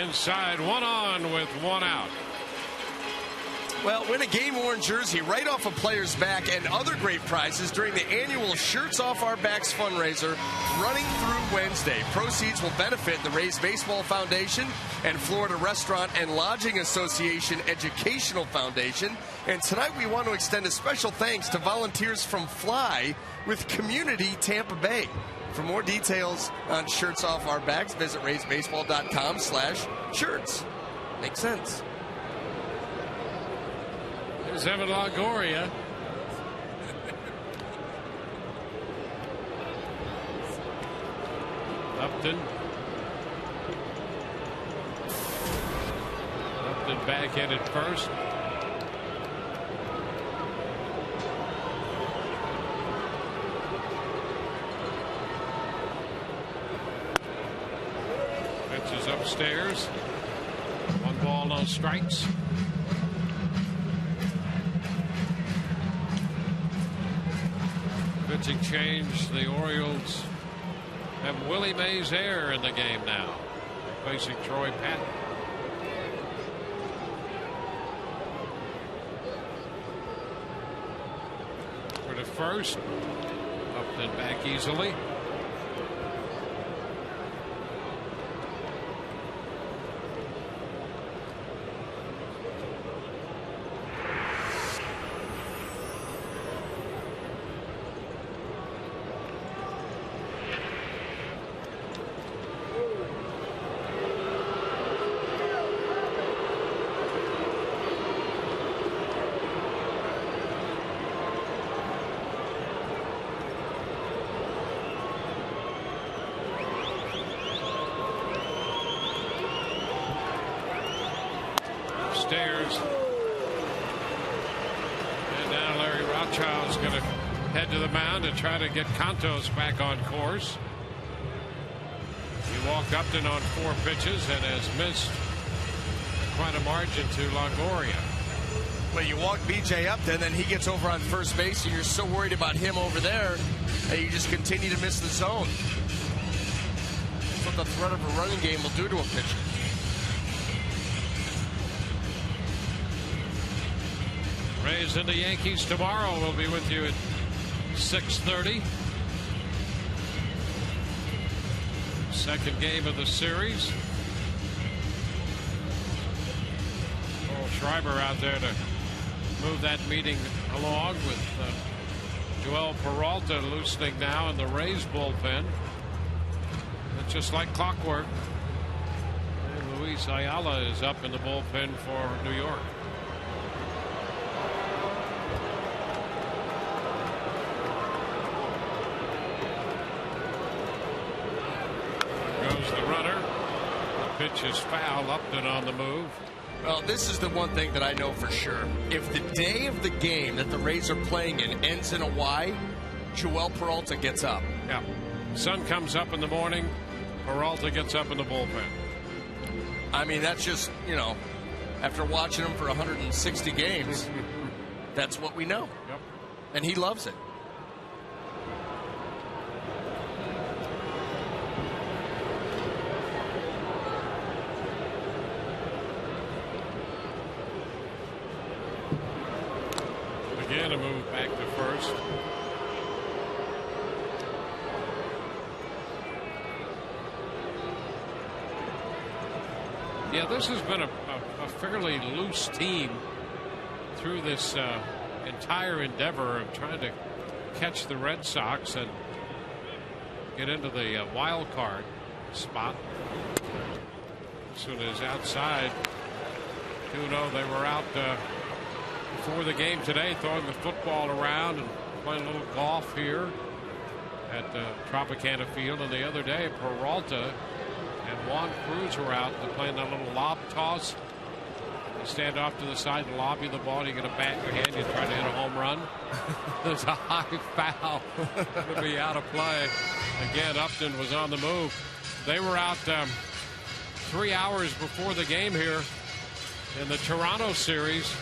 inside, 1 on with 1 out. Well, win a game-worn jersey right off a player's back and other great prizes during the annual Shirts Off Our Backs fundraiser running through Wednesday. Proceeds will benefit the Rays Baseball Foundation and Florida Restaurant and Lodging Association Educational Foundation. And tonight we want to extend a special thanks to volunteers from Fly with Community Tampa Bay. For more details on Shirts Off Our Backs, visit raysbaseball.com/shirts. Makes sense. There's Evan Longoria. Upton back in at first. Pitches upstairs. 1 ball, no strikes. Pitching change. The Orioles have Willie Mays Air in the game now, facing Troy Patton. For the first, Upton back easily. Stairs. And now Larry Rothschild's going to head to the mound and try to get Contos back on course. He walked Upton on 4 pitches and has missed quite a margin to Longoria. Well, you walk BJ Upton, then he gets over on first base, and you're so worried about him over there that you just continue to miss the zone. That's what the threat of a running game will do to a pitcher. Rays and the Yankees tomorrow. We'll be with you at 6:30. Second game of the series. Paul Schreiber out there to move that meeting along with Joel Peralta loosening now in the Rays bullpen. It's just like clockwork. And Luis Ayala is up in the bullpen for New York. The runner. The pitch is foul. Upton on the move. Well, this is the one thing that I know for sure. If the day of the game that the Rays are playing in ends in a Y, Joel Peralta gets up. Yeah. Sun comes up in the morning. Peralta gets up in the bullpen. I mean, that's just, you know, after watching him for 160 games, that's what we know. Yep. And he loves it. Again, a move back to first. Yeah, this has been a fairly loose team through this entire endeavor of trying to catch the Red Sox and get into the wild card spot. This one is outside. 2-0. They were out before the game today, throwing the football around and playing a little golf here at Tropicana Field. And the other day, Peralta and Juan Cruz were out. They're playing a little lob toss. You stand off to the side and lob you the ball. You get a bat in your hand. You try to hit a home run. There's a high foul. It'll be out of play. Again, Upton was on the move. They were out 3 hours before the game here in the Toronto series,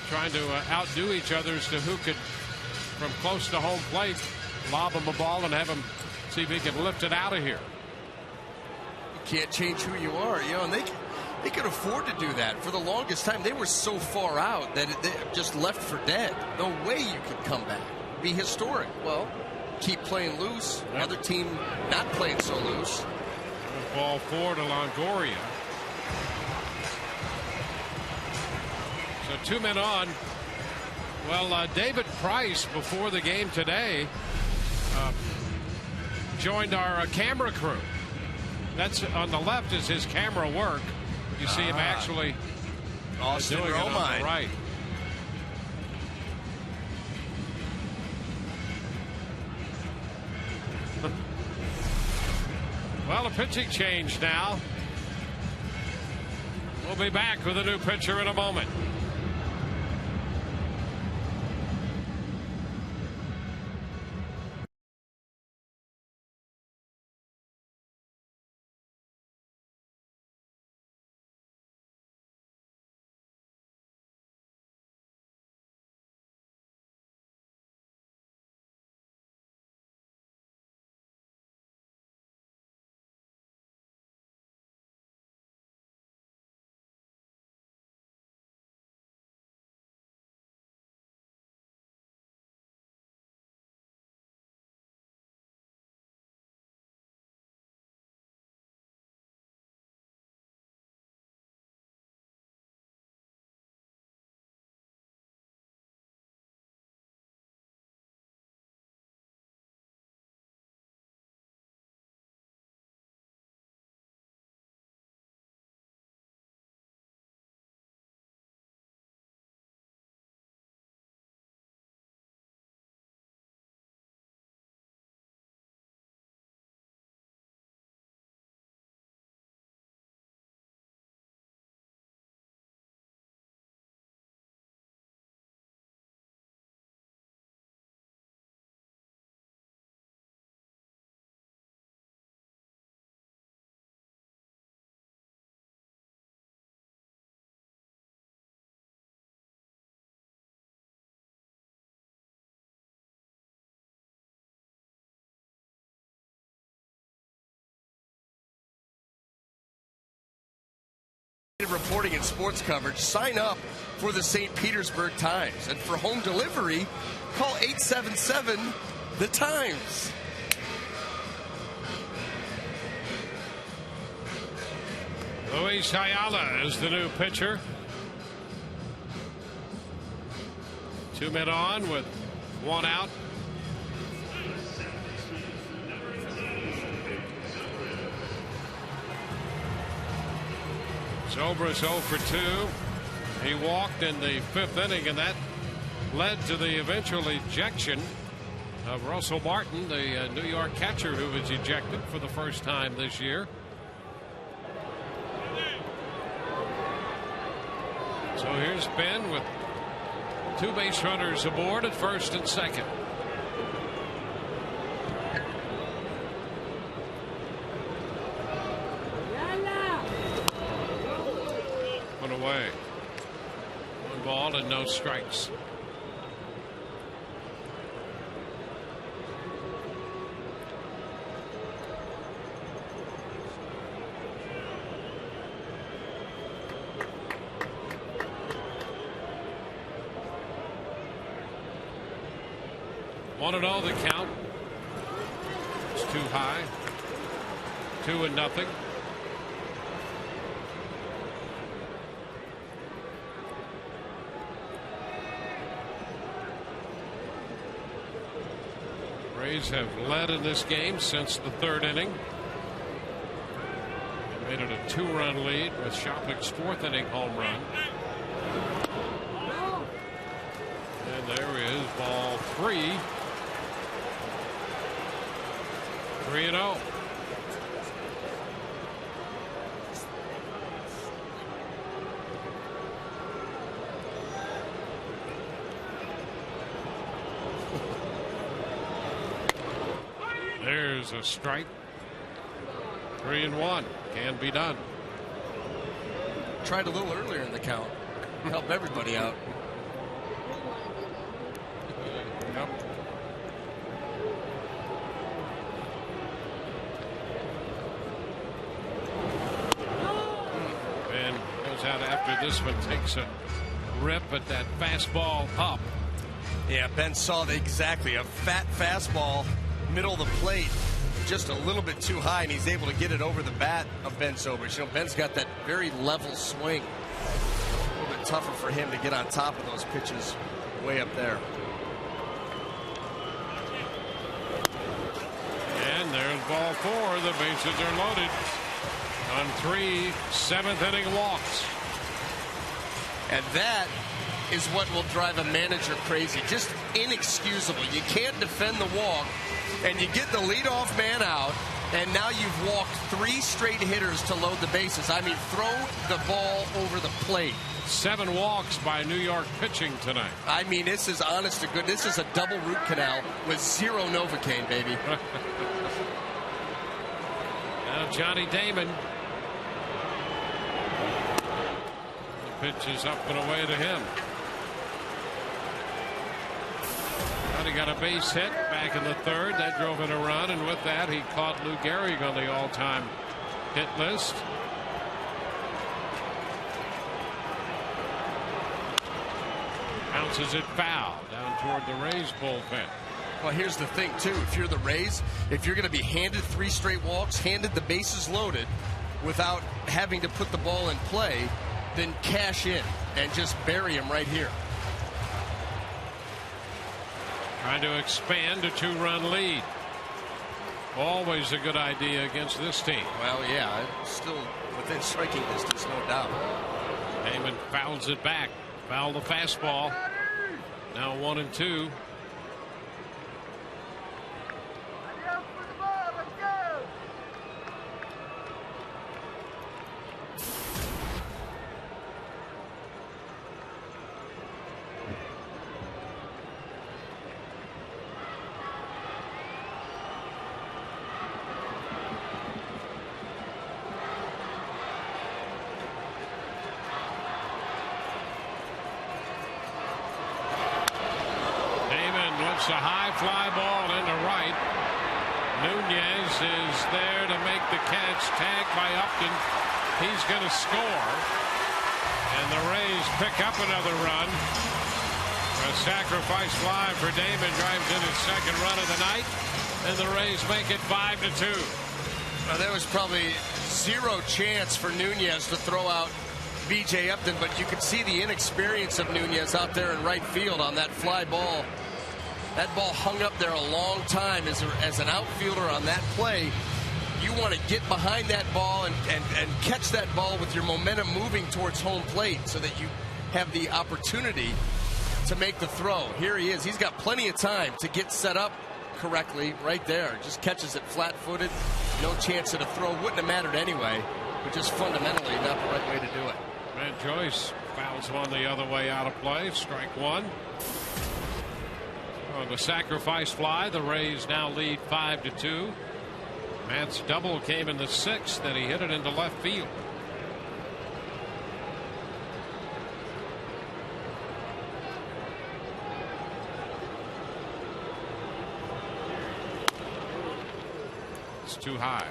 trying to outdo each other as to who could, from close to home plate, lob him a ball and have him see if he can lift it out of here. You can't change who you are, and they could afford to do that. For the longest time, they were so far out that they just left for dead. No way you could come back. It'd be historic. Well, keep playing loose. Yep. Other team not playing so loose. Ball 4 to Longoria. So 2 men on. Well, David Price, before the game today, joined our camera crew. That's on the left is his camera work. You see him actually Austin doing it on Romine. the right. Well, a pitching change now. We'll be back with a new pitcher in a moment. Reporting and sports coverage, sign up for the St. Petersburg Times. And for home delivery, call 877 The Times. Luis Ayala is the new pitcher. 2 men on with 1 out. Zobrist 0 for 2. He walked in the 5th inning, and that led to the eventual ejection of Russell Martin, the New York catcher, who was ejected for the first time this year. So here's Ben with 2 base runners aboard at first and second. Away. 1 ball and no strikes. Want to know the count? It's too high. 2-0. Rays have led in this game since the 3rd inning. Made it a 2-run lead with Schapic's 4th inning home run. And there is ball 3. 3-0. There's a strike. 3-1. Can be done. Tried a little earlier in the count. Help everybody out. Yep. And goes out after this one. Takes a rip at that fastball up. Yeah, Ben saw exactly a fat fastball, middle of the plate, just a little bit too high, and he's able to get it over the bat of Ben Sobers. You know, Ben's got that very level swing. A little bit tougher for him to get on top of those pitches way up there. And there's ball 4. The bases are loaded on 3 7th-inning walks. And that is what will drive a manager crazy. Just inexcusable. You can't defend the walk, and you get the leadoff man out, and now you've walked 3 straight hitters to load the bases. I mean, throw the ball over the plate. 7 walks by New York pitching tonight. I mean, this is honest to goodness. This is a double root canal with 0 Novocaine, baby. Now Johnny Damon. The pitch is up and away to him. He got a base hit back in the 3rd. That drove in a run, and with that, he caught Lou Gehrig on the all-time hit list. Bounces it foul down toward the Rays bullpen. Well, here's the thing, too. If you're the Rays, if you're going to be handed 3 straight walks, handed the bases loaded without having to put the ball in play, then cash in and just bury him right here. Trying to expand a 2-run lead. Always a good idea against this team. Well, yeah, still within striking distance, no doubt. Damon fouls it back. Foul the fastball. Now 1-2. It's a high fly ball into right. Nunez is there to make the catch. Tagged by Upton. He's going to score. And the Rays pick up another run. A sacrifice fly for Damon drives in his 2nd run of the night. And the Rays make it 5-2. There was probably 0 chance for Nunez to throw out B.J. Upton, but you could see the inexperience of Nunez out there in right field on that fly ball. That ball hung up there a long time as an outfielder on that play. You want to get behind that ball and catch that ball with your momentum moving towards home plate so that you have the opportunity to make the throw. Here he is. He's got plenty of time to get set up correctly right there. Just catches it flat-footed. No chance at a throw. Wouldn't have mattered anyway, but just fundamentally not the right way to do it. Matt Joyce fouls one the other way out of play. Strike 1. On the sacrifice fly, the Rays now lead 5-2. Matt's double came in the 6th, and he hit it into left field. It's too high.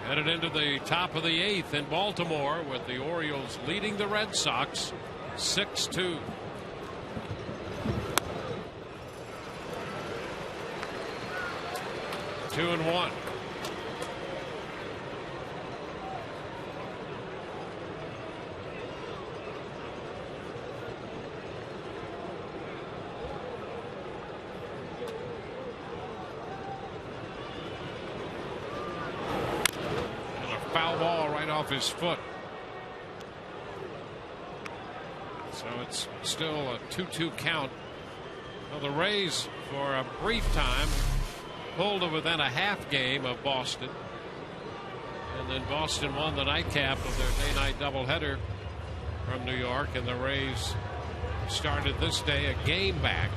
Headed into the top of the 8th in Baltimore with the Orioles leading the Red Sox 6-2. Two and one. foul ball right off his foot. So it's still a 2-2 count. Well, the Rays, for a brief time, pulled to within a half game of Boston. And then Boston won the nightcap of their day-night doubleheader from New York. And the Rays started this day a game back.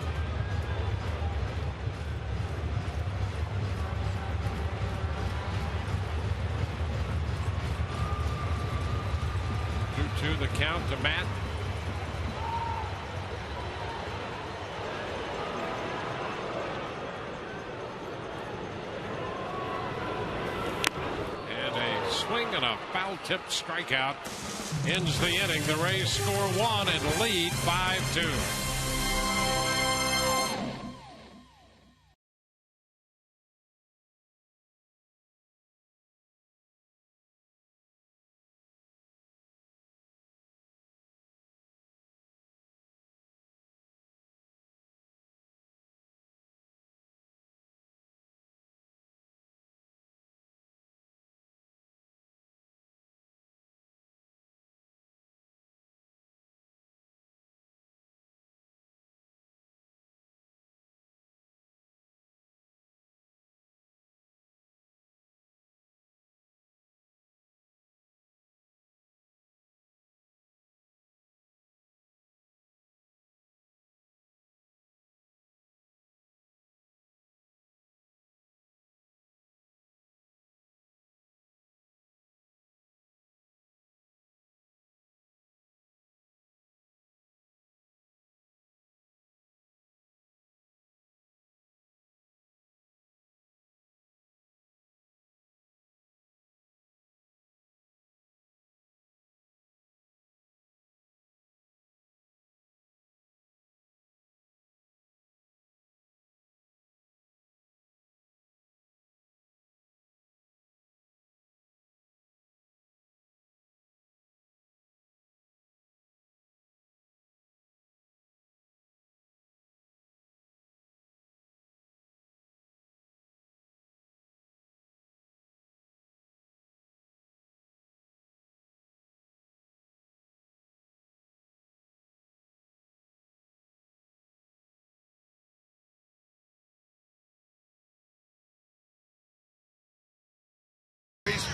To the count to Matt. And a swing and a foul-tipped strikeout ends the inning. The Rays score one and lead 5-2.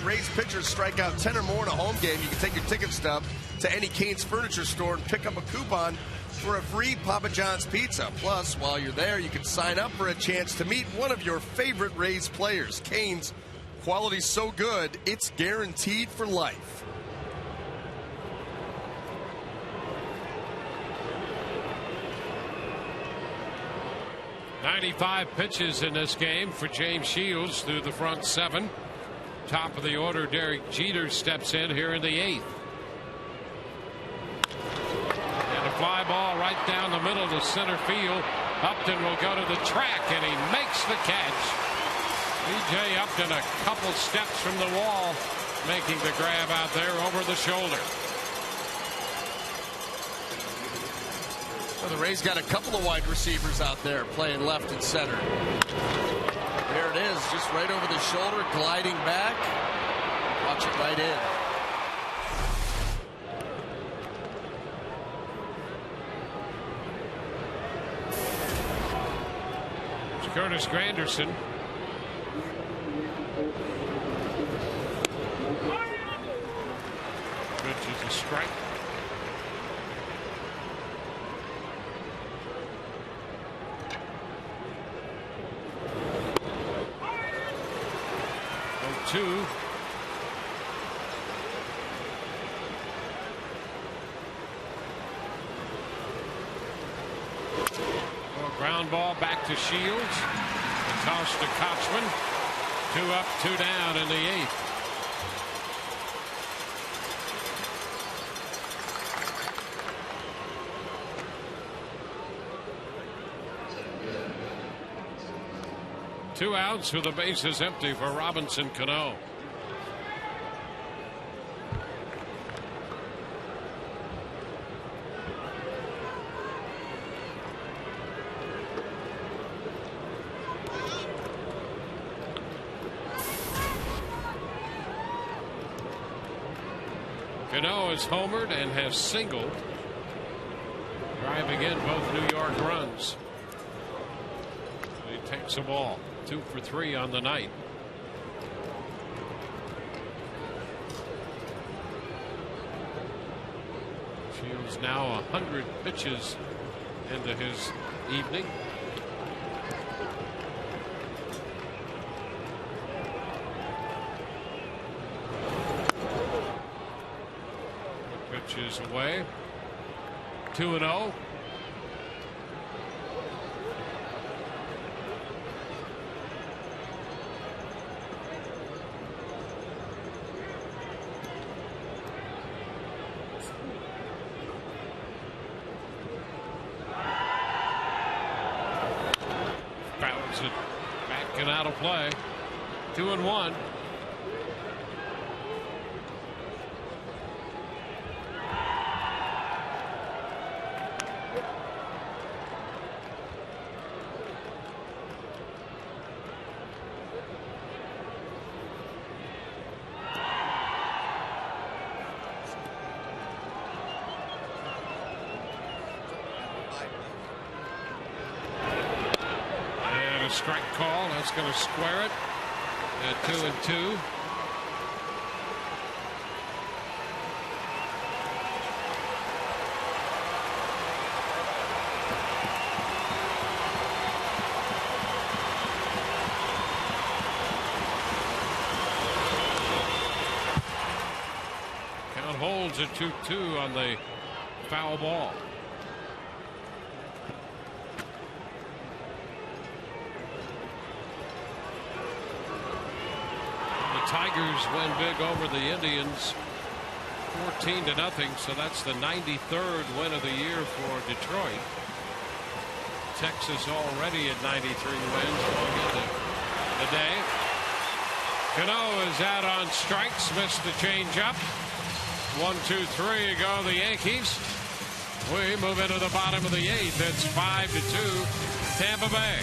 Rays pitchers strike out 10 or more in a home game. You can take your ticket stub to any Cane's furniture store and pick up a coupon for a free Papa John's pizza. Plus, while you're there, you can sign up for a chance to meet one of your favorite Rays players. Cane's, quality's so good, it's guaranteed for life. .95 pitches in this game for James Shields through the front seven. Top of the order, Derek Jeter steps in here in the eighth. And a fly ball right down the middle to center field. Upton will go to the track, and he makes the catch. B.J. Upton a couple steps from the wall, making the grab out there over the shoulder. Well, the Rays got a couple of wide receivers out there playing left and center. There it is, just right over the shoulder, gliding back. Watch it right in. It's Curtis Granderson. Which is a strike. Two. Ground ball back to Shields. A toss to Kochman. 2 up, 2 down in the eighth. Two outs with the bases empty for Robinson Cano. Cano has homered and has singled, driving in both New York runs. He takes a ball. 2 for 3 on the night. Shields now 100 pitches into his evening. Pitches away. 2-0. Fouls it back and out of play. 2-1. Strike call. That's going to square it at 2-2. Count holds at 2-2 on the foul ball. Tigers win big over the Indians 14-0, so that's the 93rd win of the year for Detroit. Texas already at 93 wins going into the day. Cano is out on strikes, missed the changeup. 1-2-3 go the Yankees. We move into the bottom of the 8th. It's 5-2 Tampa Bay.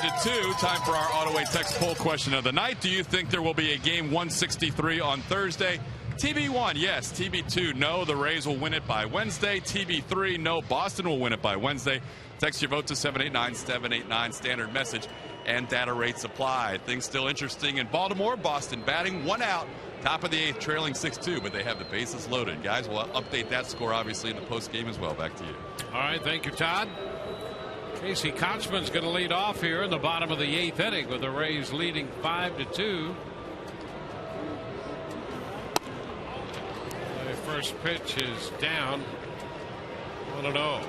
To 2, time for our Autoway text poll question of the night. Do you think there will be a game 163 on Thursday? TB1, yes. TB2, no. The Rays will win it by Wednesday. TB3, no. Boston will win it by Wednesday. Text your vote to 789-789, standard message and data rates apply. Things still interesting in Baltimore. Boston batting, 1 out. Top of the 8th, trailing 6-2, but they have the bases loaded. Guys, we'll update that score, obviously, in the post game as well. Back to you. All right, thank you, Todd. Casey Kotzman's going to lead off here in the bottom of the 8th inning with the Rays leading 5-2. The first pitch is down 1-0.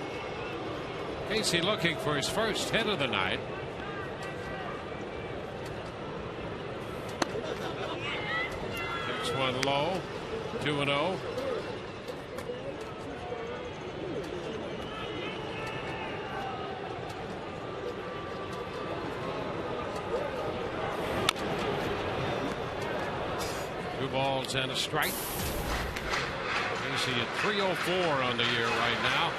Casey looking for his first hit of the night. Next one low, 2-0. 2 balls and a strike. Casey at 304 on the year right now.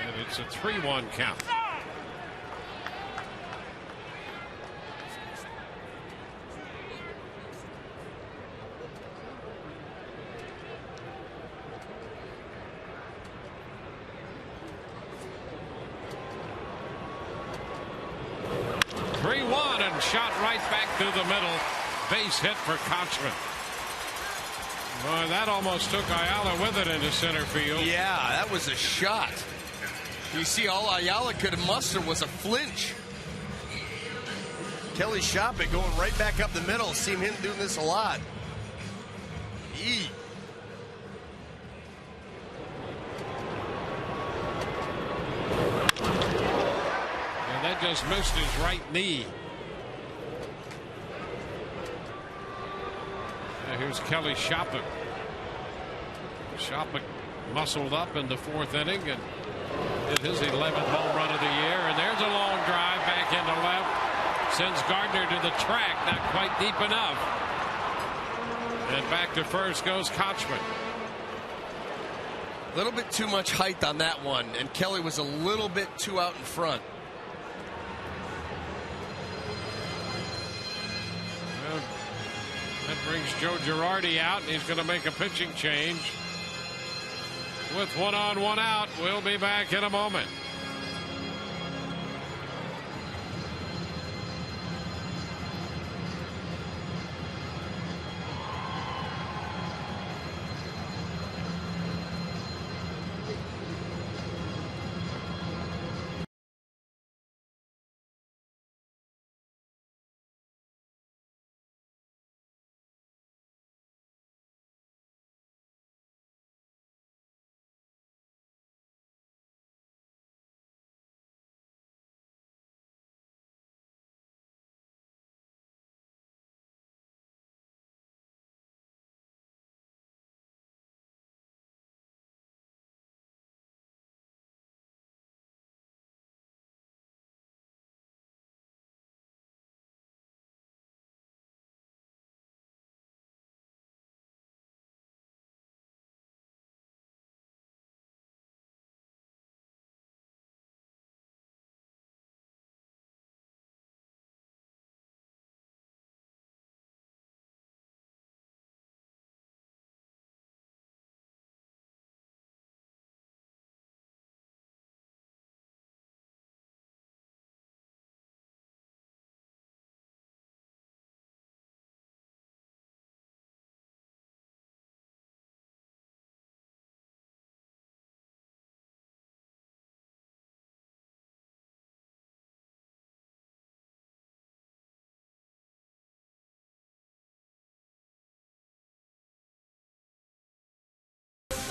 And it's a 3-1 count. Shot right back through the middle. Base hit for Kochman. Boy, that almost took Ayala with it into center field. Yeah, that was a shot. You see, all Ayala could muster was a flinch. Kelly Schapic going right back up the middle. Seen him doing this a lot. And that just missed his right knee. Here's Kelly Schapic. Schapic muscled up in the 4th inning and hit his 11th home run of the year. And there's a long drive back into left. Sends Gardner to the track, not quite deep enough. And back to first goes Kochman. A little bit too much height on that one, and Kelly was a little bit too out in front. That brings Joe Girardi out, and he's going to make a pitching change. With 1 on, 1 out, we'll be back in a moment.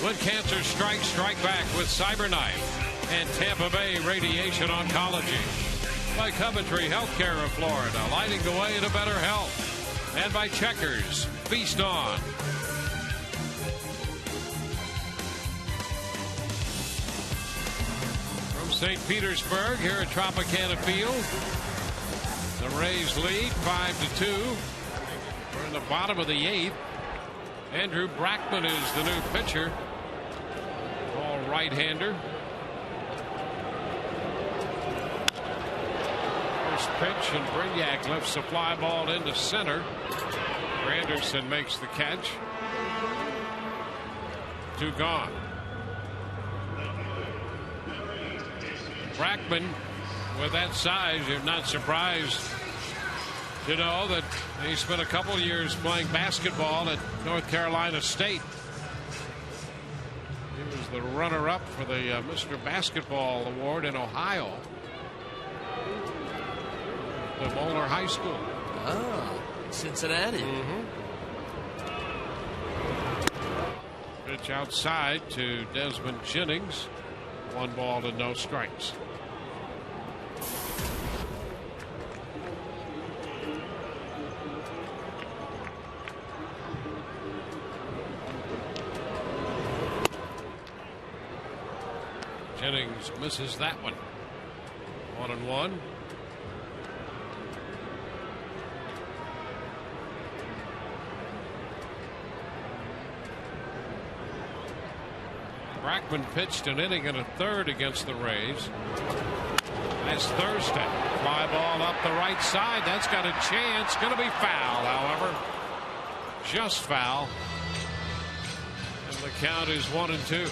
When cancer strikes, strike back with CyberKnife and Tampa Bay Radiation Oncology. By Coventry Healthcare of Florida, lighting the way to better health. And by Checkers, Feast On. From St. Petersburg, here at Tropicana Field, the Rays lead 5-2. We're in the bottom of the 8th. Andrew Brackman is the new pitcher. All right-hander. First pitch, and Brignac lifts the fly ball into center. Anderson makes the catch. 2 gone. Brackman, with that size, you're not surprised to know that he spent a couple years playing basketball at North Carolina State. He was the runner-up for the Mr. Basketball Award in Ohio. The Moeller High School. Oh, Cincinnati. Pitch outside to Desmond Jennings. 1 ball to no strikes. Jennings misses that one. 1-1. Brackman pitched an inning and a third against the Rays. As Thursday, fly ball up the right side. That's got a chance. Going to be foul, however. Just foul. And the count is 1-2.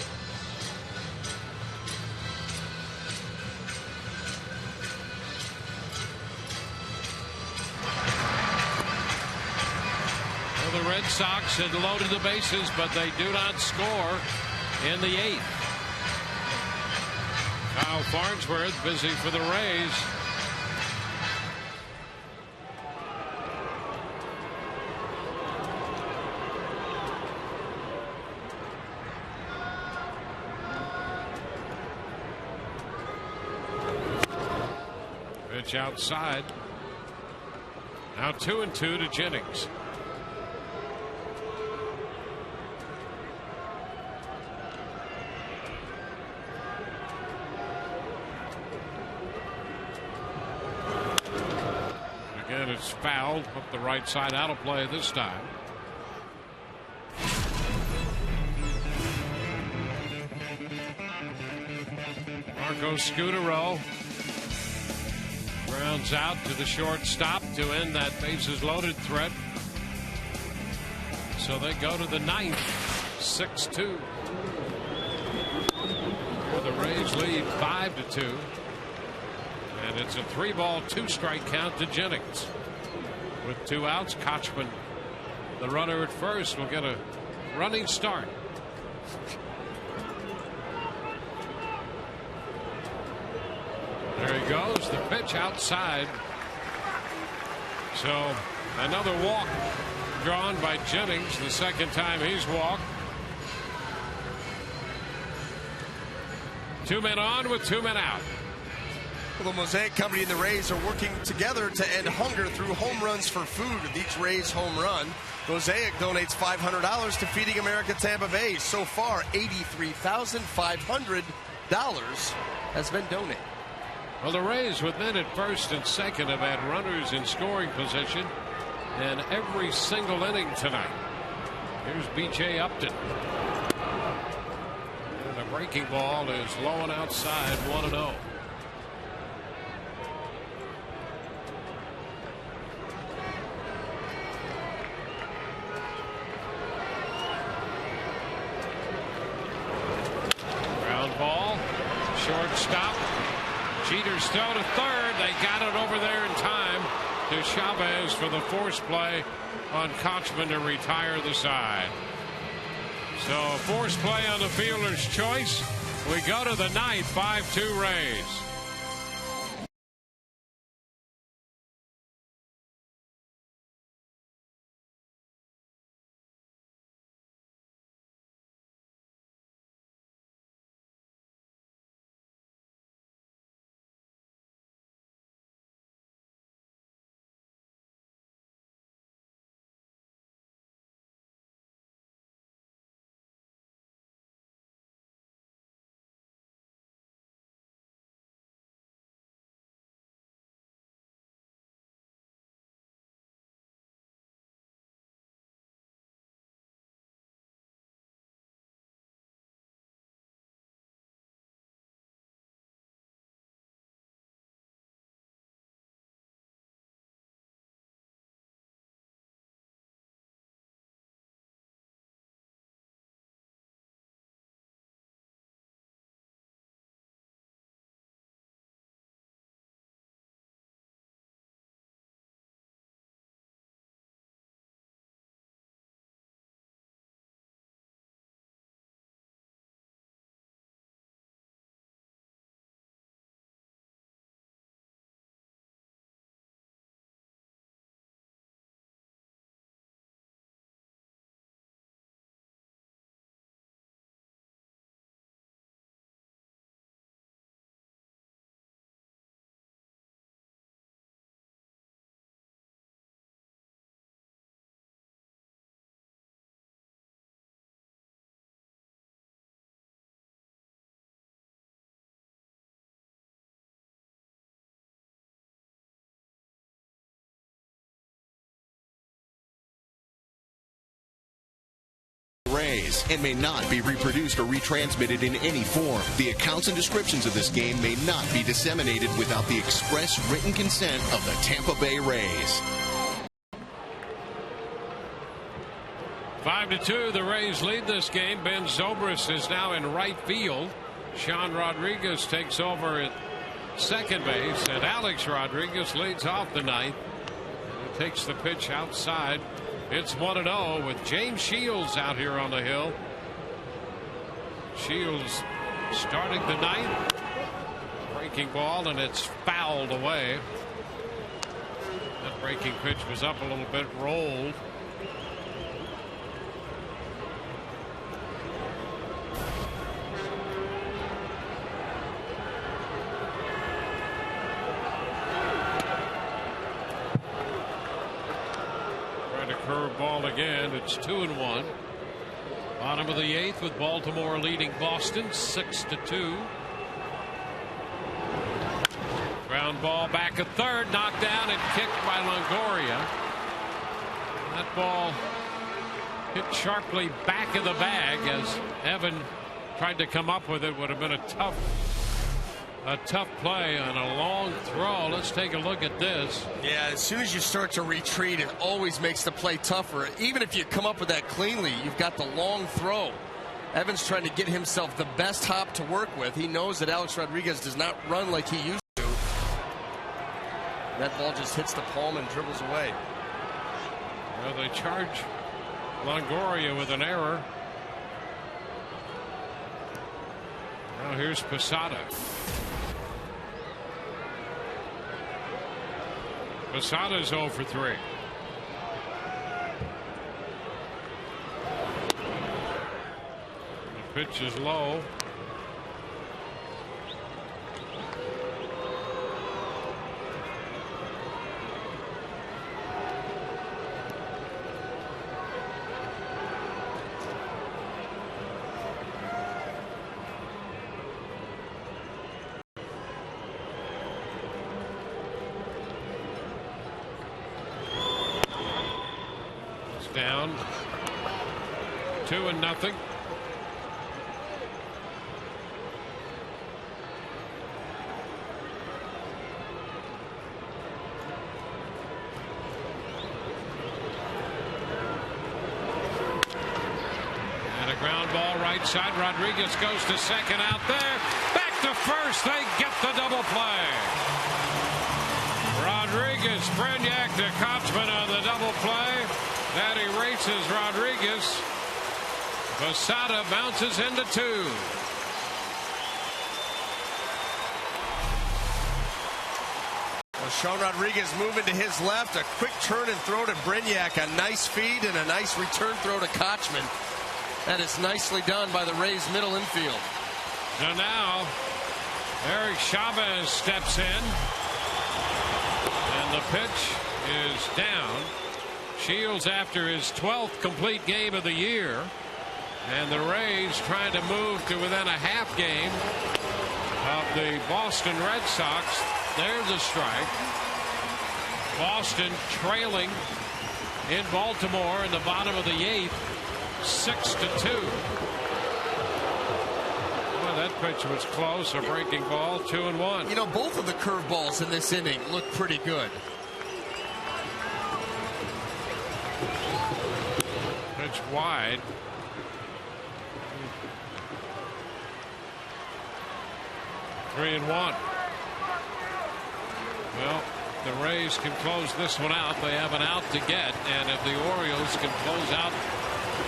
Well, the Red Sox had loaded the bases, but they do not score in the 8th. Kyle Farnsworth busy for the Rays. Pitch outside. Now 2-2 to Jennings. It's fouled up the right side, out of play this time. Marco Scutaro grounds out to the shortstop to end that bases loaded threat. So they go to the 9th, 6-2. The Rays lead 5-2. And it's a 3-ball, 2-strike count to Jennings. With 2 outs, Kochman, the runner at first, will get a running start. There he goes, the pitch outside. So another walk drawn by Jennings, the second time he's walked. 2 men on with 2 men out. Well, the Mosaic Company and the Rays are working together to end hunger through home runs for food. With each Rays home run, Mosaic donates $500 to Feeding America Tampa Bay. So far, $83,500 has been donated. Well, the Rays with men at first and second have had runners in scoring position in every single inning tonight. Here's B.J. Upton. And the breaking ball is low and outside, 1-0. Shortstop. Jeter's throw to third. They got it over there in time to Chavez for the force play on Kochman to retire the side. So force play on the fielder's choice. We go to the 9th, 5-2 Rays. Rays and may not be reproduced or retransmitted in any form. The accounts and descriptions of this game may not be disseminated without the express written consent of the Tampa Bay Rays. 5-2, the Rays lead this game. Ben Zobrist is now in right field. Sean Rodriguez takes over at second base, and Alex Rodriguez leads off the ninth. He takes the pitch outside. It's 1-0 with James Shields out here on the hill. Shields starting the ninth. Breaking ball, and it's fouled away. That breaking pitch was up a little bit, rolled. Curve ball again. It's 2-1. Bottom of the eighth with Baltimore leading Boston 6-2. Ground ball back at third, knocked down and kicked by Longoria. That ball hit sharply back of the bag as Evan tried to come up with it. Would have been a tough play on a long throw. Let's take a look at this. Yeah, as soon as you start to retreat, it always makes the play tougher. Even if you come up with that cleanly, you've got the long throw. Evans trying to get himself the best hop to work with. He knows that Alex Rodriguez does not run like he used to. That ball just hits the palm and dribbles away. Well, they charge Longoria with an error. Now here's Posada. Posada's 0 for 3. The pitch is low. Down 2-0. And a ground ball right side. Rodriguez goes to second out there. Back to first. They get the double play. Rodriguez, Brignac to Kotzman on the double play. That erases Rodriguez. Posada bounces into 2. Well, Sean Rodriguez moving to his left. A quick turn and throw to Brignac. A nice feed and a nice return throw to Kotzman. That is nicely done by the Rays middle infield. So now Eric Chavez steps in. And the pitch is down. Shields after his 12th complete game of the year, and the Rays trying to move to within a half game of the Boston Red Sox. There's a strike. Boston trailing in Baltimore in the bottom of the 8th, 6-2. Well, that pitch was close. A breaking ball, 2-1. You know, both of the curveballs in this inning look pretty good. Pitch wide. Three and 1. Well, the Rays can close this one out. They have an out to get, and if the Orioles can close out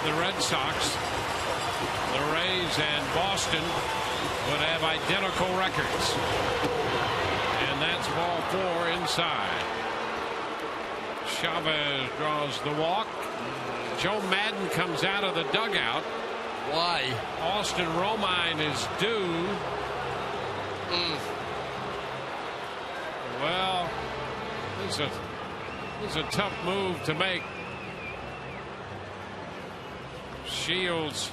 the Red Sox, the Rays and Boston would have identical records. And that's ball 4 inside. Chavez draws the walk. Joe Madden comes out of the dugout. Why? Austin Romine is due. Well, this is a tough move to make. Shields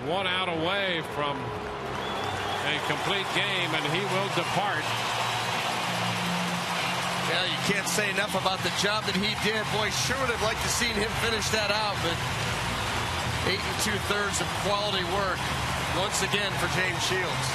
1 out away from a complete game, and he will depart. Yeah, you can't say enough about the job that he did. Boy, sure would have liked to seen him finish that out, but 8 2/3 of quality work once again for James Shields.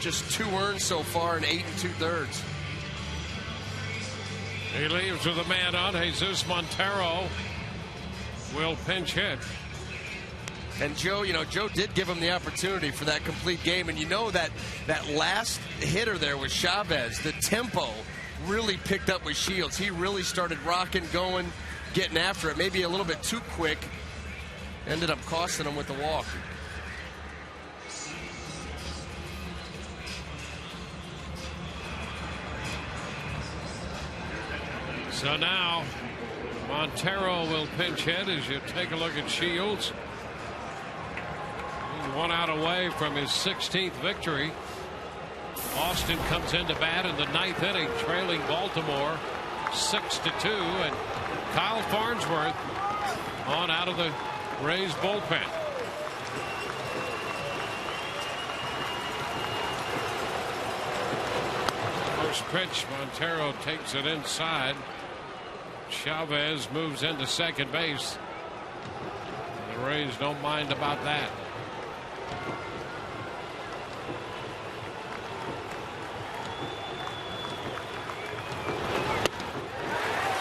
Just 2 earned so far in 8 2/3. He leaves with a man on. Jesus Montero will pinch hit. And Joe, Joe did give him the opportunity for that complete game. And that last hitter there was Chavez. The tempo really picked up with Shields. He really started rocking, going, getting after it. Maybe a little bit too quick. Ended up costing him with the walk. So now Montero will pinch hit as you take a look at Shields. He's 1 out away from his 16th victory. Boston comes into bat in the 9th inning, trailing Baltimore 6-2, and Kyle Farnsworth on out of the Rays bullpen. First pitch, Montero takes it inside. Chavez moves into second base. The Rays don't mind about that.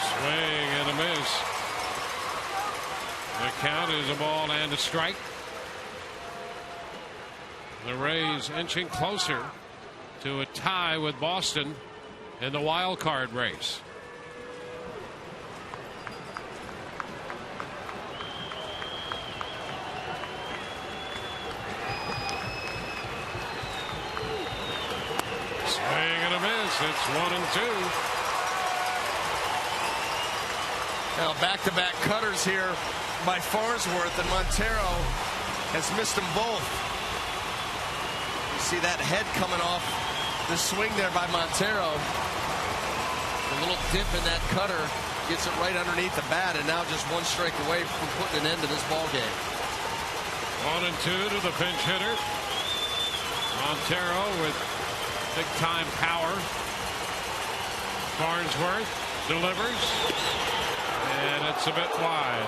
Swing and a miss. The count is a ball and a strike. The Rays inching closer to a tie with Boston in the wild card race. It's 1-2. Now back-to-back cutters here by Farnsworth, and Montero has missed them both. You see that head coming off the swing there by Montero. A little dip in that cutter gets it right underneath the bat, and now just 1 strike away from putting an end to this ball game. 1-2 to the pinch hitter. Montero with big-time power. Farnsworth delivers, and it's a bit wide.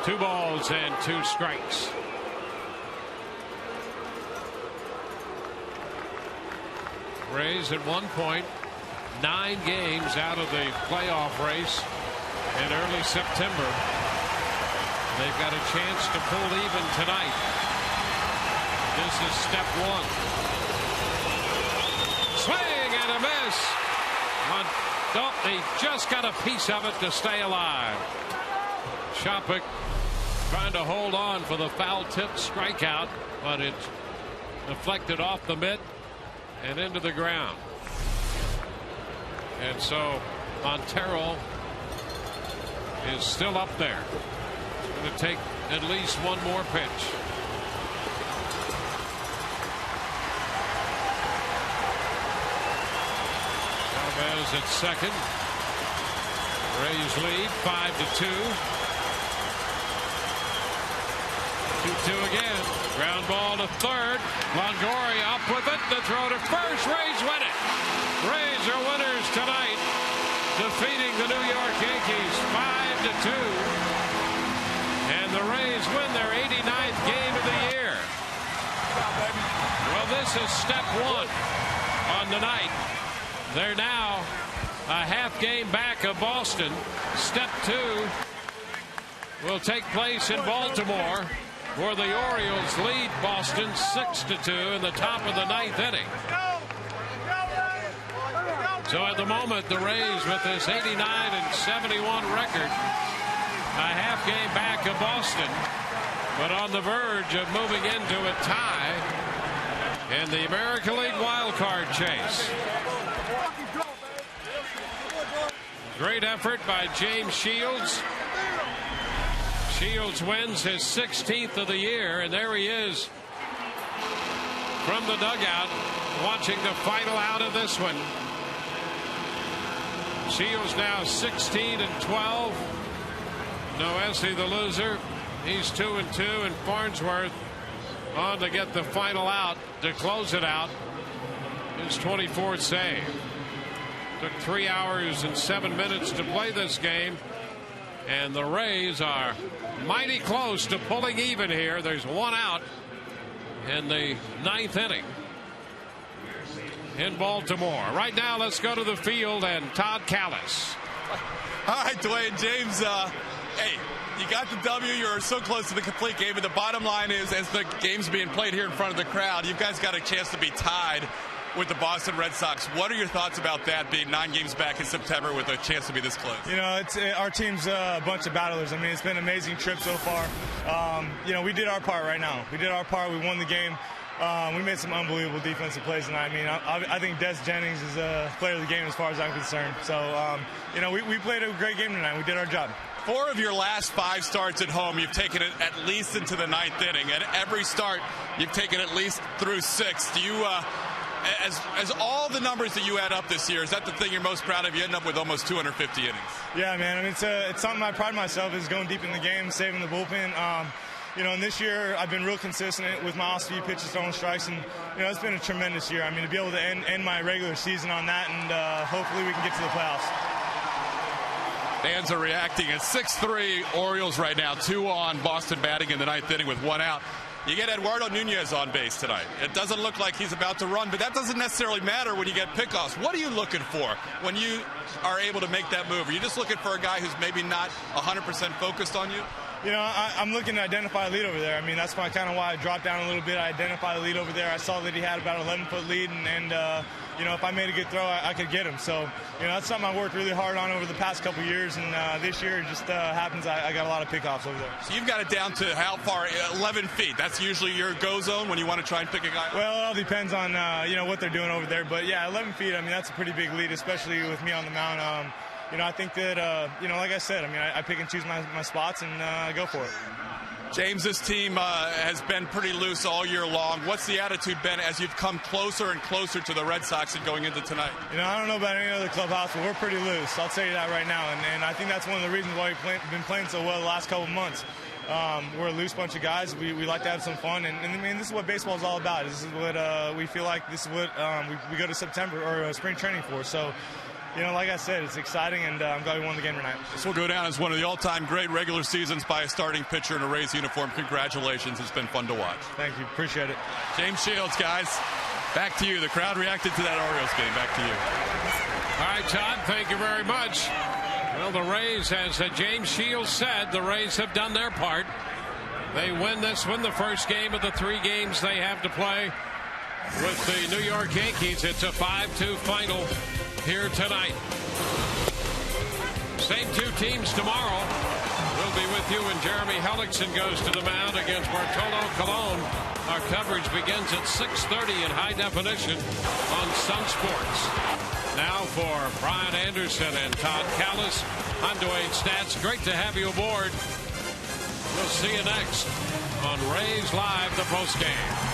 2 balls and 2 strikes. Rays at one point 9 games out of the playoff race in early September. They've got a chance to pull even tonight. This is step 1. Swing and a miss. He just got a piece of it to stay alive. Schapic trying to hold on for the foul-tipped strikeout, but it deflected off the mitt and into the ground. And so Montero is still up there. Going to take at least 1 more pitch. Chavez at second. Rays lead 5-2. 2-2 again. Ground ball to third. Longoria up with it. The throw to first. Rays win it. Rays are winners tonight, defeating the New York Yankees 5-2. And the Rays win their This is step one on the night. They're now a half game back of Boston. Step two will take place in Baltimore, where the Orioles lead Boston 6-2 in the top of the ninth inning. So at the moment, the Rays, with this 89-71 record, a half game back of Boston, but on the verge of moving into a tie in the American League wild card chase. Great effort by James Shields. Shields wins his 16th of the year, and there he is from the dugout watching the final out of this one. Shields now 16-12. Noesi, the loser, he's 2-2, and Farnsworth on to get the final out to close it out. His 24th save. Took 3 hours and 7 minutes to play this game, and the Rays are mighty close to pulling even here. There's one out in the ninth inning in Baltimore. Right now, let's go to the field and Todd Callis. All right, Dwayne James, hey, you got the W. You're so close to the complete game, but the bottom line is, as the game's being played here in front of the crowd, you guys got a chance to be tied with the Boston Red Sox. What are your thoughts about that, being 9 games back in September with a chance to be this close? You know, our team's a bunch of battlers. I mean, it's been an amazing trip so far. You know, we did our part right now. We did our part. We won the game. We made some unbelievable defensive plays tonight. I mean, I think Jennings is a player of the game as far as I'm concerned. So, you know, we played a great game tonight. We did our job. 4 of your last 5 starts at home, you've taken it at least into the 9th inning. And every start, you've taken at least through 6. Do you, as all the numbers that you add up this year, is that the thing you're most proud of? You end up with almost 250 innings. Yeah, man. I mean, it's something I pride myself is going deep in the game, saving the bullpen. You know, and this year I've been real consistent with my off-speed pitches, throwing strikes, and you know it's been a tremendous year. I mean, to be able to end my regular season on that, and hopefully we can get to the playoffs. Fans are reacting at 6-3 Orioles right now, 2 on, Boston batting in the 9th inning with 1 out. You get Eduardo Nunez on base tonight. It doesn't look like he's about to run, but that doesn't necessarily matter when you get pickoffs. What are you looking for when you are able to make that move? Are you just looking for a guy who's maybe not 100% focused on you? You know, I'm looking to identify a lead over there. I mean, that's kind of why I dropped down a little bit. I identified the lead over there. I saw that he had about an 11-foot lead, and you know, if I made a good throw, I could get him. So, you know, that's something I worked really hard on over the past couple years, and this year it just happens I got a lot of pickoffs over there. So you've got it down to how far? 11 feet. That's usually your go zone when you want to try and pick a guy up? Well, it all depends on, you know, what they're doing over there. But, yeah, 11 feet, I mean, that's a pretty big lead, especially with me on the mound. You know, I think that, you know, like I said, I mean, I pick and choose my spots and go for it. James, this team has been pretty loose all year long. What's the attitude been as you've come closer and closer to the Red Sox and going into tonight? You know, I don't know about any other clubhouse, but we're pretty loose. I'll tell you that right now. And I think that's one of the reasons why we've been playing so well the last couple of months. We're a loose bunch of guys. We like to have some fun. And I mean, this is what baseball is all about. This is what we feel like this is what we go to September or spring training for. So, you know, like I said, it's exciting, and I'm glad we won the game tonight. This will go down as one of the all-time great regular seasons by a starting pitcher in a Rays uniform. Congratulations. It's been fun to watch. Thank you. Appreciate it. James Shields, guys. Back to you. The crowd reacted to that Orioles game. Back to you. All right, Todd, thank you very much. Well, the Rays, as James Shields said, the Rays have done their part. They win this one, the first game of the 3 games they have to play with the New York Yankees. It's a 5-2 final here tonight. Same 2 teams tomorrow. We'll be with you when Jeremy Hellickson goes to the mound against Bartolo Colon. Our coverage begins at 6:30 in high definition on Sun Sports. Now for Brian Anderson and Todd Callis, I'm Dwayne Stats. Great to have you aboard. We'll see you next on Rays Live, the postgame.